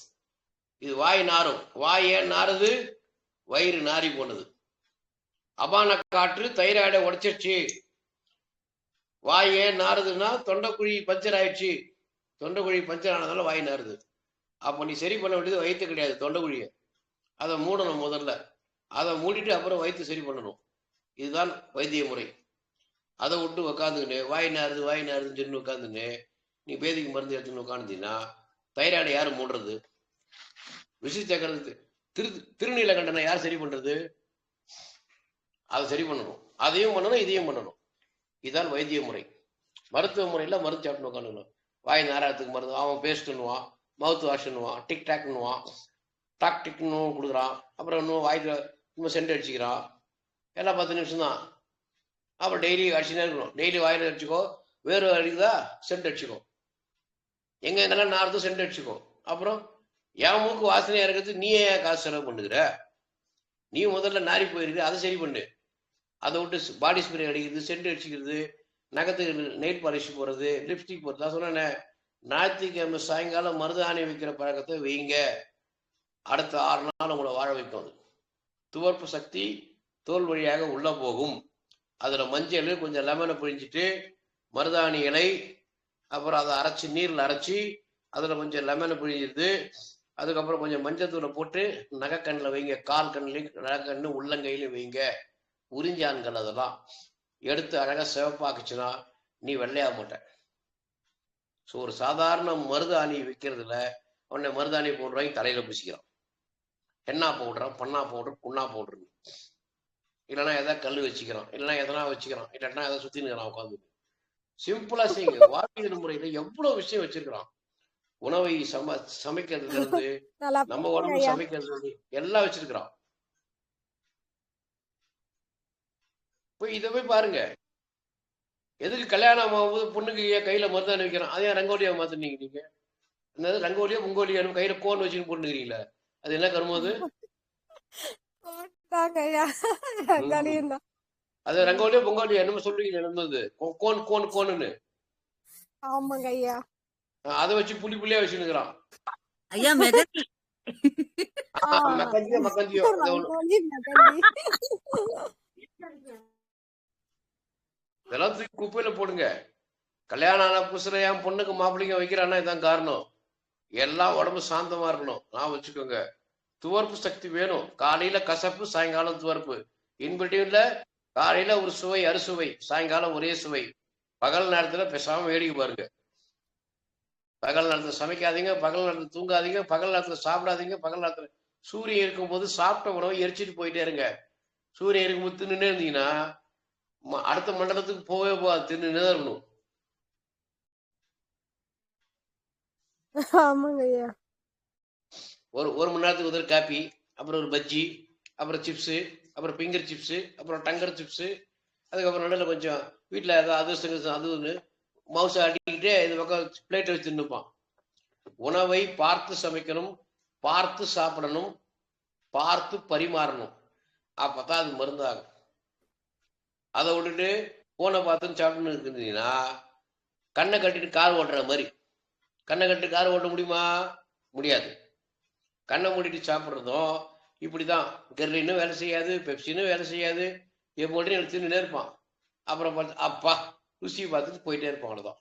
இது வாய் நாரும். வாய் ஏன் நாறுது? வயிறு நாரி போனது. அபான காற்று தைராய்டை உடைச்சிருச்சு. வாய் ஏன் நாறுதுன்னா தொண்டைக்குழி பஞ்சர் ஆயிடுச்சு, தொண்டைக்குழி பஞ்சர் ஆனதால வாய் நாறுது. அப்போ நீ சரி பண்ண வேண்டியது வயிற்று கிடையாது, தொண்டைக்குழியை. அதை மூடணும் முதல்ல, அதை மூடிட்டு அப்புறம் வயிற்று சரி பண்ணணும். இதுதான் வைத்திய முறை. அதை விட்டு உக்காந்துக்கின்னு வாய் நாறுதுன்னு சொல்லி உட்காந்துன்னு நீ பேதிக்கு மருந்து எடுத்துன்னு உட்காந்துட்டீங்கன்னா தைராய்டை யாரு மூடுறது? விஷ சக்கரத்து திருநீலகண்டனை யார் சரி பண்றது? அதை சரி பண்ணணும், அதையும் பண்ணணும், இதையும் பண்ணணும். இதுதான் வைத்திய முறை. மருத்துவ முறையில் மருந்து சாப்பிட்டு உட்காந்துக்கணும். வாய் நாராயத்துக்கு மருந்து அவன் பேஸ்ட்டுன்னுவான், மவுத் வாஷ்ன்னுவான், டிக் டாக்னுவான், டாக் டிக்னு கொடுக்குறான், அப்புறம் இன்னும் வாய்க்கு இன்னும் சென்ட் அடிச்சுக்கிறான். எல்லாம் 10 நிமிஷம் தான். அப்புறம் டெய்லி அடிச்சுனே இருக்கணும். டெய்லி வாயில் அடிச்சுக்கோ, வேறு அடிக்குதா சென்ட் அடிச்சுக்கோ, எங்கெங்கெல்லாம் நார்த்து சென்ட் அடிச்சுக்கோ. அப்புறம் என் மூக்கு வாசனையா இருக்கிறது நீ ஏன் காசு செலவு பண்ணுகிற? நீ முதல்ல நாரி போயிருக்கு, அதை சரி பண்ணு. அதை விட்டு பாடி ஸ்ப்ரே அடிக்கிறது, சென்ட் அடிச்சுக்கிறது, நகத்துக்கு நெயில் பாலிஷ் போடுறது, லிப்ஸ்டிக் போடுறது. நான் சொன்னேன், ஞாயிற்றுக்கிழமை சாயங்காலம் மருதாணி வைக்கிற பழக்கத்தை வைங்க, அடுத்த 6 நாள் உங்களை வாழ வைக்கும். அது துவர்ப்பு சக்தி தோல் வழியாக உள்ள போகும். அதுல மஞ்சள் கொஞ்சம் லெமனை பிழிஞ்சிட்டு மருதாணி இலை, அப்புறம் அதை அரைச்சி நீர்ல அரைச்சி அதுல கொஞ்சம் லெமனை பிழிஞ்சிருது, அதுக்கப்புறம் கொஞ்சம் மஞ்சள் தூளை போட்டு நகைக்கண்ணில் வைங்க, கால் கண்ணிலையும் நகைக்கண்ணு உள்ளங்கையிலையும் வைங்க. உறிஞ்சான்கள் அதெல்லாம் எடுத்து அழகா சிவப்பாக்குச்சுன்னா நீ வெள்ளையாக மாட்ட. ஸோ ஒரு சாதாரண மருதாணி வைக்கிறதுல உடனே மருதாணி பவுடர் தலையில பூசிக்கிறான், ஹென்னா பவுடர், பன்னா பவுடர், புண்ணா பவுடர், இல்லைன்னா எதாவது கல் வச்சுக்கிறான், இல்லைன்னா எதனா வச்சுக்கிறான், இல்லைன்னா எதாவது சுத்தினுக்கிறான் உட்காந்து. சிம்பிளா செய்யுங்க. வாழ்க்கை முறையில எவ்வளவு விஷயம் வச்சிருக்கிறான். உணவை சமைக்கிறதுல இருந்து நம்ம உடம்பு சமைக்கிறது இருந்து எல்லாம் வச்சிருக்கிறான். போய் இதை போய் பாருங்க. எதுக்கு கல்யாணம் ஆகும்போது பொண்ணுக்கு கையில மருதாணி வைக்கிறான்? அதே ரங்கோலியா மாத்தினீங்க நீங்க. என்னது ரங்கோலியா முங்கோலியா கையில கோன் வச்சுன்னு போட்டுக்கிறீங்களா? அது என்ன கரும்போது? அது ரங்கோலியா பொங்கோலியா என்னமோ சொல்றீங்க, என்னது கோன் கோன் கோன்னு.
ஆமாங்க ஐயா.
அதை வச்சு புள்ளி புள்ளியா வச்சுக்கிறான்
ஐயா. மெகந்தி
மக்கந்தியோ இதெல்லாம் தூக்கி குப்பையில போடுங்க. கல்யாணம் ஆன புதுசுல என் பொண்ணுக்கு மாப்பிள்ளைங்க வைக்கிறான்னா இதான் காரணம். எல்லாம் உடம்பு சாந்தமா இருக்கணும். நான் வச்சுக்கோங்க, துவர்ப்பு சக்தி வேணும். காலையில கசப்பு, சாயங்காலம் துவர்ப்பு. இன்பிட்வீன்ல காலையில ஒரு சுவை அறுசுவை, சாயங்காலம் ஒரே சுவை. பகல் நேரத்துல பேசாம வேடிக்கை பாருங்க. பகல் நேரத்துல சமைக்காதீங்க, பகல் நேரத்துல தூங்காதீங்க, பகல் நேரத்துல சாப்பிடாதீங்க. பகல் நேரத்துல சூரியன் இருக்கும்போது சாப்பிட்ட உணவை எரிச்சிட்டு போயிட்டே இருங்க. சூரியன் இருக்கும்போது தின்னுனே இருந்தீங்கன்னா அடுத்த மண்டலத்துக்கு போவே போகாது, தின்னுனே இருக்கணும். ஒரு மணி நேரத்துக்கு ஒரு காப்பி, அப்புறம் ஒரு பஜ்ஜி, அப்புறம் சிப்ஸு, அப்புறம் ஃபிங்கர் சிப்ஸு, அப்புறம் டங்கர் சிப்ஸு, அதுக்கப்புறம் நடுவில் கொஞ்சம் வீட்டில் ஏதாவது அதுன்னு மவுசை அடிக்கிட்டே இந்த பக்கம் பிளேட்டை வச்சு தின்னுப்பான். உணவை பார்த்து சமைக்கணும், பார்த்து சாப்பிடணும், பார்த்து பரிமாறணும். அப்பதான் அது மருந்தாகும். அதை விட்டுட்டு போனை பார்த்துன்னு சாப்பிட்டுன்னு இருந்தீங்கன்னா கண்ணை கட்டிட்டு கார் ஓட்டுற மாதிரி. கண்ணை கட்டி கார் ஓட்ட முடியுமா? முடியாது. கண்ணை மூடிட்டு சாப்பிட்றதும் இப்படிதான். கெர்லின்னு வேலை செய்யாது, பெப்சின்னு வேலை செய்யாது, எப்படின்னு எடுத்துன்னு இருப்பான். அப்புறம் பார்த்து அப்பா ருசியை பார்த்துட்டு போயிட்டே இருப்பான். அவ்வளோதான்.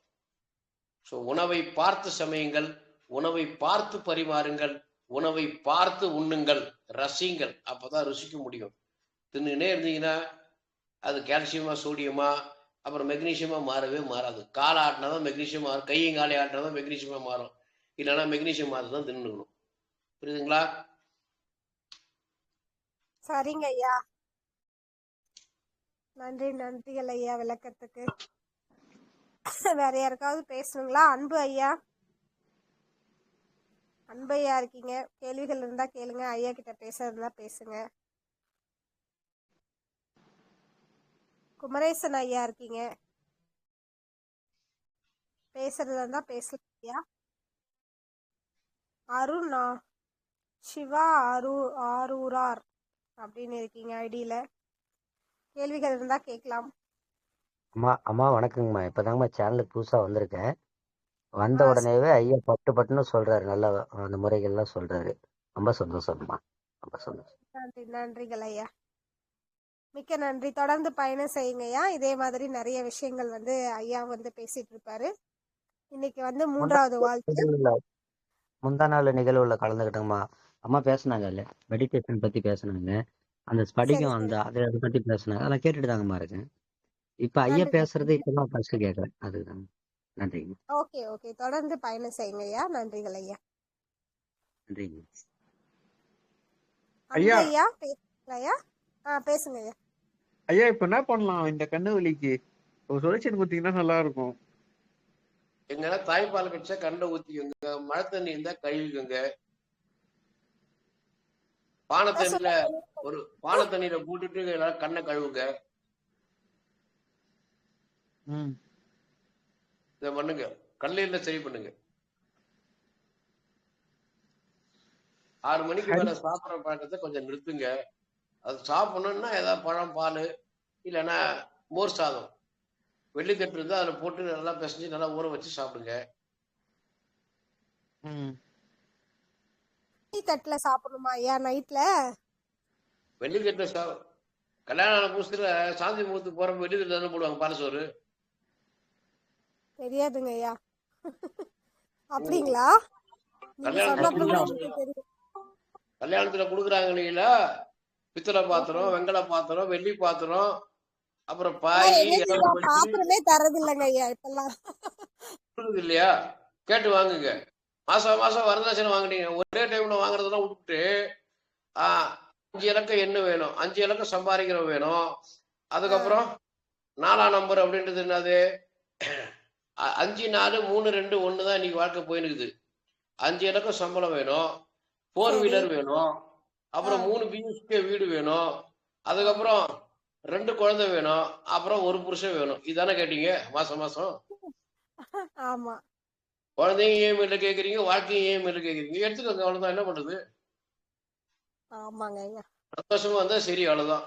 ஸோ உணவை பார்த்து சமையுங்கள், உணவை பார்த்து பரிமாறுங்கள், உணவை பார்த்து உண்ணுங்கள், ரசிங்கள். அப்பதான் ருசிக்க முடியும். தின்னுனே இருந்தீங்கன்னா அது கால்சியமா சோடியமா அப்புறம் மெக்னீஷியமா மாறவே மாறாது. காலை ஆட்டினாதான் மெக்னீஷியம் மாறும், கையும் காலை ஆட்டினாதான் மெக்னீஷியமா மாறும். இல்லைன்னா மெக்னீஷியம் மாறு தான் தின்னுக்கணும். புரியுதுங்களா?
சரிங்க ஐயா, நன்றிகள் ஐயா விளக்கத்துக்கு. வேற யாருக்காவது பேசணுங்களா? அன்பு ஐயா இருக்கீங்க, கேள்விகள் இருந்தா கேளுங்க, ஐயா கிட்ட பேசுறதுனா பேசுங்க. குமரேசன் ஐயா இருக்கீங்க, பேசுறதா இருந்தா பேசலாம் ஐயா. அருணா சிவா ஆரூரார் அப்படின்னு இருக்கீங்க ஐடியில, கேள்விகள் இருந்தா கேட்கலாம்.
அம்மா வணக்கங்கம்மா. இப்பதாங்கம்மா சேனலுக்கு புதுசா வந்திருக்கேன். வந்த உடனேவே ஐயா பட்டுன்னு சொல்றாரு, நல்ல அந்த முறைகள்லாம் சொல்றாரு. ரொம்ப சந்தோஷம்மா, ரொம்ப சந்தோஷம்.
நன்றிகள் ஐயா, மிக்க நன்றி. தொடர்ந்து பயணம் செய்யுங்க ஐயா. இதே மாதிரி நிறைய விஷயங்கள் ஐயா பேசிட்டு இருப்பாரு. இன்னைக்கு 3வது வாழ்த்து.
முந்தா நாள் நிகழ்வுல கலந்துக்கிட்டோம்மா. அம்மா பேசினாங்க இல்ல, மெடிடேஷன் பத்தி பேசினாங்க. அந்த ஸ்படிகம் அதை பத்தி பேசினாங்க. அதெல்லாம் கேட்டுட்டு தாங்கம்மா இருக்கேன். இப்ப ஐயா பேசுறது இப்பதான் ஃபர்ஸ்ட் கேட்கறேன். அதுதான். நன்றிங்க.
ஓகே தொடர்ந்து பயணம் செய்யுங்க ஐயா. நன்றிகள் ஐயா.
நன்றிங்க
ஐயா.
ஐயா பேசுங்க ஐயா. பேசுங்க ஐயா.
ஐயா இப்ப என்ன பண்ணலாம் இந்த கண்ணு வலிக்கு? ஒரு சொல்யூஷன் கொடுத்தீங்கன்னா நல்லா இருக்கும்.
எங்கன்னா தாய்ப்பால் கடிச்சா கண்ணை ஊத்திக்கோங்க, மழை தண்ணி இருந்தா கழுவிக்கோங்க. பானை தண்ணியில போட்டுட்டு எல்லாரும் கண்ணை கழுவுங்க. இத பண்ணுங்க, கல்லீரல சரி பண்ணுங்க. 6 மணிக்கு மேல சாப்பிட்ற பழக்கத்தை கொஞ்சம் நிறுத்துங்க. அது சாப்பிடணும்னா ஏதாவது பழம், பால், இல்லைன்னா மோர் சாதம், வெள்ளித்தட்டு இருந்தா அதுல போட்டு நல்லா பிசைஞ்சு நல்லா ஊற வச்சு சாப்பிடுங்க.
தட்டுல சாப்பிடணுமா ஐயா நைட்ல?
வெள்ளித்தட்டுல கல்யாணம் ஆன புதுசுல சாந்தி முகத்துக்கு போறப்ப வெள்ளித்தட்டு தானே போடுவாங்க பாலசோறு.
தெரியாதுங்க ஐயா. அப்படிங்களா?
கல்யாணத்துல குடுக்குறாங்க இல்லைங்களா, பித்தளை பாத்திரம், வெங்கல பாத்திரம், வெள்ளி பாத்திரம், அப்புறம்
பாத்திரமே தரது இல்லைங்க ஐயா இப்பெல்லாம்.
இல்லையா? கேட்டு வாங்குங்க. மாசம் வரதட்சணை வாங்குனீங்க, ஒரே டைம்ல வாங்குறதெல்லாம் விட்டுட்டு 5 இலக்கம் எண்ணு வேணும், 5 இலக்கம் சம்பாதிக்கிறோம் வேணும். அதுக்கப்புறம் 4ஆம் நம்பர் அப்படின்றது என்னது? 5 4 3 2 1 தான் இன்னைக்கு வாழ்க்கை போயினுக்குது. 5 இலக்கம் சம்பளம் வேணும், 4 வீலர் வேணும், அப்புறம் 3 பிஹெச்கே வீடு வேணும், அதுக்கப்புறம் 2 குழந்தை வேணும், அப்புறம் 1 புருஷன் வேணும். இதானே கேட்டீங்க மாசம்?
ஆமா.
குழந்தையும் இஎம்ஐல கேக்குறீங்க, வாழ்க்கையும் இஎம்ஐல கேக்குறீங்க. எடுத்துக்கோங்க, அவ்வளவுதான். என்ன பண்றது?
ஆமாங்க ஐயா.
சந்தோஷமா வந்தா சரி, அவ்வளவுதான்.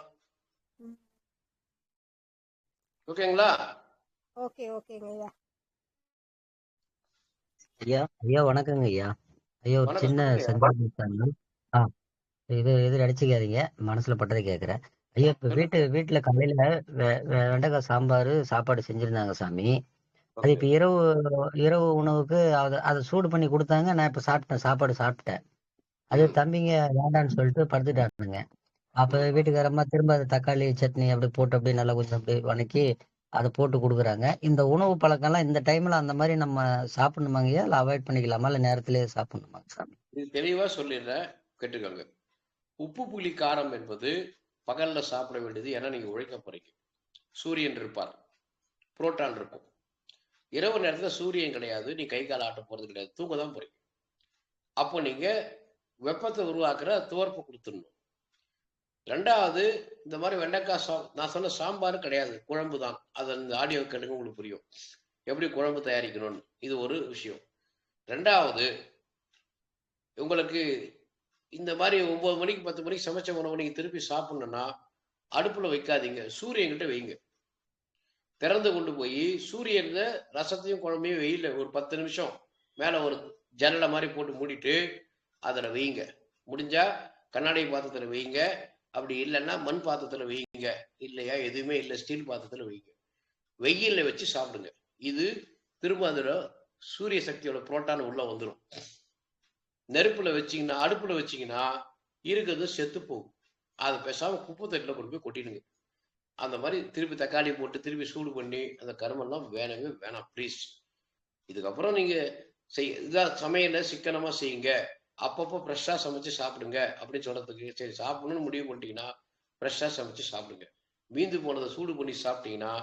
ஓகேங்களா?
ஓகேங்க ஐயா.
ஐயா வணக்கங்க ஐயா. ஐயா ஒரு சின்ன சந்தேகம். இது அடிச்சுக்காதீங்க, மனசுல பட்டதை கேக்குறேன். ஐயா இப்ப வீட்டுல காலையில வெண்டைக்காய் சாம்பார் சாப்பாடு செஞ்சிருந்தாங்க சாமி. அது இப்ப இரவு உணவுக்கு அதை சூடு பண்ணி கொடுத்தாங்க. நான் இப்ப சாப்பாடு சாப்பிட்டேன். அது தம்பிங்க வேண்டான்னு சொல்லிட்டு படுத்துட்டானுங்க. அப்ப வீட்டுக்காரம்மா திரும்ப அது தக்காளி சட்னி அப்படி போட்டு அப்படியே நல்லா கொஞ்சம் அப்படியே வணக்கி அதை போட்டு கொடுக்குறாங்க. இந்த உணவு பழக்கம்லாம் இந்த டைம்ல அந்த மாதிரி நம்ம சாப்பிடணுமாங்கய்யா, இல்ல அவாய்ட் பண்ணிக்கலாமா, இல்ல நேரத்திலேயே சாப்பிடணுமாங்க சாமி?
இது தெளிவா சொல்லிடுறேன், கேட்டுக்கோங்க. உப்பு புளி காரம் என்பது பகல்ல சாப்பிட வேண்டியது. ஏன்னா நீங்க உழைக்க போறீங்க. சூரியன் இருப்பார், புரோட்டான் இருக்கும். இரவு நேரத்துல சூரியன் கிடையாது, நீ கை கால் ஆட்ட போறது கிடையாது, தூங்க தான் போறீங்க. அப்போ நீங்க வெப்பத்தை உருவாக்குற துவர்ப்பு கொடுத்துடணும். 2வது, இந்த மாதிரி வெண்டைக்காய் நான் சொன்ன சாம்பார் கிடையாது, குழம்பு தான். அது அந்த ஆடியோ கேட்டுங்க, உங்களுக்கு புரியும் எப்படி குழம்பு தயாரிக்கணும்னு. இது ஒரு விஷயம். 2வது, உங்களுக்கு இந்த மாதிரி 9 மணிக்கு 10 மணிக்கு சமைச்ச உணவு நீங்க திருப்பி சாப்பிடணும்னா அடுப்புல வைக்காதீங்க, சூரியன் கிட்ட வைங்க. திறந்து கொண்டு போய் சூரியன் ரசத்தையும் குழம்பையும் வெயில ஒரு 10 நிமிஷம் மேல ஒரு ஜன்னலை மாதிரி போட்டு மூடிட்டு அதில் வைங்க. முடிஞ்சா கண்ணாடி பாத்திரத்தில் வைங்க, அப்படி இல்லைன்னா மண் பாத்திரத்தில் வைங்க, இல்லையா எதுவுமே இல்லை ஸ்டீல் பாத்திரத்தில் வைங்க. வெயில்ல வச்சு சாப்பிடுங்க. இது திரும்ப அதில் சூரிய சக்தியோட புரோட்டான் உள்ள வந்துடும். நெருப்புல வச்சிங்கன்னா, அடுப்புல வச்சிங்கன்னா இருக்கிறது செத்து போகும். அதை பேசாம குப்பை தட்டில் கொண்டு போய் கொட்டிடுங்க. அந்த மாதிரி திருப்பி தக்காளி போட்டு திருப்பி சூடு பண்ணி அந்த கருமெல்லாம் வேணவே வேணாம் ப்ளீஸ். இதுக்கப்புறம் நீங்க இதான் சமையல சிக்கனமா செய்யுங்க, அப்பப்போ ஃப்ரெஷ்ஷா சமைச்சு சாப்பிடுங்க அப்படின்னு சொல்றதுக்கு, சரி சாப்பிடணும்னு முடிவு பண்ணிட்டீங்கன்னா ஃப்ரெஷ்ஷா சமைச்சு சாப்பிடுங்க. மீந்து போனதை சூடு பண்ணி சாப்பிட்டீங்கன்னா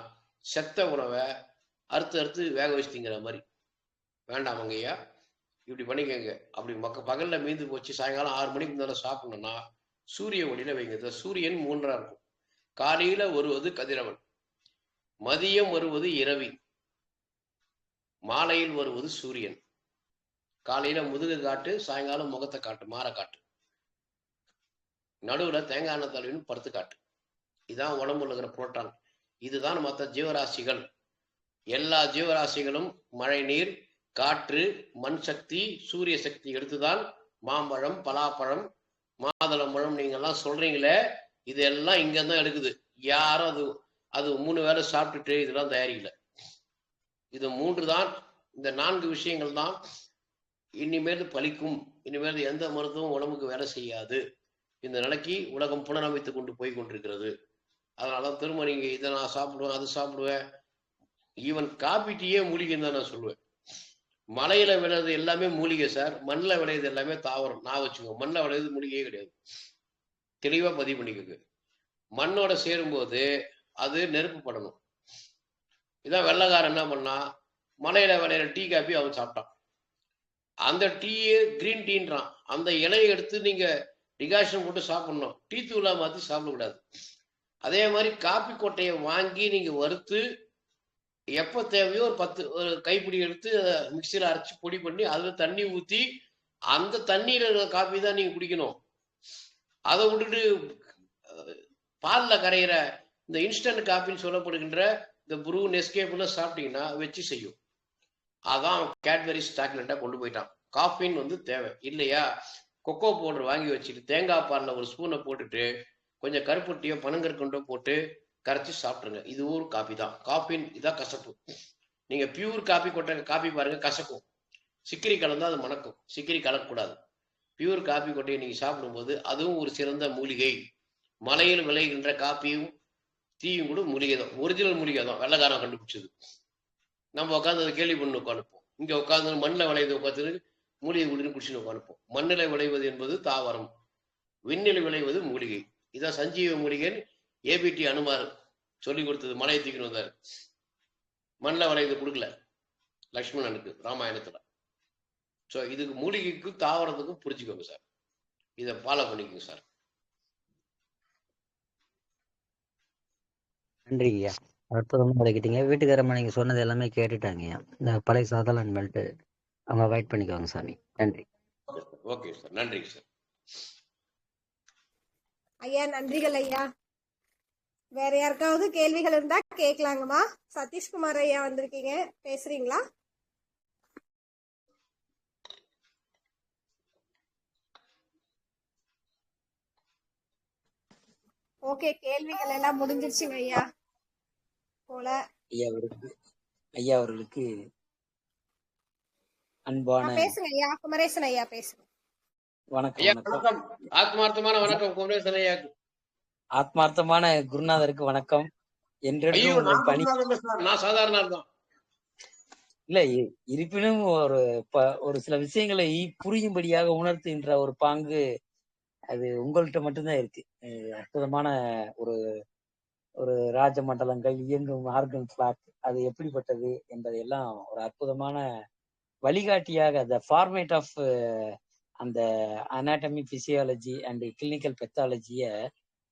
செத்த உணவை அறுத்து வேக வச்சுட்டிங்கிற மாதிரி. வேண்டாமங்க ஐயா, இப்படி பண்ணிக்கங்க. அப்படி பகல்ல மீந்து போச்சு சாயங்காலம் 6 மணிக்கு முன்னால சாப்பிடணும்னா சூரிய ஒளியில வைங்க. சூரியன் 3ஆ இருக்கும். காலையில வருவது கதிரவன், மதியம் வருவது இரவி, மாலையில் வருவது சூரியன். காலையில முதுகு காட்டு, சாயங்காலம் முகத்தை காட்டு, மாற காட்டு, நடுவுல தேங்காய் எண்ணெய் தலைவின்னு படுத்து காட்டு. இதுதான் உடம்புல இருக்கிற புரோட்டான். இதுதான் மற்ற ஜீவராசிகள். எல்லா ஜீவராசிகளும் மழை நீர், காற்று, மண் சக்தி, சூரிய சக்தி எடுத்துதான் மாம்பழம், பலாப்பழம், மாதுளம்பழம் நீங்கெல்லாம் சொல்றீங்களே, இதெல்லாம் இங்கதான் எடுக்குது. யாரும் அது 3 வேளை சாப்பிட்டுட்டு இதெல்லாம் தயாரிக்கல. இது 3 தான். இந்த 4 விஷயங்கள் தான் இனிமேல் பலிக்கும். இனிமேல் எந்த மருத்துவம் உடம்புக்கு வேலை செய்யாது. இந்த நிலைக்கு உலகம் புனரமைத்து கொண்டு போய் கொண்டிருக்கிறது. அதனாலதான் திரும்ப நீங்க இதை நான் சாப்பிடுவேன், அது சாப்பிடுவேன். ஈவன் காபி டீயே மூலிகைன்னு தான் நான் சொல்லுவேன். மலையில விளையாது எல்லாமே மூலிகை சார், மண்ணில் விளையுது எல்லாமே தாவரம். நான் வச்சுக்கோங்க, மண்ணில் விளையுது மூலிகையே கிடையாது. தெளிவா பதிவு பண்ணிக்கோங்க. மண்ணோட சேரும்போது அது நெருப்பு படணும். இதான் வெள்ளைக்காரன் என்ன பண்ணா, மலையில விளையிற டீ காபி அவன் சாப்பிட்டான். அந்த டீயே கிரீன் டீன்றான். அந்த இலையை எடுத்து நீங்க டிகாஷன் போட்டு சாப்பிடணும், டீ தூளா மாற்றி சாப்பிடக்கூடாது. அதே மாதிரி காப்பி கொட்டையை வாங்கி நீங்க வறுத்து எப்போ தேவையோ ஒரு கைப்பிடி எடுத்து மிக்சியில் அரைச்சி பொடி பண்ணி அதில் தண்ணி ஊற்றி அந்த தண்ணீர் காப்பி தான் நீங்க குடிக்கணும். அதை விட்டுட்டு பாலில் கரைகிற இந்த இன்ஸ்டன்ட் காப்பின்னு சொல்லப்படுகின்ற இந்த ப்ரூ நெஸ்கேப்ல சாப்பிட்டீங்கன்னா வச்சு செய்யும். அதான் கேட்பரிஸ் சாக்லேட்டா கொண்டு போயிட்டான். காஃபின் தேவை இல்லையா, கொக்கோ பவுடர் வாங்கி வச்சுட்டு தேங்காய் பாலில் ஒரு ஸ்பூனை போட்டுட்டு கொஞ்சம் கருப்பட்டியோ பனங்கற்கண்டோ போட்டு கரைச்சி சாப்பிட்ருங்க. இது ஒரு காப்பி தான். காஃபின் இதான் கசப்பு. நீங்க பியூர் காப்பி கொட்டை காப்பி பாருங்க, கசக்கும். சிக்கிரி கலந்தா அது மணக்கும். சிக்கிரி கலக்கக்கூடாது. பியூர் காப்பி கொட்டையை நீங்க சாப்பிடும்போது அதுவும் ஒரு சிறந்த மூலிகை. மலையில் விளைகின்ற காப்பியும் டீயும் கூட மூலிகை தான், ஒரிஜினல் மூலிகை தான், வெள்ளைக்காரன் கண்டுபிடிச்சது. நம்ம உட்காந்து அதை கேள்வி பண்ணி உட்காந்துப்போம். இங்க உட்காந்து மண்ணில் விளையது உட்காந்து மூலிகை குடின்னு குடிச்சுன்னு உட்காந்துப்போம். மண்ணில் விளைவது என்பது தாவரம், விண்ணில் விளைவது மூலிகை. இதான் சஞ்சீவ மூலிகை. ஏபிடி அனுமார் சொல்லி கொடுத்தது. மலையை தூக்கின்னு வந்தார். மண்ணில் விளையது கொடுக்கல லக்ஷ்மணனுக்கு ராமாயணத்துல. ஸோ இதுக்கு மூலிகைக்கும் தாவரத்துக்கும் புரிஞ்சுக்கோங்க சார். இதை ஃபாலோ பண்ணிக்கோங்க சார்.
நன்றிங்கய்யா, அற்புதமா விளக்கிட்டீங்க. வீட்டுக்காரம்மா நீங்க சொன்னது எல்லாமே கேட்டுட்டாங்கய்யா. இந்த பழைய சாதம் மெல்ட் அவங்க அவாய்ட் பண்ணிக்குவாங்க சாமி. நன்றி.
ஓகே சார், நன்றி சார்.
ஐயா நன்றிகள் ஐயா. வேற யாருக்காவது கேள்விகள் இருந்தா கேட்கலாங்கம்மா. சதீஷ்குமார் ஐயா வந்திருக்கீங்க, பேசுறீங்களா? ஓகே, கேள்விகள் எல்லாம் முடிஞ்சிருச்சுங்க ஐயா போல.
ஐயா அவர்களுக்கு அன்பான
பேசுங்க ஐயா. குமரேசன் ஐயா பேசுங்க.
வணக்கம். ஆத்மார்த்தமான வணக்கம் குமரேசன் ஐயா.
ஆத்மார்த்தமான குருநாதருக்கு வணக்கம். என்றென்றும்
நான் சாதாரண தான்
இல்ல, இருப்பினும் ஒரு சில விஷயங்களை புரியும்படியாக உணர்த்துகின்ற ஒரு பாங்கு அது உங்கள்கிட்ட மட்டும்தான் இருக்கு. அற்புதமான ஒரு ஒரு ராஜ மண்டலங்கள், இயங்கும் ஆர்கன் கிளாக் அது எப்படிப்பட்டது என்பதையெல்லாம் ஒரு அற்புதமான வழிகாட்டியாக த ஃபார்மேட் ஆஃப் அந்த அனாட்டமி, பிசியாலஜி அண்ட் கிளினிக்கல் பெத்தாலஜிய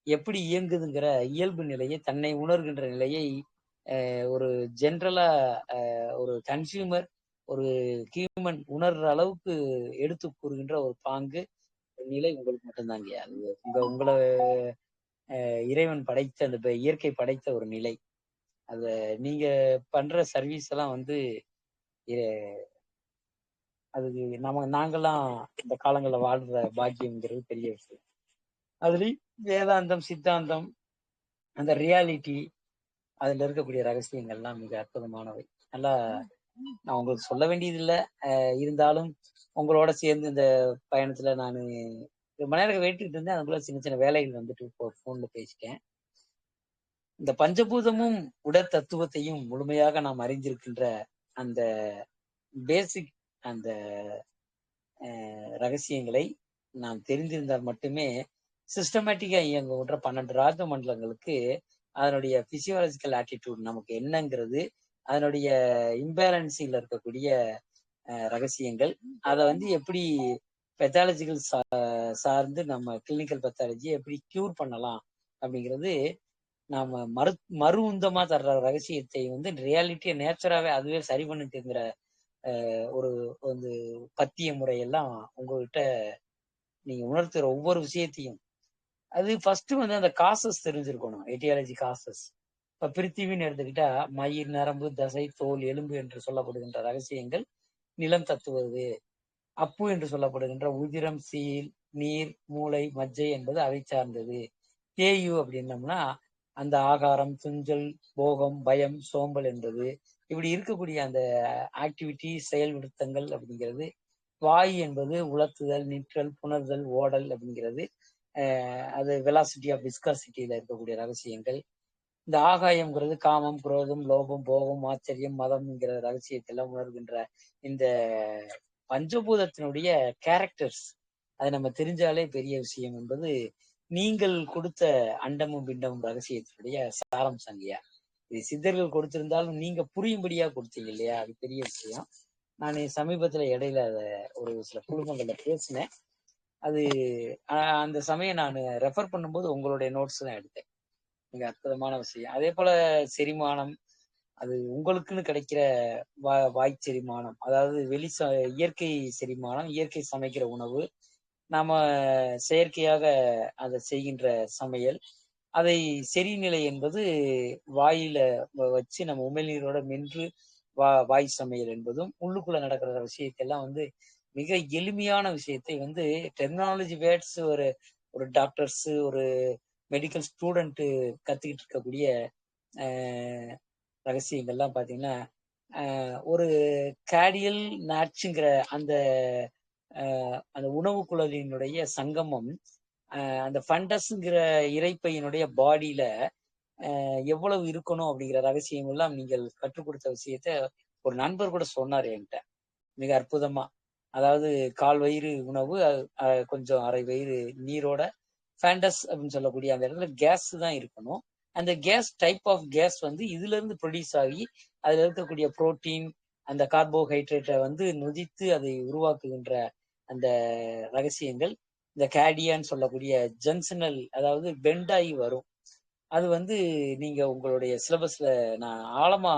எப்படி இயங்குதுங்கிற இயல்பு நிலையை, தன்னை உணர்கின்ற நிலையை ஒரு ஜென்ரலா ஒரு கன்சியூமர், ஒரு ஹியூமன் உணர்ற அளவுக்கு எடுத்து கூறுகின்ற ஒரு பாங்கு நிலை உங்களுக்கு மட்டும்தாங்க. அது உங்களை இறைவன் படைத்த அந்த இயற்கை படைத்த ஒரு நிலை. அத நீங்க பண்ற சர்வீஸ் எல்லாம் வந்து அதுக்கு நாங்கெல்லாம் இந்த காலங்கள்ல வாழ்ற பாக்கியம்ங்கிறது பெரிய விஷயம். அதுலயும் வேதாந்தம், சித்தாந்தம், அந்த ரியாலிட்டி, அதுல இருக்கக்கூடிய ரகசியங்கள்லாம் மிக அற்புதமானவை. நல்லா நான் உங்களுக்கு சொல்ல வேண்டியது இல்லை, இருந்தாலும் உங்களோட சேர்ந்து இந்த பயணத்துல நான் ரொம்ப நேரம் வெயிட்டுக்கிட்டு இருந்தேன். அதுக்குள்ள சின்ன சின்ன வேலைகள் வந்துட்டு இப்போ போன்ல பேசிட்டேன். இந்த பஞ்சபூதமும் உடற் தத்துவத்தையும் முழுமையாக நாம் அறிந்திருக்கின்ற அந்த பேசிக் அந்த ரகசியங்களை நாம் தெரிந்திருந்தால் மட்டுமே சிஸ்டமேட்டிக்கா இயங்குகின்ற 12 ராஜ மண்டலங்களுக்கு அதனுடைய பிசியாலஜிக்கல் ஆட்டிடியூட் நமக்கு என்னங்கிறது, அதனுடைய இம்பேலன்சிங்ல இருக்கக்கூடிய ரகசியங்கள், அதை வந்து எப்படி பெத்தாலஜிக்கல் சார்ந்து நம்ம கிளினிக்கல் பெத்தாலஜி எப்படி கியூர் பண்ணலாம் அப்படிங்கிறது நாம மறு உந்தமா தர்ற ரகசியத்தை வந்து ரியாலிட்டியை நேச்சராகவே அதுவே சரி பண்ணிட்டுங்கிற ஒரு வந்து பத்திய முறையெல்லாம் உங்ககிட்ட நீங்க உணர்த்துற ஒவ்வொரு விஷயத்தையும் அது ஃபர்ஸ்ட் வந்து அந்த காசஸ் தெரிஞ்சிருக்கணும். எட்டியாலஜி காசஸ். இப்ப பிரித்திவின்னு எடுத்துக்கிட்டா மயிர், நரம்பு, தசை, தோல், எலும்பு என்று சொல்லப்படுகின்ற ரகசியங்கள் நிலம் தத்துவது. அப்பு என்று சொல்லப்படுகின்ற உதிரம், சீல், நீர், மூளை, மஜ்ஜை என்பது அவை சார்ந்தது. தேயு அப்படின்னம்னா அந்த ஆகாரம், துஞ்சல், போகம், பயம், சோம்பல் என்பது. இப்படி இருக்கக்கூடிய அந்த ஆக்டிவிட்டி செயல்படுத்தங்கள் அப்படிங்கிறது. வாய் என்பது உலர்த்துதல், நிற்றல், புணர்தல், ஓடல் அப்படிங்கிறது. அது வெலாசிட்டி ஆஃப் விஸ்காசிட்டியில இருக்கக்கூடிய ரகசியங்கள். இந்த ஆகாயம்ங்கிறது காமம், குரோதம், லோபம், போகம், ஆச்சரியம், மதம்ங்கிற ரகசியத்தெல்லாம் உணர்கின்ற இந்த பஞ்சபூதத்தினுடைய கேரக்டர்ஸ் அதை நம்ம தெரிஞ்சாலே பெரிய விஷயம் என்பது நீங்கள் கொடுத்த அண்டமும் பிண்டமும் ரகசியத்தினுடைய சாரம்சங்கய்யா. இது சித்தர்கள் கொடுத்திருந்தாலும் நீங்க புரியும்படியா கொடுத்தீங்க இல்லையா, அது பெரிய விஷயம். நான் சமீபத்துல இடையில அதை ஒரு சில குழுமங்கள்ல பேசினேன். அது அந்த சமயம் நான் ரெஃபர் பண்ணும்போது உங்களுடைய நோட்ஸ் தான் எடுத்தேன். மிக அற்புதமான விஷயம். அதே போல செரிமானம், அது உங்களுக்குன்னு கிடைக்கிற வாய் செரிமானம், அதாவது இயற்கை செரிமானம், இயற்கை சமைக்கிற உணவு, நாம செயற்கையாக அதை செய்கின்ற சமையல், அதை செரிநிலை என்பது வாயில வச்சு நம்ம உமிழ்நீரோட மென்று வாய் சமையல் என்பதும் உள்ளுக்குள்ள நடக்கிற விஷயத்தெல்லாம் வந்து மிக எளிமையான விஷயத்தை வந்து டெக்னாலஜி வேர்ட்ஸ் ஒரு டாக்டர்ஸ், ஒரு மெடிக்கல் ஸ்டூடெண்ட் கத்துக்கிட்டு இருக்கக்கூடிய ரகசியங்கள்லாம் பாத்தீங்கன்னா ஒரு கேடியல் நாட்சுங்கிற அந்த அந்த உணவு குழலினுடைய சங்கமம் அந்த ஃபண்டஸ்ங்கிற இறைப்பையினுடைய பாடியில எவ்வளவு இருக்கணும் அப்படிங்கிற ரகசியம் எல்லாம் நீங்கள் கற்றுக் கொடுத்த விஷயத்த ஒரு நண்பர் கூட சொன்னார் என்கிட்ட மிக அற்புதமா. அதாவது கால் வயிறு உணவு, கொஞ்சம் அரை வயிறு நீரோட ஃபேண்டஸ் அப்படின்னு சொல்லக்கூடிய அந்த இடத்துல கேஸ் தான் இருக்கணும். அந்த கேஸ் டைப் ஆஃப் கேஸ் வந்து இதுல இருந்து ப்ரொடியூஸ் ஆகி அதுல இருக்கக்கூடிய புரோட்டீன், அந்த கார்போஹைட்ரேட்டை வந்து நொதித்து அதை உருவாக்குகின்ற அந்த ரகசியங்கள் இந்த கேடியான்னு சொல்லக்கூடிய ஜங்ஷனல், அதாவது பெண்டாகி வரும். அது வந்து நீங்க உங்களுடைய சிலபஸ்ல நான் ஆழமா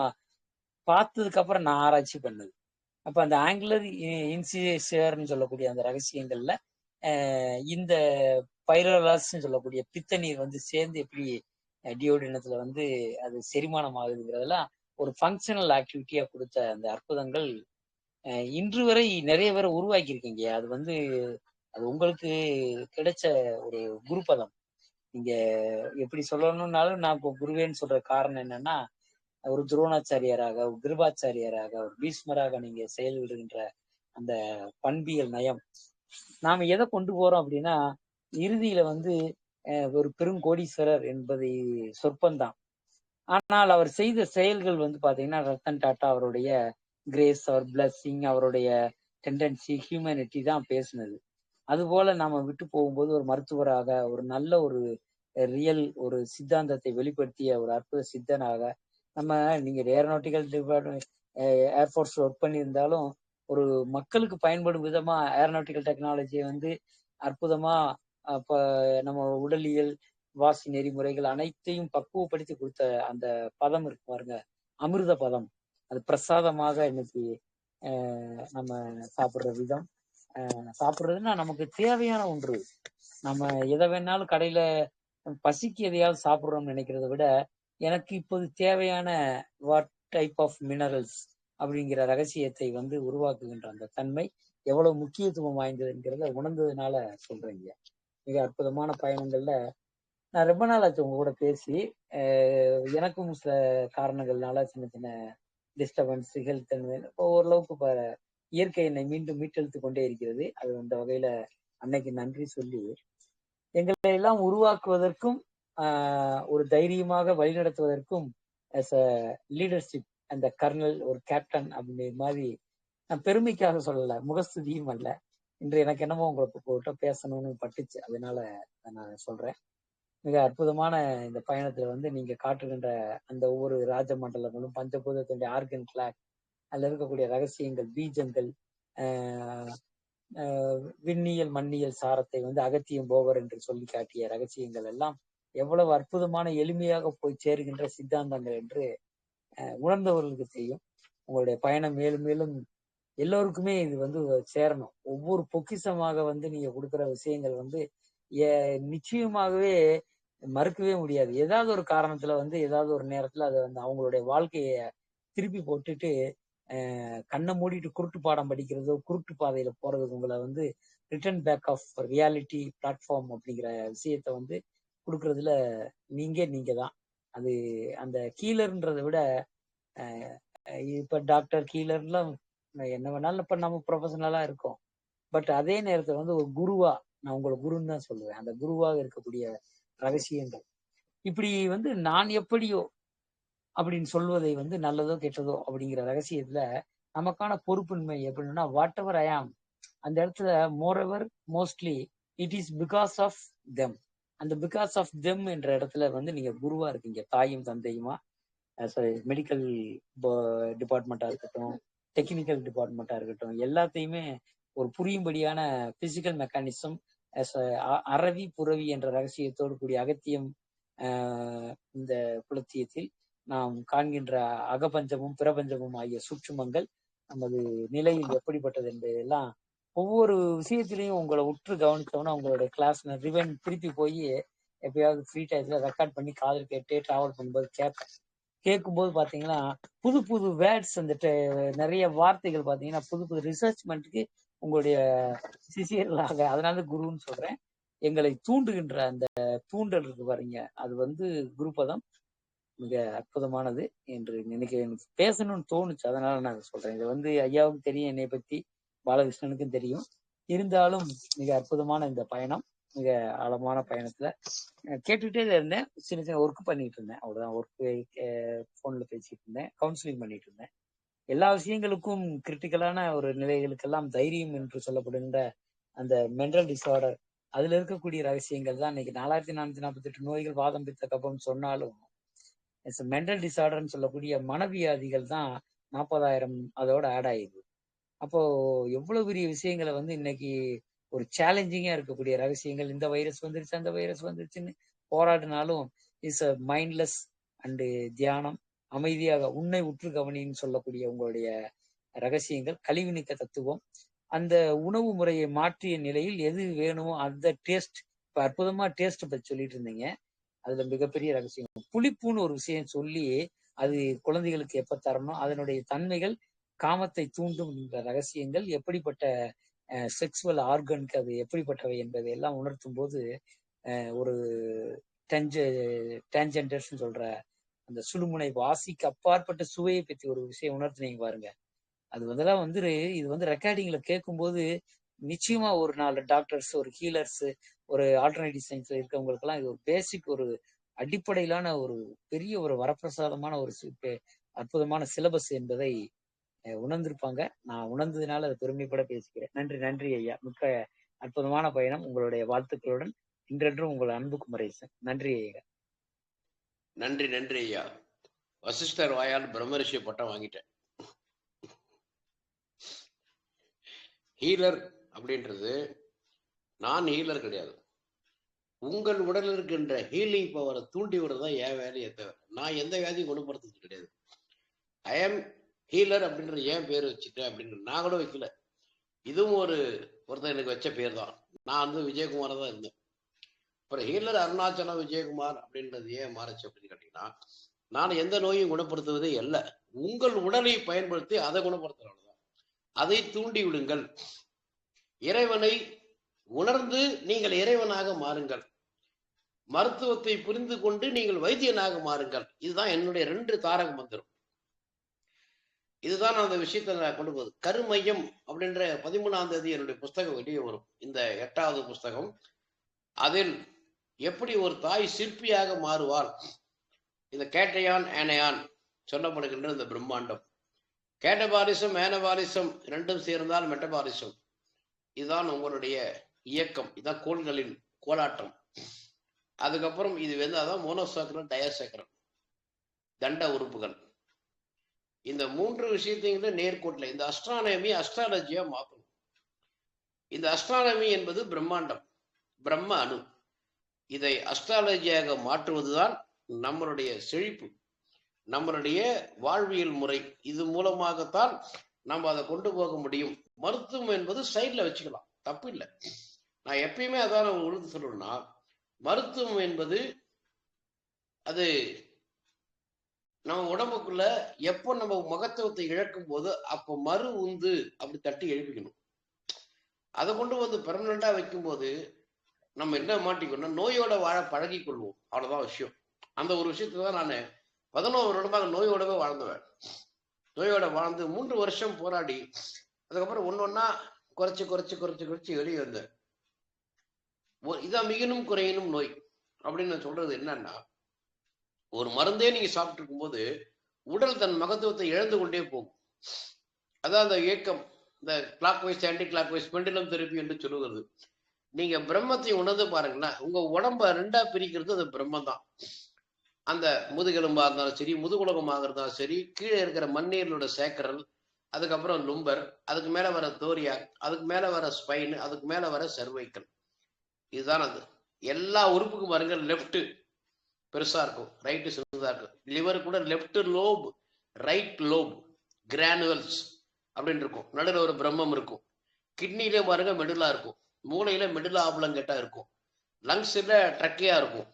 பார்த்ததுக்கு அப்புறம் நான் ஆராய்ச்சி பண்ணது. அப்ப அந்த ஆங்குலர் இன்சியர்னு சொல்லக்கூடிய அந்த ரகசியங்கள்ல இந்த பைரோலாஸ் சொல்லக்கூடிய பித்த நீர் வந்து சேர்ந்து எப்படி டியோடினத்துல வந்து அது செரிமானம் ஆகுதுங்கிறதெல்லாம் ஒரு ஃபங்க்ஷனல் ஆக்டிவிட்டியா கொடுத்த அந்த அற்புதங்கள் இன்று வரை நிறைய பேரை உருவாக்கி இருக்கீங்க. அது வந்து அது உங்களுக்கு கிடைச்ச ஒரு குருபதம். நீங்க எப்படி சொல்லணும்னாலும் நான் இப்போ குருவேன்னு சொல்ற காரணம் என்னன்னா, ஒரு துரோணாச்சாரியராக, ஒரு கிருபாச்சாரியராக, ஒரு பீஷ்மராக நீங்க செயல்படுகின்ற அந்த பண்பியல் நயம் நாம எதை கொண்டு போறோம் அப்படின்னா, இறுதியில வந்து ஒரு பெருங்கோடீஸ்வரர் என்பதை சொற்பந்தான். ஆனால் அவர் செய்த செயல்கள் வந்து பாத்தீங்கன்னா ரத்தன் டாட்டா அவருடைய கிரேஸ், அவர் பிளஸ்ஸிங், அவருடைய டெண்டன்சி, ஹியூமனிட்டி தான் பேசுனது. அதுபோல நாம விட்டு போகும்போது ஒரு மருத்துவராக, ஒரு நல்ல ஒரு ரியல் ஒரு சித்தாந்தத்தை வெளிப்படுத்திய ஒரு அற்புத சித்தனாக நம்ம நீங்க ஏரோநாட்டிக்கல் டிபார்ட்மெண்ட் ஏர்ஃபோர்ஸ் ஒர்க் பண்ணியிருந்தாலும் ஒரு மக்களுக்கு பயன்படும் விதமா ஏரோநாட்டிக்கல் டெக்னாலஜியை வந்து அற்புதமா நம்ம உடலியல் வாசி நெறிமுறைகள் அனைத்தையும் பக்குவப்படுத்தி கொடுத்த அந்த பதம் இருக்கு பாருங்க, அமிர்த பதம். அது பிரசாதமாக இன்னைக்கு நம்ம சாப்பிடுற விதம், சாப்பிடுறதுன்னா நமக்கு தேவையான ஒன்று. நம்ம எதை வேணாலும் கடையில பசிக்கு எதையாவது சாப்பிடுறோம்னு நினைக்கிறத விட எனக்கு இப்போது தேவையான வாட் டைப் ஆஃப் மினரல்ஸ் அப்படிங்கிற ரகசியத்தை வந்து உருவாக்குகின்ற அந்த தன்மை எவ்வளவு முக்கியத்துவம் வாய்ந்ததுங்கிறத உணர்ந்ததுனால சொல்றேங்க. மிக அற்புதமான பயணங்கள்ல நான் ரொம்ப நாள் ஆச்சு உங்க கூட பேசி. எனக்கும் சில காரணங்கள்னால சின்ன சின்ன டிஸ்டர்பன்ஸ் ஹெல்த் ஓரளவுக்கு இயற்கை என்னை மீண்டும் மீட்டெடுத்து கொண்டே இருக்கிறது. அது அந்த வகையில அன்னைக்கு நன்றி சொல்லி எங்களை எல்லாம் உருவாக்குவதற்கும் ஒரு தைரியமாக வழிநடத்துவதற்கும் as a லீடர்ஷிப் அந்த கர்னல் ஒரு கேப்டன் அப்படிங்கிற மாதிரி நான் பெருமைக்காக சொல்லல, முகஸ்துதியும் அல்ல. இன்று எனக்கு என்னமோ உங்கள்கிட்ட பேசணும்னு பட்டுச்சு, அதனால நான் சொல்றேன். மிக அற்புதமான இந்த பயணத்துல வந்து நீங்க காட்டுகின்ற அந்த ஒவ்வொரு ராஜ மண்டலங்களும் பஞ்சபூதத்தினுடைய ஆர்கன் கிளாக், அதுல இருக்கக்கூடிய ரகசியங்கள், பீஜங்கள், விண்ணியல் மண்ணியல் சாரத்தை வந்து அகத்தியம் போவர் என்று சொல்லி காட்டிய ரகசியங்கள் எல்லாம் எவ்வளவு அற்புதமான எளிமையாக போய் சேருகின்ற சித்தாந்தங்கள் என்று உணர்ந்தவர்களுக்கு தெரியும். உங்களுடைய பயணம் மேலும் மேலும் எல்லோருக்குமே இது வந்து சேரணும். ஒவ்வொரு பொக்கிஷமாக வந்து நீங்க கொடுக்குற விஷயங்கள் வந்து நிச்சயமாகவே மறுக்கவே முடியாது. ஏதாவது ஒரு காரணத்துல வந்து ஏதாவது ஒரு நேரத்துல அதை வந்து அவங்களுடைய வாழ்க்கைய திருப்பி போட்டுட்டு கண்ணை மூடிட்டு குருட்டு பாடம் படிக்கிறதோ குருட்டு பாதையில போறதுக்கு உங்களை வந்து return back of reality platform அப்படிங்கிற விஷயத்த வந்து கொடுக்கறதுல நீங்க தான். அது அந்த கீழர்ன்றதை விட இப்ப டாக்டர் கீழர்லாம் என்ன வேணாலும் இப்ப நம்ம ப்ரொஃபஷனலா இருக்கோம். பட் அதே நேரத்துல வந்து ஒரு குருவா, நான் உங்களை குருன்னு தான் சொல்லுவேன், அந்த குருவாக இருக்கக்கூடிய ரகசியங்கள் இப்படி வந்து நான் எப்படியோ அப்படின்னு சொல்வதை வந்து நல்லதோ கெட்டதோ அப்படிங்கிற ரகசியத்துல நமக்கான பொறுப்பின்மை எப்படின்னா வாட் எவர் ஐ ஆம் அந்த இடத்துல moreover mostly it is because of them. அந்த பிகாஸ் ஆஃப் தெம் என்ற இடத்துல வந்து நீங்க குருவா இருக்கீங்க, தாயும் தந்தையுமா. மெடிக்கல் டிபார்ட்மெண்ட்டா இருக்கட்டும், டெக்னிக்கல் டிபார்ட்மெண்ட்டா இருக்கட்டும், எல்லாத்தையுமே ஒரு புரியும்படியான பிசிக்கல் மெக்கானிசம் அறவி புறவி என்ற ரகசியத்தோடு கூடிய அகத்தியம் இந்த புலத்தியத்தில் நாம் காண்கின்ற அகபஞ்சமும் பிரபஞ்சமும் ஆகிய சூட்சுமங்கள் நமது நிலையில் எப்படிப்பட்டது என்பதெல்லாம் ஒவ்வொரு விஷயத்திலையும் உங்களை உற்று கவனித்தோம்னா உங்களுடைய கிளாஸ் ரிவன் திருப்பி போய் எப்பயாவது ஃப்ரீ டயத்துல ரெக்கார்ட் பண்ணி காதல் கேட்டு டிராவல் பண்ணும்போது கேட்கும்போது பாத்தீங்கன்னா புது புது வேர்ட்ஸ் அந்த நிறைய வார்த்தைகள் பாத்தீங்கன்னா புது புது ரிசர்ச்மெண்ட்டுக்கு உங்களுடைய சிசியர்களாக, அதனால குருன்னு சொல்றேன், எங்களை தூண்டுகின்ற அந்த தூண்டல் இருக்கு பாருங்க, அது வந்து குருபதம் மிக அற்புதமானது என்று எனக்கு பேசணும்னு தோணுச்சு, அதனால நான் சொல்றேன். இது வந்து ஐயாவுக்கும் தெரியும், என்னை பத்தி பாலகிருஷ்ணனுக்கும் தெரியும். இருந்தாலும் மிக அற்புதமான இந்த பயணம், மிக ஆழமான பயணத்துல கேட்டுக்கிட்டே இருந்தேன். சின்ன சின்ன ஒர்க் பண்ணிட்டு இருந்தேன், அவ்வளவுதான். ஒர்க் போன்ல பேசிட்டு இருந்தேன், கவுன்சிலிங் பண்ணிட்டு இருந்தேன். எல்லா விஷயங்களுக்கும் கிரிட்டிக்கலான ஒரு நிலைகளுக்கெல்லாம் தைரியம் என்று சொல்லப்படுகின்ற அந்த மென்டல் டிசார்டர், அதுல இருக்கக்கூடிய ரகசியங்கள் தான் இன்னைக்கு 4448 நோய்கள் வாதம் பித்த கபம் சொன்னாலும் மென்டல் டிசார்டர்னு சொல்லக்கூடிய மனவியாதிகள் தான் 40,000 அதோட ஆட் ஆயிடுது. அப்போ எவ்வளவு பெரிய விஷயங்களை வந்து இன்னைக்கு ஒரு சேலஞ்சிங்கா இருக்கக்கூடிய ரகசியங்கள், இந்த வைரஸ் வந்துருச்சு அந்த வைரஸ் வந்துருச்சுன்னு போராடினாலும் இஸ் அ மைண்ட்லெஸ் அண்டு தியானம், அமைதியாக உன்னை உற்று கவனின்னு சொல்லக்கூடிய உங்களுடைய ரகசியங்கள், கழிவு நீக்க தத்துவம், அந்த உணவு முறையை மாற்றிய நிலையில் எது வேணுமோ அந்த டேஸ்ட். இப்ப அற்புதமா டேஸ்ட் பத்தி சொல்லிட்டு இருந்தீங்க, அதுல மிகப்பெரிய ரகசியம் புளிப்புன்னு ஒரு விஷயம் சொல்லி அது குழந்தைகளுக்கு எப்ப தரணும், அதனுடைய தன்மைகள், காமத்தை தூண்டும் ரகசியங்கள், எப்படிப்பட்ட செக்ஸுவல் ஆர்கனுக்கு அது எப்படிப்பட்டவை என்பதை எல்லாம் உணர்த்தும் போது ஒரு டேஞ்சன்டர்ஸ் சொல்ற அந்த சுழுமுனை வாசிக்கு அப்பாற்பட்ட சுவையை பற்றி ஒரு விஷயம் உணர்த்துனீங்க பாருங்க. அது வந்துலாம் வந்து இது வந்து ரெக்கார்டிங்ல கேட்கும்போது நிச்சயமா ஒரு 4 டாக்டர்ஸ், ஒரு ஹீலர்ஸ், ஒரு ஆல்டர்னேட்டிவ் சயின்ஸ்ல இருக்கவங்களுக்கு எல்லாம் இது ஒரு பேசிக், ஒரு அடிப்படையிலான ஒரு பெரிய ஒரு வரப்பிரசாதமான ஒரு அற்புதமான சிலபஸ் என்பதை உணர்ந்திருப்பாங்க. நான் உணர்ந்ததுனால அதை பெருமைப்பட பேசிக்கிறேன். நன்றி நன்றி ஐயா, மிக்க அற்புதமான பயணம். உங்களுடைய வாழ்த்துக்களுடன் இன்றென்றும் உங்கள் அன்பு குமரேசன். நன்றி ஐயா.
நன்றி நன்றி ஐயா. வசிஷ்டர் வாயால் பிரம்மரிஷி பட்டம் வாங்கிட்டேன். ஹீலர் அப்படின்றது நான் ஹீலர் கிடையாது. உங்கள் உடலில் இருக்கின்ற ஹீலிங் பவரை தூண்டி விடுறதுதான் என் வேலையை தவிர நான் எந்த வியாதியும் குணப்படுத்துறது கிடையாது. ஐ எம் ஹீலர் அப்படின்ற ஏன் பேர் வச்சுட்டேன் அப்படின்னு நான் கூட வைக்கல. இதுவும் ஒருத்தர் எனக்கு வச்ச பேர் தான். நான் வந்து விஜயகுமாரா தான் இருந்தேன். அப்புறம் ஹீலர் அருணாச்சலம் விஜயகுமார் அப்படின்றது ஏன் மாறுச்சு அப்படின்னு கேட்டீங்கன்னா, நான் எந்த நோயும் குணப்படுத்துவதே அல்ல, உங்கள் உடலை பயன்படுத்தி அதை குணப்படுத்துறதுதான். அதை தூண்டி விடுங்கள், இறைவனை உணர்ந்து நீங்கள் இறைவனாக மாறுங்கள், மருத்துவத்தை புரிந்து கொண்டு நீங்கள் வைத்தியனாக மாறுங்கள். இதுதான் என்னுடைய 2 தாரக மந்திரம். இதுதான் அந்த விஷயத்தை நான் கொண்டு போகுது. கருமையம் அப்படின்ற 13ஆம் தேதி என்னுடைய புஸ்தகம் வெளியே வரும், இந்த 8வது புஸ்தகம். அதில் எப்படி ஒரு தாய் சிற்பியாக மாறுவாள், இந்த கேட்டையான் ஆனையான் சொல்லப்படுகின்ற இந்த பிரம்மாண்டம், கேட்டபாலிசம் ஆனபாலிசம் ரெண்டும் சேர்ந்தால் மெட்டபாலிசம். இதுதான் உங்களுடைய இயக்கம், இதுதான் கோள்களின் கோலாட்டம். அதுக்கப்புறம் இது அதான் மோனோசாக்கரம், டயாசாக்கரம், தண்ட உறுப்புகள். இந்த 3 விஷயத்தையும் நேர்கோட்டில் இந்த அஸ்ட்ரானமி அஸ்ட்ராலஜியா மாற்றணும். இந்த அஸ்ட்ரானமி என்பது பிரம்மாண்டம், பிரம்ம அணு. இதை அஸ்ட்ராலஜியாக மாற்றுவதுதான் நம்மளுடைய செழிப்பு, நம்மளுடைய வாழ்வியல் முறை. இது மூலமாகத்தான் நம்ம அதை கொண்டு போக முடியும். மருத்துவம் என்பது சைட்ல வச்சுக்கலாம், தப்பு இல்லை. நான் எப்பயுமே அதான் உறுதி சொல்லணும்னா, மருத்துவம் என்பது அது நம்ம உடம்புக்குள்ள எப்போ நம்ம மகத்துவத்தை இழக்கும் போது அப்போ மறு உந்து அப்படி தட்டி எழுப்பிக்கணும். அதை கொண்டு வந்து பெர்மனண்டா வைக்கும் போது நம்ம என்ன மாட்டிக்கணும், நோயோட வாழ பழகி கொள்வோம். அவ்வளவுதான் விஷயம். அந்த ஒரு விஷயத்துல தான் நான் 11 வருடமாக நோயோடவே வாழ்ந்தவன். நோயோட வாழ்ந்து 3 வருஷம் போராடி அதுக்கப்புறம் ஒன்னொன்னா குறைச்சு குறைச்சு குறைச்சு குறைச்சு வெளியே வந்தேன். இதான் மிகினும் குறையினும் நோய் அப்படின்னு நான் சொல்றது என்னன்னா, ஒரு மருந்தே நீங்க சாப்பிட்டு இருக்கும் போது உடல் தன் மகத்துவத்தை இழந்து கொண்டே போகும். அதான் அந்த இயக்கம், இந்த clockwise anticlockwise pendulum therapy என்று சொல்லுகிறது. நீங்க பிரம்மத்தை உணர்ந்து பாருங்களேன், உங்க உடம்ப 2ஆ பிரிக்கிறது அது பிரம்மம் தான். அந்த முதுகெலும்பா இருந்தாலும் சரி, முதுகுலகமாக இருந்தாலும் சரி, கீழே இருக்கிற மண்ணீரோட சேக்கரல், அதுக்கப்புறம் லும்பர், அதுக்கு மேல வர தோரியா, அதுக்கு மேல வர ஸ்பைன், அதுக்கு மேல வர சர்வைக்கல். இதுதான் அது. எல்லா உறுப்புக்கும் பாருங்க, லெப்ட் பெருசா இருக்கும், ரைட்டு சின்னதா இருக்கும். லிவர் கூட left lobe, right lobe, granules அப்படின்னு இருக்கும். நடுவில் ஒரு பிரம்மம் இருக்கும். கிட்னிலே பாருங்க மெடுலா இருக்கும், மூளையில மெடுலா ஆப்லங்கெட்டா இருக்கும், லங்ஸ்ல ட்ரக்கியா இருக்கும்.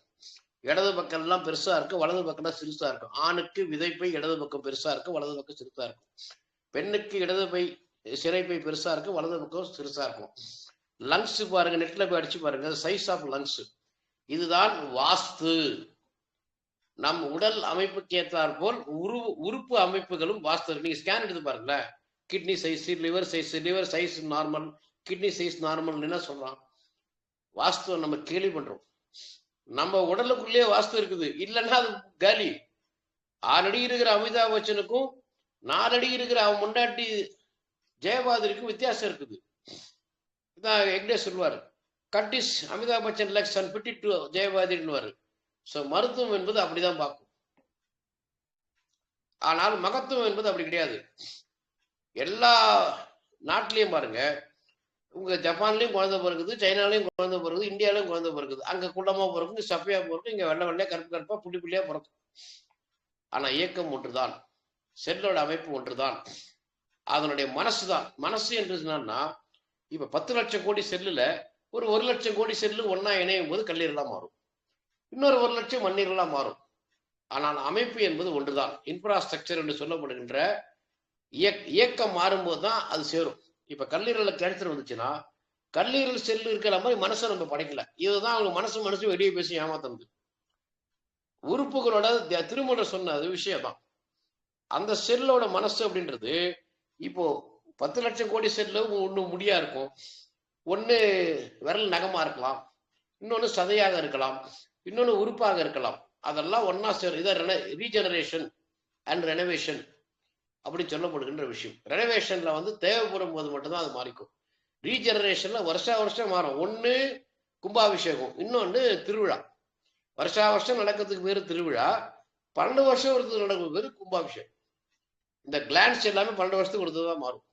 இடது பக்கம் எல்லாம் பெருசா இருக்கும், வலது பக்கம் தான் சிறுசா இருக்கும். ஆணுக்கு விதைப்பை இடது பக்கம் பெருசா இருக்கும், வலது பக்கம் சிறுசா இருக்கும். பெண்ணுக்கு இடது பை சிறைப்பை பெருசா இருக்கும், வலது பக்கம் சிறுசா இருக்கும். லங்ஸ் பாருங்க, நெட்ல போய் அடிச்சு பாருங்க, சைஸ் ஆஃப் லங்ஸ். இதுதான் வாஸ்து. நம் உடல் அமைப்புக்கு ஏற்றாற் போல் உறுப்பு அமைப்புகளும் வாஸ்து. நீங்க ஸ்கேன் எடுத்து பாருங்களேன், kidney size, liver size normal, kidney size normal என்ன சொல்றான்? வாஸ்துவ நம்ம கேள்வி பண்றோம். நம்ம உடலுக்குள்ளேயே வாஸ்து இருக்குது, இல்லைன்னா அது காலி. 6 அடி இருக்கிற அமிதாப் பச்சனுக்கும் 4 அடி இருக்கிற அவன் முண்டாட்டி ஜெயபாதிரிக்கும் வித்தியாசம் இருக்குது. இதான் வெங்கடேஷ் சொல்லுவாரு, cut is Amitabh Bachchan legs and bit it to ஜெயபாதிரின்னு. ஸோ மருத்துவம் என்பது அப்படிதான் பார்க்கும். ஆனால் மகத்துவம் என்பது அப்படி கிடையாது. எல்லா நாட்டிலையும் பாருங்க, உங்க ஜப்பான்லயும் குழந்தை பிறகுது, சைனாலையும் குழந்தை பிறகுது, இந்தியாலையும் குழந்தை பிறகுது. அங்க குள்ளமா பிறக்கும், இங்க சப்பையா பிறக்கும், இங்க வெள்ளை வெள்ளையா கருப்பு கருப்பா புள்ளி புள்ளியா பிறக்கும். ஆனா இயக்கம் ஒன்றுதான், செல்லோட அமைப்பு ஒன்றுதான், அதனுடைய மனசுதான். மனசு என்று சொன்னா, இப்ப 10 லட்சம் கோடி செல்லுல ஒரு 1 லட்சம் கோடி செல்லு ஒன்னா இணையும் போது கல்லீரலா மாறும், இன்னொரு 1 லட்சம் மண்ணீரலா மாறும். ஆனால் அமைப்பு என்பது ஒன்றுதான். இன்ஃப்ராஸ்ட்ரக்சர் என்று சொல்லப்படுகின்ற இயக்கம் மாறும்போது தான் அது சேரும். இப்ப கல்லீரல கேன்சர் வந்துச்சுன்னா கல்லீரல் செல்லு இருக்கிற மாதிரி மனசை நம்ம படைக்கல. இதுதான் அவங்க மனசு வெளியே பேசி ஏமாத்தது. உறுப்புகளோட திருமூலர் சொன்ன விஷயம் தான். அந்த செல்லோட மனசு அப்படின்றது இப்போ 10 லட்சம் கோடி செல்லு ஒண்ணு முடியா இருக்கும், ஒண்ணு விரல் நகமா இருக்கலாம், இன்னொன்னு சதையாக இருக்கலாம், இன்னொன்னு உறுப்பாக இருக்கலாம். அதெல்லாம் ஒன்னா சேரும். இதை ரீஜெனரேஷன் அண்ட் ரெனோவேஷன் அப்படி சொல்லப்படுகின்ற விஷயம். ரெனோவேஷன்ல தேவைப்படும் போது மட்டும்தான் அது மாறிக்கும். ரீஜெனரேஷன்ல வருஷம் மாறும். ஒண்ணு கும்பாபிஷேகம், இன்னொன்னு திருவிழா. வருஷம் நடக்கிறதுக்கு பேரு திருவிழா, 12 வருஷம் நடக்கிறது பேரு கும்பாபிஷேகம். இந்த கிளான்ஸ் எல்லாமே 12 வருஷத்துக்கு கொடுத்ததுதான் மாறும்.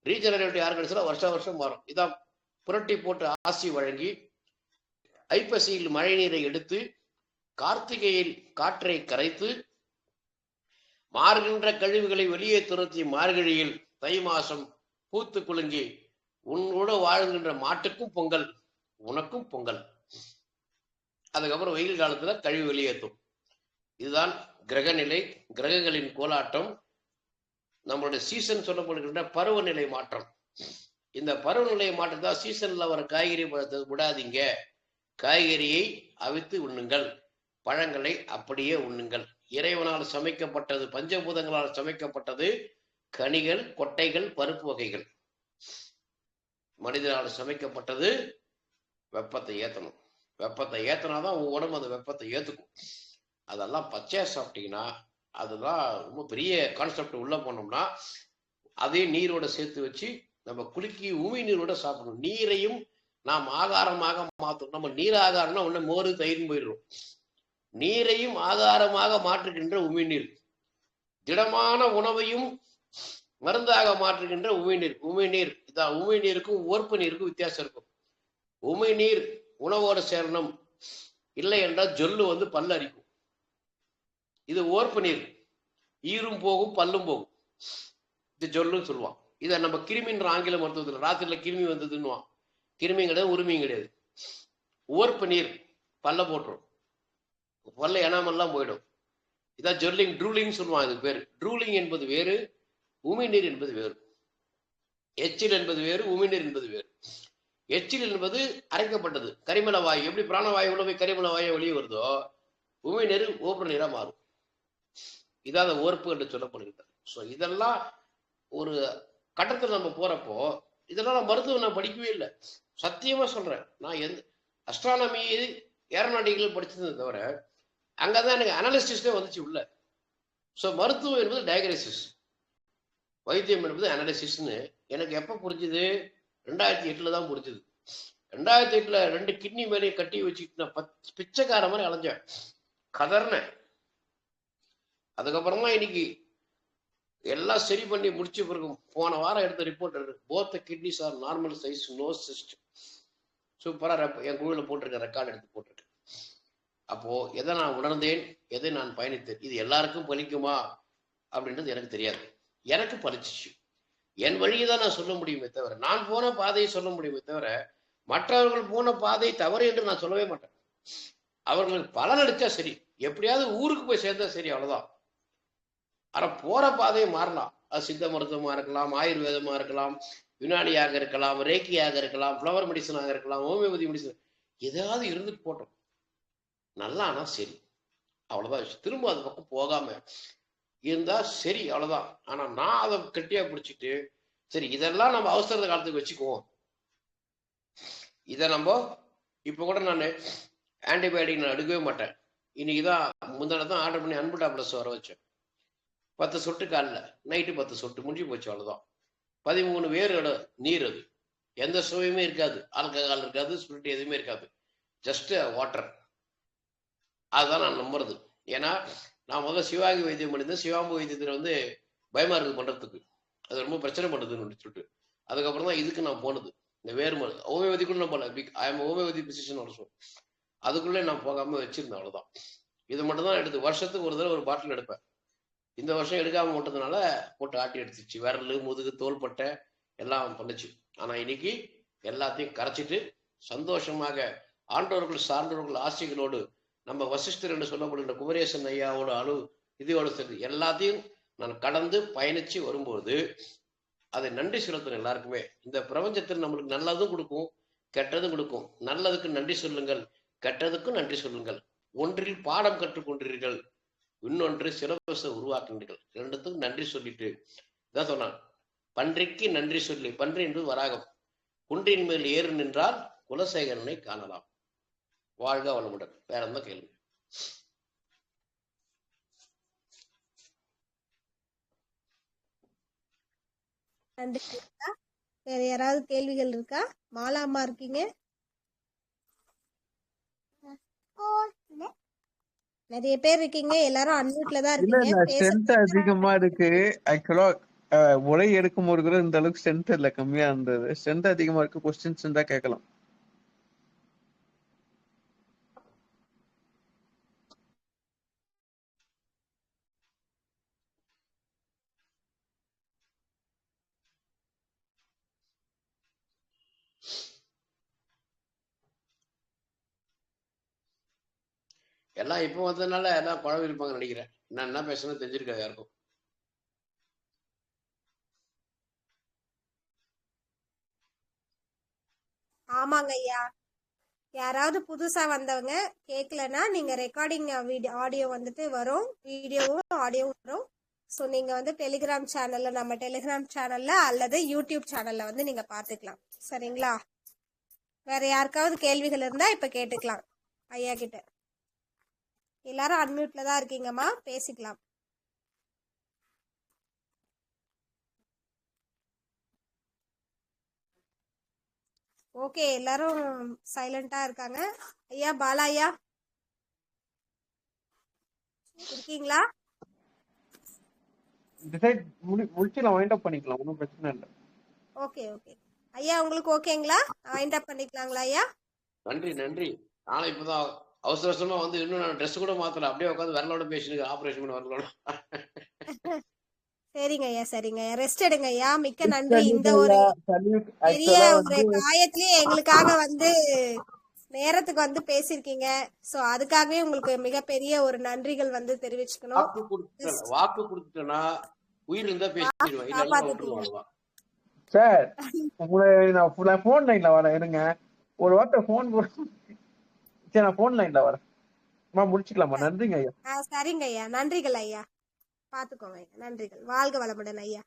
ரீஜெனரேட்டிவ் ஆர்கன்ஸ்ல வருஷம் மாறும். இதான் புரட்டி போட்டு ஆசி வழங்கி, ஐப்பசியில் மழை நீரை எடுத்து, கார்த்திகையில் காற்றை கரைத்து, மாறுகின்ற கழிவுகளை வெளியே துரத்தி, மார்கழியில் தை மாசம் பூத்து குலுங்கி, உன்னோட வாழ்கின்ற மாட்டுக்கும் பொங்கல், உனக்கும் பொங்கல். அதுக்கப்புறம் வெயில் காலத்துல கழிவு வெளியேற்றும். இதுதான் கிரகநிலை, கிரகங்களின் கோலாட்டம், நம்மளுடைய சீசன் சொல்லப்படுகின்ற பருவநிலை மாற்றம். இந்த பருவநிலை மாற்றம் தான் சீசன்ல வர காய்கறி பழத்தை விடாதீங்க. காய்கறியை அவித்து உண்ணுங்கள், பழங்களை அப்படியே உண்ணுங்கள். இறைவனால் சமைக்கப்பட்டது, பஞ்சபூதங்களால் சமைக்கப்பட்டது கனிகள், கொட்டைகள், பருப்பு வகைகள். மனிதனால் சமைக்கப்பட்டது வெப்பத்தை ஏத்தணும். வெப்பத்தை ஏத்தனாதான் உங்க உடம்பு அந்த வெப்பத்தை ஏத்துக்கும். அதெல்லாம் பச்சையா சாப்பிட்டீங்கன்னா, அதெல்லாம் ரொம்ப பெரிய கான்செப்ட் உள்ள போனோம்னா, அதே நீரோட சேர்த்து வச்சு நம்ம குலுக்கி உமி நீரோட சாப்பிடணும். நீரையும் நாம் ஆகாரமாக மாற்றணும். நம்ம நீர் ஆகாரம்னா ஒண்ணு மோரு தயிர்னு போயிடுறோம். நீரையும் ஆகாரமாக மாற்றுகின்ற உமிழ்நீர், திடமான உணவையும் மருந்தாக மாற்றுகின்ற உமிழ்நீர். உமிழ்நீர் இதான். உமிழ்நீருக்கும் உவர்ப்பு நீருக்கும் வித்தியாசம் இருக்கும். உமிழ்நீர் உணவோட சேரணும், இல்லை என்றால் ஜொல்லு வந்து பல்லு அரிக்கும். இது உவர்ப்பு நீர், ஈரும் போகும் பல்லும் போகும். இது ஜொல்லுன்னு சொல்லுவான். இதை நம்ம கிருமின்ற ஆங்கில மருத்துவத்தில் ராத்திரில கிருமி வந்ததுன்னுவான். கிருமியும் கிடையாது, உரிமையும் கிடையாது. உவர்ப்பு நீர் பல்ல போட்டுரும், பல்ல எனாமெல்லாம் போயிடும். இதான் ஜொல்லிங், ட்ரூலிங் சொல்லுவான். இது பேரு ட்ரூலிங் என்பது வேறு, உமிழ்நீர் என்பது வேறு. எச்சில் என்பது வேறு, உமிழ்நீர் என்பது வேறு. எச்சில் என்பது அரைக்கப்பட்டது கரிமல வாயு. எப்படி பிராணவாயு உள்ள போய் கரிமல வாயு வெளியே வருதோ, உமிழ்நீர் ஓப்ப நீரா மாறும். இதான் ஓர்ப்பு என்று சொல்லப்படுகிறது. ஸோ இதெல்லாம் ஒரு கட்டத்தில் நம்ம போறப்போ, இதெல்லாம் நான் மருத்துவம் நான் படிக்கவே இல்லை, சத்தியமா சொல்றேன். நான் எந்த அஸ்ட்ரானமி ஏரோநாட்டிக்கல் படிச்சதை தவிர அங்கதான் எனக்கு அனாலிசிஸ்டே வந்துச்சு உள்ள. ஸோ மருத்துவம் என்பது டயக்னோசிஸ், வைத்தியம் என்பது அனாலிசிஸ்ன்னு எனக்கு எப்ப புரிஞ்சுது? 2008 தான் புரிஞ்சுது. 2008 2 கிட்னி மேலேயே கட்டி வச்சுக்கிட்டு நான் பிச்சைக்கார மாதிரி அலைஞ்சேன், கதர்னேன். அதுக்கப்புறமா இன்னைக்கு எல்லாம் சரி பண்ணி முடிச்சு பிறகு போன வாரம் எடுத்த report, both kidneys are normal size, no cyst. சூப்பரா என் குழுவில் போட்டிருக்கேன், ரெக்கார்டு எடுத்து போட்டிருக்கேன். அப்போ எதை நான் உணர்ந்தேன், எதை நான் பயணித்தேன், இது எல்லாருக்கும் பலிக்குமா அப்படின்றது எனக்கு தெரியாது. எனக்கு பலிச்சிச்சு. என் வழியை தான் நான் சொல்ல முடியுமே தவிர, நான் போன பாதையை சொல்ல முடியுமே தவிர, மற்றவர்கள் போன பாதை தவறு என்று நான் சொல்லவே மாட்டேன். அவர்களுக்கு பலன் அளிச்சா சரி, எப்படியாவது ஊருக்கு போய் சேர்ந்தா சரி, அவ்வளவுதான். ஆனா போற பாதையை மாறலாம். அது சித்த மருத்துவமா இருக்கலாம், ஆயுர்வேதமா இருக்கலாம், யுனானியாக இருக்கலாம், ரேக்கியாக இருக்கலாம், ஃப்ளவர் மெடிசனாக இருக்கலாம், ஹோமியோபதி மெடிசன், ஏதாவது இருந்துட்டு போட்டோம், நல்லா ஆனா சரி, அவ்வளவுதான். திரும்ப அது பக்கம் போகாம இருந்தா சரி, அவ்வளவுதான். ஆனா நான் அதை கட்டியா பிடிச்சிட்டு, சரி இதெல்லாம் நம்ம அவசர காலத்துக்கு வச்சுக்குவோம், இதை நம்ம இப்ப கூட நான் ஆன்டிபயோட்டிக் நான் எடுக்கவே மாட்டேன். இன்னைக்குதான் முந்தானதான் ஆர்டர் பண்ணி அன்பு டாப்லெட்ஸ் வர வச்சேன். 10 சொட்டு காலில், நைட்டு 10 சொட்டு, முடிஞ்சு போச்சு, அவ்வளவுதான். 13 வேரோட நீர், அது எந்த சுவையுமே இருக்காது, ஆல்கஹால் இருக்காது, ஸ்பிரிட் எதுவுமே இருக்காது, ஜஸ்ட் வாட்டர். அதுதான் நான் நம்புறது. ஏன்னா நான் முதல்ல சிவாங்கி வைத்தியம் பண்ணியிருந்தேன். சிவாம்பு வைத்தியத்தில் வந்து பயமா இருக்கு பண்றதுக்கு, அது ரொம்ப பிரச்சனை பண்ணுதுன்னு சொல்லிட்டு அதுக்கப்புறம் தான் இதுக்கு நான் போனது. இந்த வேறு மருந்து ஹோமியோபதிக்குள்ள நான் போல, I am homeopathy physician also. அதுக்குள்ளே நான் போகாம வச்சிருந்தேன், அவ்வளவுதான். இது மட்டும் தான் எடுத்து வருஷத்துக்கு ஒரு தடவை ஒரு பாட்டில் எடுப்பேன். இந்த வருஷம் எடுக்காம விட்டதுனால போட்டு ஆட்டி எடுத்துச்சு, விரல், முதுகு, தோள்பட்டை எல்லாம் பண்ணுச்சு. ஆனா இன்னைக்கு எல்லாத்தையும் கரைச்சிட்டு சந்தோஷமாக ஆண்டோர்கள் சார்ந்தவர்கள் ஆசைகளோடு நம்ம வசிஷ்டர் என்று சொல்லப்படுகின்ற குமரேசன் ஐயாவோட இதோட சேர்ந்து எல்லாத்தையும் நான் கடந்து பயணிச்சு வரும்போது அதை நன்றி செலுத்தணும் எல்லாருக்குமே. இந்த பிரபஞ்சத்தில் நம்மளுக்கு நல்லதும் கொடுக்கும், கெட்டதும் கொடுக்கும். நல்லதுக்கு நன்றி சொல்லுங்கள், கெட்டதுக்கும் நன்றி சொல்லுங்கள். ஒன்றில் பாடம் கற்றுக்கொண்டீர்கள், இன்னொன்று சிலபஸை உருவாக்குகிறீர்கள். இரண்டுத்துக்கும் நன்றி சொல்லிட்டு இதான் சொன்னான், பன்றிக்கு நன்றி சொல்லி. பன்றி என்று வராகம். குன்றின் மேல் ஏறு நின்றால் குலசேகரனை காணலாம். வாழ்க வளமுடன். வேற எந்த கேள்வி?
நன்றி. வேற யாராவது கேள்விகள் இருக்கா? மாலாமா இருக்கீங்க? நிறைய பேர் இருக்கீங்க, எல்லாரும் அன்மியூட்ல தான்
இல்ல
இருக்கீங்க.
ஸ்ட்ரென்த் அதிகமா இருக்கு. ஆக்சுவலா உரை எடுக்கும் போது கூட இந்த அளவுக்கு ஸ்ட்ரென்த் இல்ல, கம்மியா இருந்தது. ஸ்ட்ரென்த் அதிகமா இருக்கு, கொஸ்டின்ஸ் இருந்தா கேட்கலாம்.
எல்லாம் இப்போ வந்ததுனால எல்லாம் குழம்பு இருப்பாங்க நினைக்கிறேன். நான் என்ன பேசணும்னு தெரிஞ்சிருக்காது யாருக்கும்.
ஆமாங்க ஐயா. யாராவது புதுசா வந்தவங்க கேட்கலன்னா நீங்க ரெக்கார்டிங் வீடியோ ஆடியோ வந்துட்டு வரும், வீடியோவும் ஆடியோவும் வரும். ஸோ நீங்க வந்து டெலிகிராம் சேனல்ல, நம்ம டெலிகிராம் சேனல்ல அல்லது யூடியூப் சேனல்ல வந்து நீங்க பாத்துக்கலாம். சரிங்களா? வேற யாருக்காவது கேள்விகள் இருந்தா இப்ப கேட்டுக்கலாம் ஐயா கிட்ட. எல்லாரும் அன்மியூட்ல தான் இருக்கீங்கம்மா, பேசிக்கலாம். ஓகே, எல்லாரும் சைலண்டா இருக்காங்க. ஐயா பாலா ஐயா இருக்கீங்களா?
டிசைட் முடிச்சுலாம் வைண்ட் அப் பண்ணிக்கலாம், ஒன்றும் பிரச்சனை இல்லை.
ஓகே ஓகே ஐயா, உங்களுக்கு ஓகேங்களா? வைண்ட் அப் பண்ணிக்கலாங்களா ஐயா?
நன்றி நன்றி. நானும் இப்பதான் அவசர அவசரமா வந்து இன்னும் நான் ட்ரெஸ் கூட மாத்தல, அப்படியே உட்காந்து வரலோட பேசினுக்கு ஆபரேஷன் பண்ண வரலோட.
சரிங்க ஐயா, சரிங்க ஐயா, ரெஸ்ட் எடுங்க ஐயா. மிக்க நன்றி. இந்த ஒரு பெரிய ஒரு காயத்திலேயே எங்களுக்காக வந்து நேரத்துக்கு வந்து பேசியிருக்கீங்க. சோ அதுக்காகவே உங்களுக்கு மிகப்பெரிய ஒரு நன்றிகள் வந்து தெரிவிச்சுக்கணும்.
வாக்கு கொடுத்துட்டேன்னா உயிர் இருந்தா பேசிடுவேன், இல்ல விட்டுருவாங்க.
சார் உங்களை நான் போன் லைன்ல வரேன், இருங்க ஒரு வார்த்தை போன் போட்டு. சரி, நான் போன் லைன்ல வரேன். முடிச்சுக்கலாமா? நன்றிங்க ஐயா.
சரிங்க ஐயா, நன்றிகள் ஐயா. பாத்துக்கோங்க ஐயா, நன்றிகள். வாழ்க வளமுடன் ஐயா.